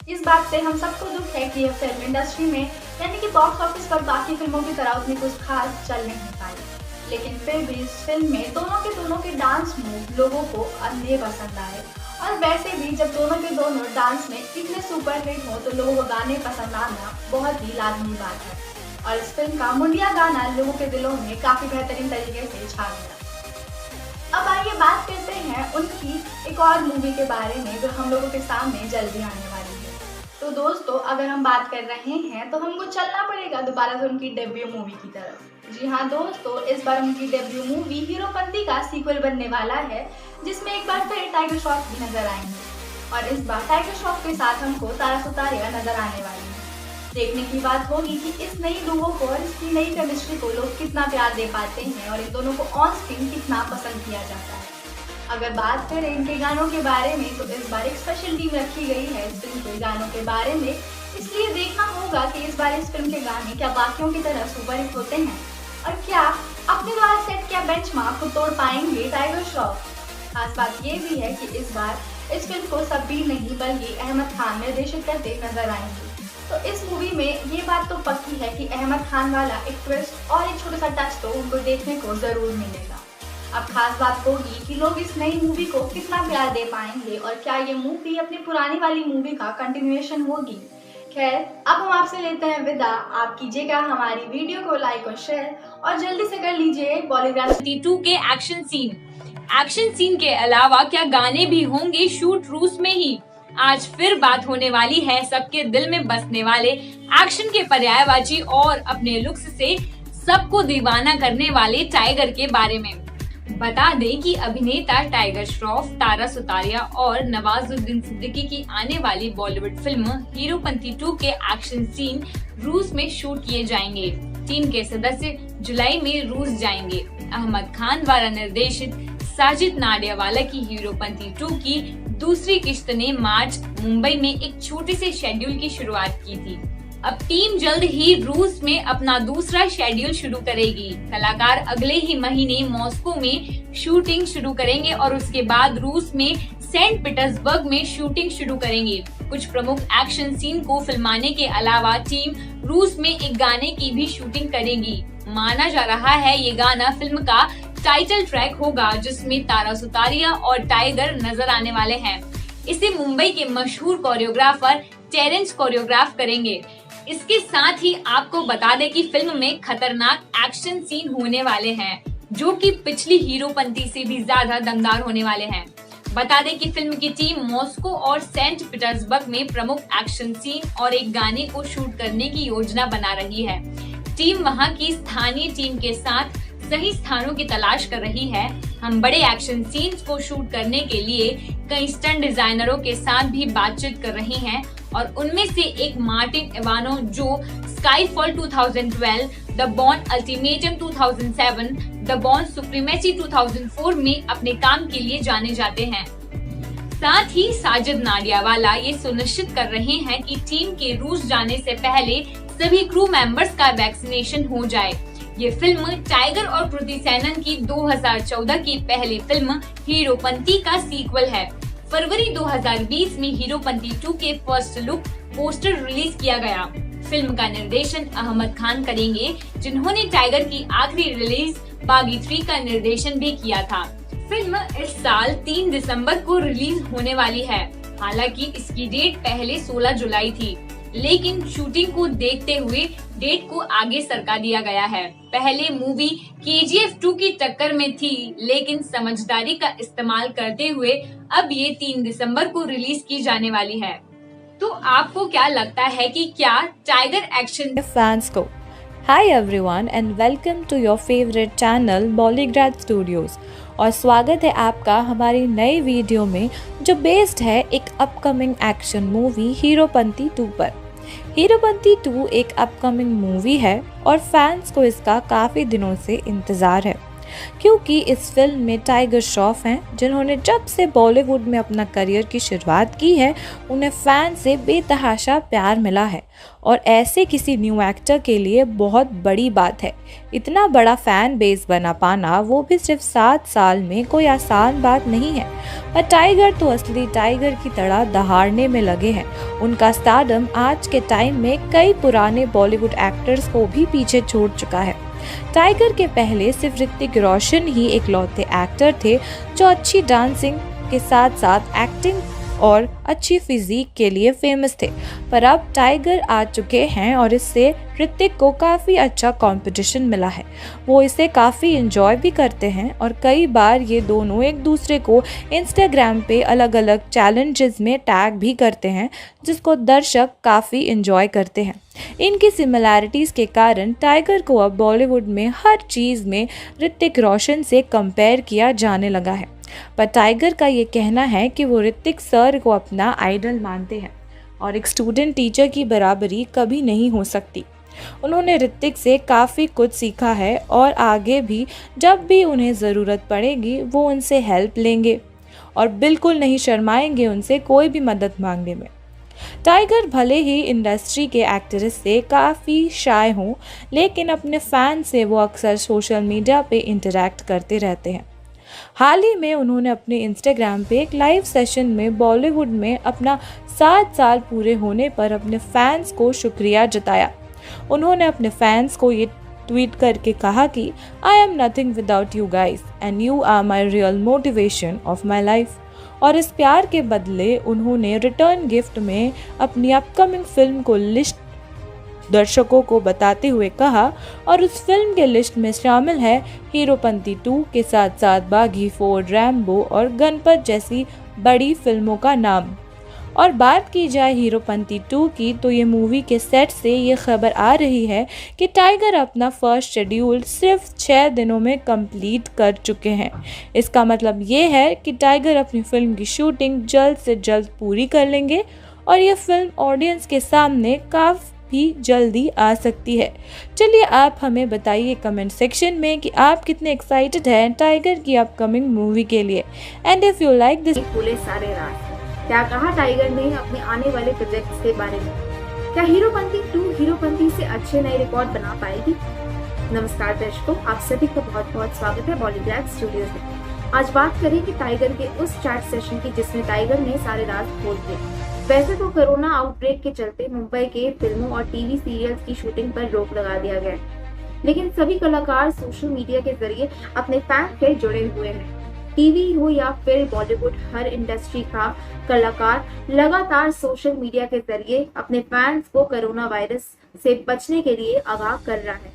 इस बात से हम सबको दुख है कि यह फिल्म इंडस्ट्री में यानी कि बॉक्स ऑफिस पर बाकी फिल्मों की तरह उतनी कुछ खास चल नहीं पाई, लेकिन फिर भी इस फिल्म में दोनों के डांस मूव लोगों को अंधे पसंद आए। और वैसे भी जब दोनों के दोनों डांस में इतने सुपर हिट हो तो लोगों को गाने पसंद आना बहुत ही लाजमी बात है। और इस फिल्म का मुंडिया गाना लोगों के दिलों में काफी बेहतरीन तरीके से छा गया। अब आइए बात करते हैं उनकी एक और मूवी के बारे में जो हम लोगों के सामने जल्दी आने वाली है। तो दोस्तों, अगर हम बात कर रहे हैं तो हमको चलना पड़ेगा दोबारा से उनकी डेब्यू मूवी की तरफ। जी हाँ दोस्तों, इस बार उनकी डेब्यू मूवी हीरोपंती का सीक्वल बनने वाला है, जिसमें एक बार फिर टाइगर श्रॉफ भी नजर आएंगे और इस बार टाइगर श्रॉफ के साथ हमको तारा सुतारिया नजर आने वाली है। देखने की बात होगी कि इस नई डुओ को और इसकी नई केमिस्ट्री को लोग कितना प्यार दे पाते हैं और इन दोनों को ऑन स्क्रीन कितना पसंद किया जाता है। अगर बात करें इनके गानों के बारे में तो इस बार एक स्पेशल टीम रखी गई है इस फिल्म के गानों के बारे में, इसलिए देखना होगा कि इस बार इस फिल्म के गाने क्या बाकियों की तरह सुपरहिट होते हैं और क्या अपने द्वारा सेट किया बेंचमार्क को तोड़ पाएंगे टाइगर श्रॉफ। खास बात ये भी है कि इस बार इस फिल्म को सब्बीर नहीं बल्कि अहमद खान निर्देशित करते नजर आएंगे। तो इस मूवी में ये बात तो पक्की है कि अहमद खान वाला एक ट्विस्ट और एक छोटा सा टच तो उनको देखने को जरूर मिलेगा। अब खास बात होगी कि लोग इस नई मूवी को कितना प्यार दे पाएंगे और क्या ये मूवी अपनी पुरानी वाली मूवी का कंटिन्यूएशन होगी। खैर, अब हम आपसे लेते हैं विदा। आप कीजिएगा हमारी वीडियो को लाइक और शेयर और जल्दी से कर लीजिए बॉलीग्राफ 2 के एक्शन सीन के अलावा क्या गाने भी होंगे शूट रूस में ही। आज फिर बात होने वाली है सबके दिल में बसने वाले एक्शन के पर्यायवाची और अपने लुक्स से सबको दीवाना करने वाले टाइगर के बारे में। बता दें कि अभिनेता टाइगर श्रॉफ, तारा सुतारिया और नवाजुद्दीन सिद्दीकी की आने वाली बॉलीवुड फिल्म हीरोपंती 2 के एक्शन सीन रूस में शूट किए जाएंगे। टीम के सदस्य जुलाई में रूस जाएंगे। अहमद खान द्वारा निर्देशित साजिद नाडियावाला की हीरोपंती 2 की दूसरी किश्त ने मार्च मुंबई में एक छोटे से शेड्यूल की शुरुआत की थी। अब टीम जल्द ही रूस में अपना दूसरा शेड्यूल शुरू करेगी। कलाकार अगले ही महीने मॉस्को में शूटिंग शुरू करेंगे और उसके बाद रूस में सेंट पीटर्सबर्ग में शूटिंग शुरू करेंगे। कुछ प्रमुख एक्शन सीन को फिल्माने के अलावा टीम रूस में एक गाने की भी शूटिंग करेगी। माना जा रहा है ये गाना फिल्म का टाइटल ट्रैक होगा, जिसमें तारा सुतारिया और टाइगर नजर आने वाले हैं। इसे मुंबई के मशहूर कोरियोग्राफर टेरेंस कोरियोग्राफ करेंगे। इसके साथ ही आपको बता दें कि फिल्म में खतरनाक एक्शन सीन होने वाले हैं, जो कि पिछली हीरोपंती से भी ज्यादा दमदार होने वाले हैं। बता दें कि फिल्म की टीम मॉस्को और सेंट पीटर्सबर्ग में प्रमुख एक्शन सीन और एक गाने को शूट करने की योजना बना रही है। टीम वहां की स्थानीय टीम के साथ सही स्थानों की तलाश कर रही है। हम बड़े एक्शन सीन्स को शूट करने के लिए कई स्टंट डिजाइनरों के साथ भी बातचीत कर रही हैं और उनमें से एक मार्टिन इवानो, जो Skyfall 2012, the born ultimatum 2007, the born supremacy 2004 में अपने काम के लिए जाने जाते हैं। साथ ही साजिद नाडियावाला ये सुनिश्चित कर रहे हैं कि टीम के रूस जाने से पहले सभी क्रू मेंबर्स का वैक्सीनेशन हो जाए। ये फिल्म टाइगर और कृति सेनन की 2014 की पहली फिल्म हीरोपंती का सीक्वल है। फरवरी 2020 में हीरोपंती 2 के फर्स्ट लुक पोस्टर रिलीज किया गया। फिल्म का निर्देशन अहमद खान करेंगे, जिन्होंने टाइगर की आखिरी रिलीज बागी 3 का निर्देशन भी किया था। फिल्म इस साल 3 दिसंबर को रिलीज होने वाली है। हालांकि इसकी डेट पहले 16 जुलाई थी, लेकिन शूटिंग को देखते हुए डेट को आगे सरका दिया गया है। पहले मूवी KGF 2 की टक्कर में थी, लेकिन समझदारी का इस्तेमाल करते हुए अब ये 3 दिसंबर को रिलीज की जाने वाली है। तो आपको क्या लगता है कि क्या टाइगर एक्शन फैंस को hi everyone and welcome to your favourite channel Bollygrad studios और स्वागत है आपका हमारी नई वीडियो में, जो बेस्ड है एक अपकमिंग एक्शन मूवी हीरोपंती 2 पर। हीरोपंती 2 एक अपकमिंग मूवी है और फैंस को इसका काफ़ी दिनों से इंतज़ार है। क्योंकि इस फिल्म में टाइगर श्रॉफ हैं जिन्होंने जब से बॉलीवुड में अपना करियर की शुरुआत की है उन्हें फैन से बेतहाशा प्यार मिला है और ऐसे किसी न्यू एक्टर के लिए बहुत बड़ी बात है। इतना बड़ा फैन बेस बना पाना वो भी सिर्फ 7 साल में कोई आसान बात नहीं है। पर टाइगर तो असली टाइगर की तरह दहाड़ने में लगे हैं। उनका स्टारडम आज के टाइम में कई पुराने बॉलीवुड एक्टर्स को भी पीछे छोड़ चुका है। टाइगर के पहले सिर्फ ऋतिक रोशन ही इकलौते एक्टर थे जो अच्छी डांसिंग के साथ साथ एक्टिंग और अच्छी फिजिक के लिए फेमस थे, पर अब टाइगर आ चुके हैं और इससे ऋतिक को काफ़ी अच्छा कंपटीशन मिला है। वो इसे काफ़ी एंजॉय भी करते हैं और कई बार ये दोनों एक दूसरे को इंस्टाग्राम पे अलग अलग चैलेंजेस में टैग भी करते हैं जिसको दर्शक काफ़ी एंजॉय करते हैं। इनकी सिमिलैरिटीज़ के कारण टाइगर को अब बॉलीवुड में हर चीज़ में ऋतिक रोशन से कंपेयर किया जाने लगा है। पर टाइगर का ये कहना है कि वो ऋतिक सर को अपना आइडल मानते हैं और एक स्टूडेंट टीचर की बराबरी कभी नहीं हो सकती। उन्होंने ऋतिक से काफ़ी कुछ सीखा है और आगे भी जब भी उन्हें ज़रूरत पड़ेगी वो उनसे हेल्प लेंगे और बिल्कुल नहीं शर्माएंगे उनसे कोई भी मदद मांगने में। टाइगर भले ही इंडस्ट्री के एक्ट्रेस से काफ़ी शाय हों, लेकिन अपने फ़ैन से वो अक्सर सोशल मीडिया पे इंटरैक्ट करते रहते हैं। हाल ही में उन्होंने अपने इंस्टाग्राम पे एक लाइव सेशन में बॉलीवुड में अपना 7 साल पूरे होने पर अपने फैंस को शुक्रिया जताया। उन्होंने अपने फैंस को ये ट्वीट करके कहा कि I am nothing without you guys and you are my real motivation of my life. और इस प्यार के बदले उन्होंने रिटर्न गिफ्ट में अपनी अपकमिंग फिल्म को लिस्ट दर्शकों को बताते हुए कहा और उस फिल्म के लिस्ट में शामिल है हीरोपंती 2 के साथ साथ बागी 4, रैम्बो और गणपत जैसी बड़ी फिल्मों का नाम। और बात की जाए हीरोपंती 2 की तो ये मूवी के सेट से ये खबर आ रही है कि टाइगर अपना फर्स्ट शेड्यूल सिर्फ 6 दिनों में कंप्लीट कर चुके हैं। इसका मतलब ये है कि टाइगर अपनी फिल्म की शूटिंग जल्द से जल्द पूरी कर लेंगे और ये फिल्म ऑडियंस के सामने काफ़ी जल्दी आ सकती है। चलिए आप हमें बताइए कमेंट सेक्शन में कि आप कितने एक्साइटेड हैं टाइगर की अपकमिंग मूवी के लिए। And if you like this बोले सारे रात क्या कहा टाइगर ने अपने आने वाले प्रोजेक्ट्स के बारे में। क्या हीरोपंती 2 हीरोपंती से अच्छे नए रिकॉर्ड बना पाएगी? नमस्कार दर्शकों, आप सभी का बहुत बहुत स्वागत है बॉलीग्रैड स्टूडियोज में। आज बात करें कि टाइगर के उस चैट सेशन की जिसमें टाइगर ने सारे राज खोल दिए। वैसे तो कोरोना आउटब्रेक के चलते मुंबई के फिल्मों और टीवी सीरियल्स की शूटिंग पर रोक लगा दिया गया, लेकिन सभी कलाकार सोशल मीडिया के जरिए अपने फैन से जुड़े हुए हैं। टीवी हो या फिर बॉलीवुड, हर इंडस्ट्री का कलाकार लगातार सोशल मीडिया के जरिए अपने फैंस को कोरोना वायरस से बचने के लिए आगाह कर रहा है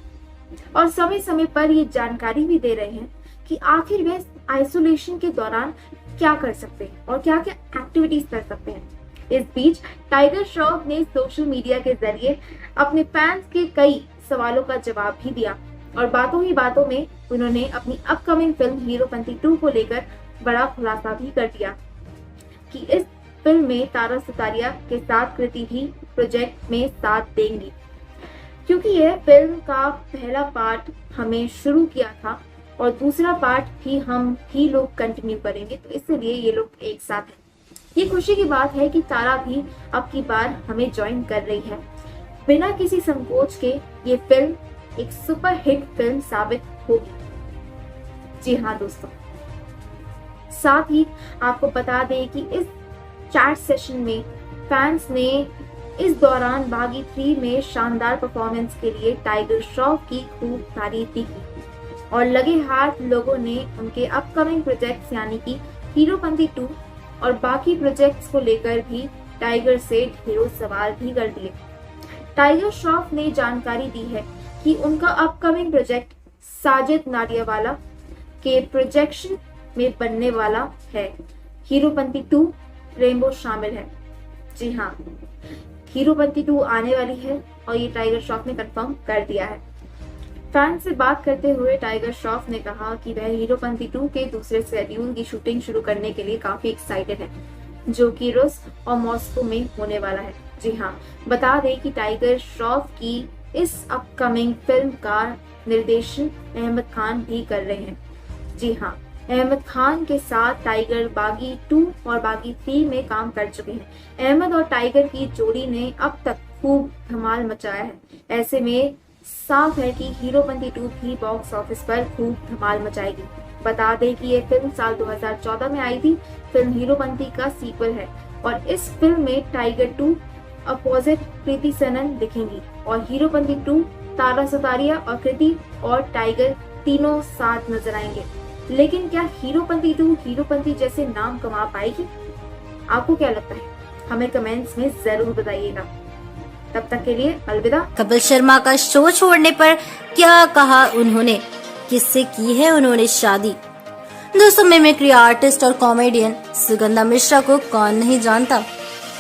और समय समय पर ये जानकारी भी दे रहे हैं कि आखिर वे आइसोलेशन के दौरान क्या कर सकते हैं और क्या क्या एक्टिविटीज कर सकते हैं। इस बीच टाइगर श्रॉफ ने सोशल मीडिया के जरिए अपने फैंस के कई सवालों का जवाब भी दिया और बातों ही बातों में उन्होंने अपनी अपकमिंग फिल्म हीरोपंती 2 को लेकर बड़ा खुलासा भी कर दिया कि इस फिल्म में तारा सुतारिया के साथ कृति भी प्रोजेक्ट में साथ देंगी, क्योंकि यह फिल्म का पहला पार्ट हमें शुरू किया था और दूसरा पार्ट भी हम ही लोग कंटिन्यू करेंगे, तो इसलिए ये लोग एक साथ हैं। ये खुशी की बात है कि तारा भी अब की बार हमें ज्वाइन कर रही है। बिना किसी संकोच के ये फिल्म एक सुपर हिट फिल्म साबित होगी। जी हाँ दोस्तों, साथ ही आपको बता दें कि इस चैट सेशन में फैंस ने इस दौरान बागी 3 में शानदार परफॉर्मेंस के लिए टाइगर श्रॉफ की खूब तारीफ भी की और लगे हाथ लोगों ने उनके अपकमिंग प्रोजेक्ट्स यानी कि हीरोपंती 2 और बाकी प्रोजेक्ट्स को लेकर भी टाइगर से ढेरों सवाल भी कर दिए। टाइगर श्रॉफ ने जानकारी दी है कि उनका अपकमिंग प्रोजेक्ट साजिद नाडियावाला के प्रोजेक्शन में बनने वाला है। हीरोपंती 2 रेनबो शामिल है। जी हाँ, हीरोपंती 2 आने वाली है और ये टाइगर श्रॉफ ने कंफर्म कर दिया है। फैन से बात करते हुए टाइगर श्रॉफ ने कहा कि वह हीरोपंती 2 के दूसरे शेड्यूल की शूटिंग शुरू करने के लिए काफी एक्साइटेड है, जो कि रूस और मॉस्को में होने वाला है। जी हाँ, बता दें कि टाइगर श्रॉफ की इस अपकमिंग फिल्म का निर्देशन अहमद खान भी कर रहे हैं। जी हाँ, अहमद खान के साथ टाइगर बागी 2 और बागी 3 में काम कर चुके हैं। अहमद और टाइगर की जोड़ी ने अब तक खूब धमाल मचाया है। ऐसे में साफ है कि हीरोपंती 2 भी बॉक्स ऑफिस पर खूब धमाल मचाएगी। बता दें कि ये फिल्म साल 2014 में आई थी। फिल्म हीरोपंती का सीक्वल है और इस फिल्म में टाइगर 2 अपोजिट कृति सनन दिखेंगी और हीरोपंती 2 तारा सुतारिया और कृति और टाइगर तीनों साथ नजर आएंगे। लेकिन क्या हीरोपंती 2 हीरोपंती जैसे नाम कमा पाएगी? आपको क्या लगता है? हमें कमेंट्स में जरूर बताइएगा। तब तक के लिए अलविदा। कपिल शर्मा का शो छोड़ने पर क्या कहा उन्होंने, किससे की है उन्होंने शादी? दोस्तों, मिमिक्री आर्टिस्ट और कॉमेडियन सुगंधा मिश्रा को कौन नहीं जानता।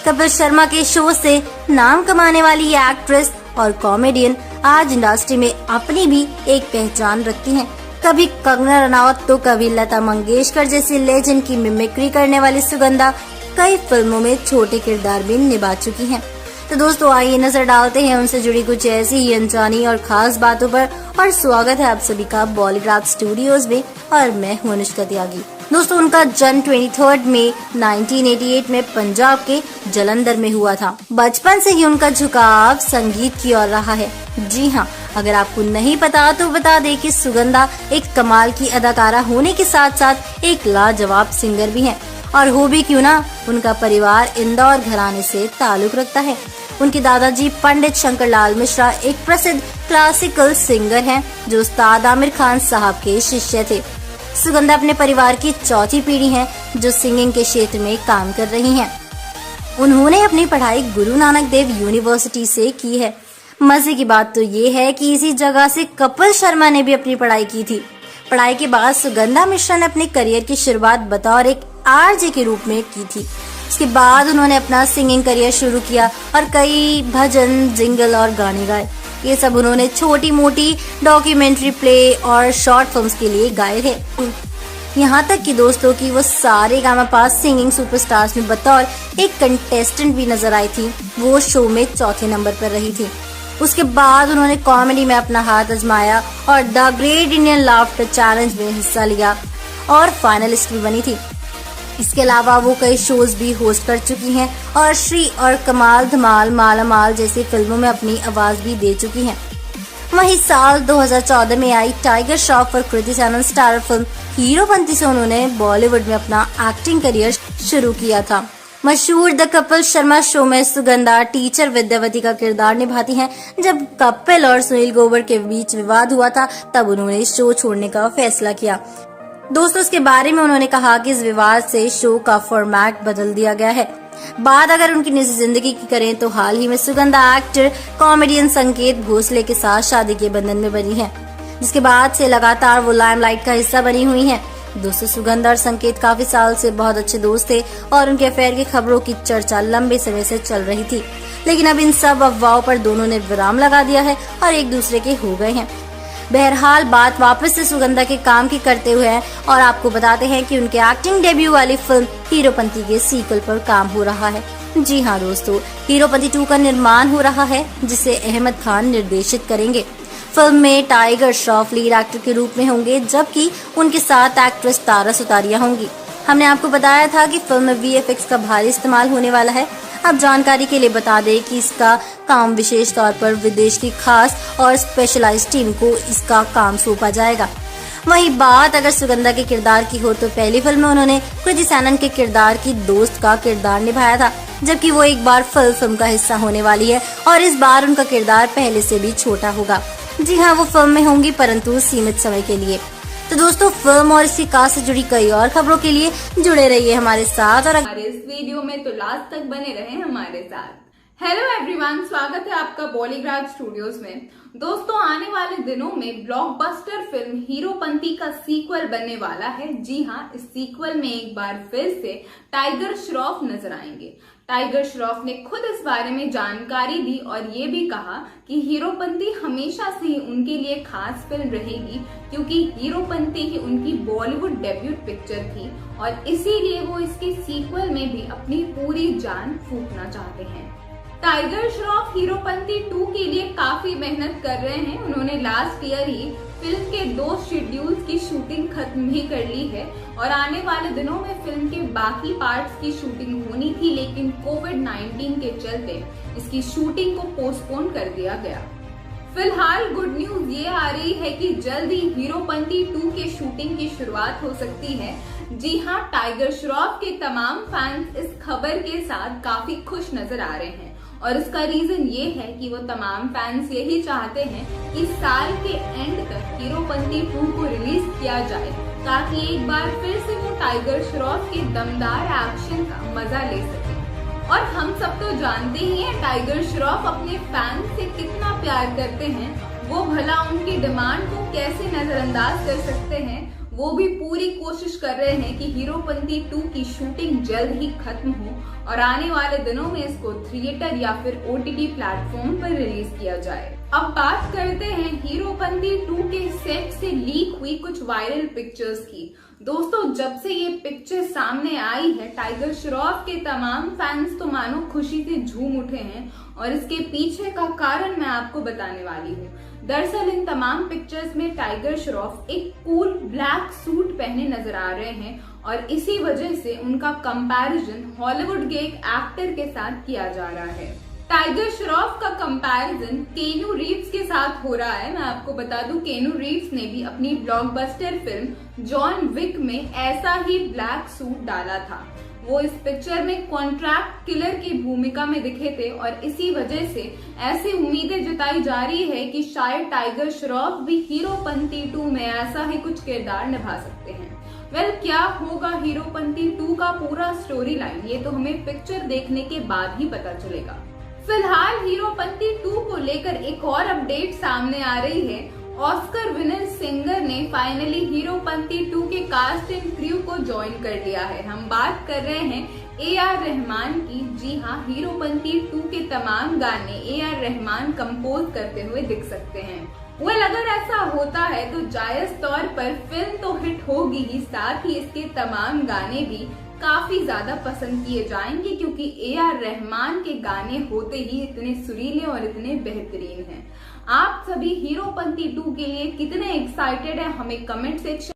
कपिल शर्मा के शो से नाम कमाने वाली ये एक्ट्रेस और कॉमेडियन आज इंडस्ट्री में अपनी भी एक पहचान रखती हैं। कभी कंगना रनावत तो कभी लता मंगेशकर जैसी लेजेंड की मिमिक्री करने वाली सुगंधा कई फिल्मों में छोटे किरदार भी निभा चुकी हैं। तो दोस्तों, आइए नजर डालते हैं उनसे जुड़ी कुछ ऐसी ही अनजानी और खास बातों पर। और स्वागत है आप सभी का बॉलीग्राफ स्टूडियोज में और मैं हूं अनुष्का त्यागी। दोस्तों, उनका जन्म 23 मई 1988 में पंजाब के जलंधर में हुआ था। बचपन से ही उनका झुकाव संगीत की ओर रहा है। जी हाँ, अगर आपको नहीं पता तो बता दें कि सुगंधा एक कमाल की अदाकारा होने के साथ साथ एक लाजवाब सिंगर भी हैं। और हो भी क्यों ना, उनका परिवार इंदौर घराने से ताल्लुक रखता है। उनके दादाजी पंडित शंकरलाल मिश्रा एक प्रसिद्ध क्लासिकल सिंगर हैं जो उस्ताद आमिर खान साहब के शिष्य थे। सुगंधा अपने परिवार की चौथी पीढ़ी हैं जो सिंगिंग के क्षेत्र में काम कर रही हैं। उन्होंने अपनी पढ़ाई गुरु नानक देव यूनिवर्सिटी से की है। मजे की बात तो ये है कि इसी जगह से कपिल शर्मा ने भी अपनी पढ़ाई की थी। पढ़ाई के बाद सुगंधा मिश्रा ने अपने करियर की शुरुआत बतौर एक आरजे के रूप में की थी। उसके बाद उन्होंने अपना सिंगिंग करियर शुरू किया और कई भजन, जिंगल और गाने गाए। ये सब उन्होंने छोटी मोटी डॉक्यूमेंट्री प्ले और शॉर्ट फिल्म्स के लिए गाए थे। यहाँ तक कि दोस्तों की वो सारेगामापा सिंगिंग सुपरस्टार्स में बतौर एक कंटेस्टेंट भी नजर आई थी। वो शो में चौथे नंबर पर रही थी। उसके बाद उन्होंने कॉमेडी में अपना हाथ आजमाया और the great Indian laughter challenge में हिस्सा लिया और फाइनलिस्ट भी बनी थी। इसके अलावा वो कई शोज भी होस्ट कर चुकी हैं और श्री और कमाल धमाल माला माल जैसी फिल्मों में अपनी आवाज भी दे चुकी हैं। वहीं साल 2014 में आई टाइगर श्रॉफ और कृति सनन स्टारर फिल्म हीरोपंती से उन्होंने बॉलीवुड में अपना एक्टिंग करियर शुरू किया था। मशहूर द कपिल शर्मा शो में सुगंधा टीचर विद्यावती का किरदार निभाती हैं। जब कपिल और सुनील ग्रोवर के बीच विवाद हुआ था तब उन्होंने शो छोड़ने का फैसला किया। दोस्तों, इसके बारे में उन्होंने कहा कि इस विवाद से शो का फॉर्मेट बदल दिया गया है। बात अगर उनकी निजी जिंदगी की करें तो हाल ही में सुगंधा एक्टर कॉमेडियन संकेत भोसले के साथ शादी के बंधन में बनी है, जिसके बाद से लगातार वो लाइमलाइट का हिस्सा बनी हुई हैं। दोस्तों, सुगंधा और संकेत काफी साल से बहुत अच्छे दोस्त थे और उनके अफेयर की खबरों की चर्चा लंबे समय से चल रही थी। लेकिन अब इन सब अफवाहों पर दोनों ने विराम लगा दिया है और एक दूसरे के हो गए हैं। बहरहाल बात वापस से सुगंधा के काम की करते हुए है और आपको बताते हैं कि उनके एक्टिंग डेब्यू वाली फिल्म हीरोपंती के सीक्वल पर काम हो रहा है। जी हाँ दोस्तों, हीरोपंती 2 का निर्माण हो रहा है जिसे अहमद खान निर्देशित करेंगे। फिल्म में टाइगर श्रॉफ लीड एक्टर के रूप में होंगे जबकि उनके साथ एक्ट्रेस तारा सुतारिया होंगी। हमने आपको बताया था कि फिल्म में VFX का भारी इस्तेमाल होने वाला है। अब जानकारी के लिए बता दें कि इसका काम विशेष तौर पर विदेश की खास और स्पेशलाइज्ड टीम को इसका काम सौंपा जाएगा। वहीं बात अगर सुगंधा के किरदार की हो तो पहली फिल्म में उन्होंने कृति सनन के किरदार की दोस्त का किरदार निभाया था, जबकि वो एक बार फिल्म का हिस्सा होने वाली है और इस बार उनका किरदार पहले से भी छोटा होगा। जी हाँ, वो फिल्म में होंगी परंतु सीमित समय के लिए। तो दोस्तों, फिल्म और इसकी कास्ट से जुड़ी कई और खबरों के लिए जुड़े रहिए हमारे साथ और हमारे इस वीडियो में तो लास्ट तक बने रहे हमारे साथ। हेलो एवरीवन, स्वागत है आपका बॉलीग्राफ स्टूडियोज में। दोस्तों, आने वाले दिनों में ब्लॉकबस्टर फिल्म हीरोपंती का सीक्वल बनने वाला है। जी हाँ, इस सीक्वल में एक बार फिर से टाइगर श्रॉफ नजर आएंगे। टाइगर श्रॉफ ने खुद इस बारे में जानकारी दी और ये भी कहा कि हीरोपंती हमेशा से ही उनके लिए खास फिल्म रहेगी क्योंकि हीरोपंती ही उनकी बॉलीवुड डेब्यूट पिक्चर थी और इसीलिए वो इसके सीक्वल में भी अपनी पूरी जान फूंकना चाहते हैं। टाइगर श्रॉफ हीरोपंती 2 के लिए काफी मेहनत कर रहे हैं। उन्होंने लास्ट ईयर ही फिल्म के 2 शेड्यूल्स की शूटिंग खत्म भी कर ली है और आने वाले दिनों में फिल्म के बाकी पार्ट्स की शूटिंग होनी थी, लेकिन कोविड-19 के चलते इसकी शूटिंग को पोस्टपोन कर दिया गया। फिलहाल गुड न्यूज ये आ रही है कि जल्द ही हीरोपंती 2 के शूटिंग की शुरुआत हो सकती है। जी हाँ, टाइगर श्रॉफ के तमाम फैंस इस खबर के साथ काफी खुश नजर आ रहे हैं और इसका रीजन ये है कि वो तमाम फैंस यही चाहते हैं कि साल के एंड तक हीरोपंती 2 को रिलीज किया जाए, ताकि एक बार फिर से वो टाइगर श्रॉफ के दमदार एक्शन का मजा ले सके। और हम सब तो जानते ही हैं टाइगर श्रॉफ अपने फैंस से कितना प्यार करते हैं। वो भला उनकी डिमांड को कैसे नजरअंदाज कर सकते हैं। वो भी पूरी कोशिश कर रहे हैं कि हीरोपंती 2 की शूटिंग जल्द ही खत्म हो और आने वाले दिनों में इसको थिएटर या फिर OTT प्लेटफॉर्म पर रिलीज किया जाए। अब बात करते हैं हीरोपंती 2 के सेट से लीक हुई कुछ वायरल पिक्चर्स की। दोस्तों, जब से ये पिक्चर सामने आई है, टाइगर श्रॉफ के तमाम फैंस तो मानो खुशी से झूम उठे हैं और इसके पीछे का कारण मैं आपको बताने वाली हूँ। दरअसल इन तमाम पिक्चर्स में टाइगर श्रॉफ एक कूल ब्लैक सूट पहने नजर आ रहे हैं और इसी वजह से उनका कंपैरिजन हॉलीवुड के एक एक्टर के साथ किया जा रहा है। टाइगर श्रॉफ का कंपैरिजन केनू रीव्स के साथ हो रहा है। मैं आपको बता दूं, केनू रीव्स ने भी अपनी ब्लॉकबस्टर फिल्म जॉन विक में ऐसा ही ब्लैक सूट डाला था। वो इस पिक्चर में कॉन्ट्रैक्ट किलर की भूमिका में दिखे थे और इसी वजह से ऐसी उम्मीदें जताई जा रही है कि शायद टाइगर श्रॉफ भी हीरोपंती 2 में ऐसा ही कुछ किरदार निभा सकते हैं। क्या होगा हीरोपंती 2 का पूरा स्टोरी लाइन, ये तो हमें पिक्चर देखने के बाद ही पता चलेगा। फिलहाल हीरोपंती 2 को लेकर एक और अपडेट सामने आ रही है। ऑस्कर विनर सिंगर ने फाइनली हीरोपंती 2 के कास्ट एंड क्रू को ज्वाइन कर लिया है। हम बात कर रहे हैं AR रहमान की। जी हाँ, हीरोपंती 2 के तमाम गाने AR रहमान कंपोज करते हुए दिख सकते हैं। अगर ऐसा होता है तो जायज तौर पर फिल्म तो हिट होगी ही, साथ ही इसके तमाम गाने भी काफी ज्यादा पसंद किए जाएंगे, क्योंकि AR रहमान के गाने होते ही इतने सुरीले और इतने बेहतरीन हैं। आप सभी हीरोपंती 2 के लिए कितने एक्साइटेड हैं, हमें कमेंट सेक्शन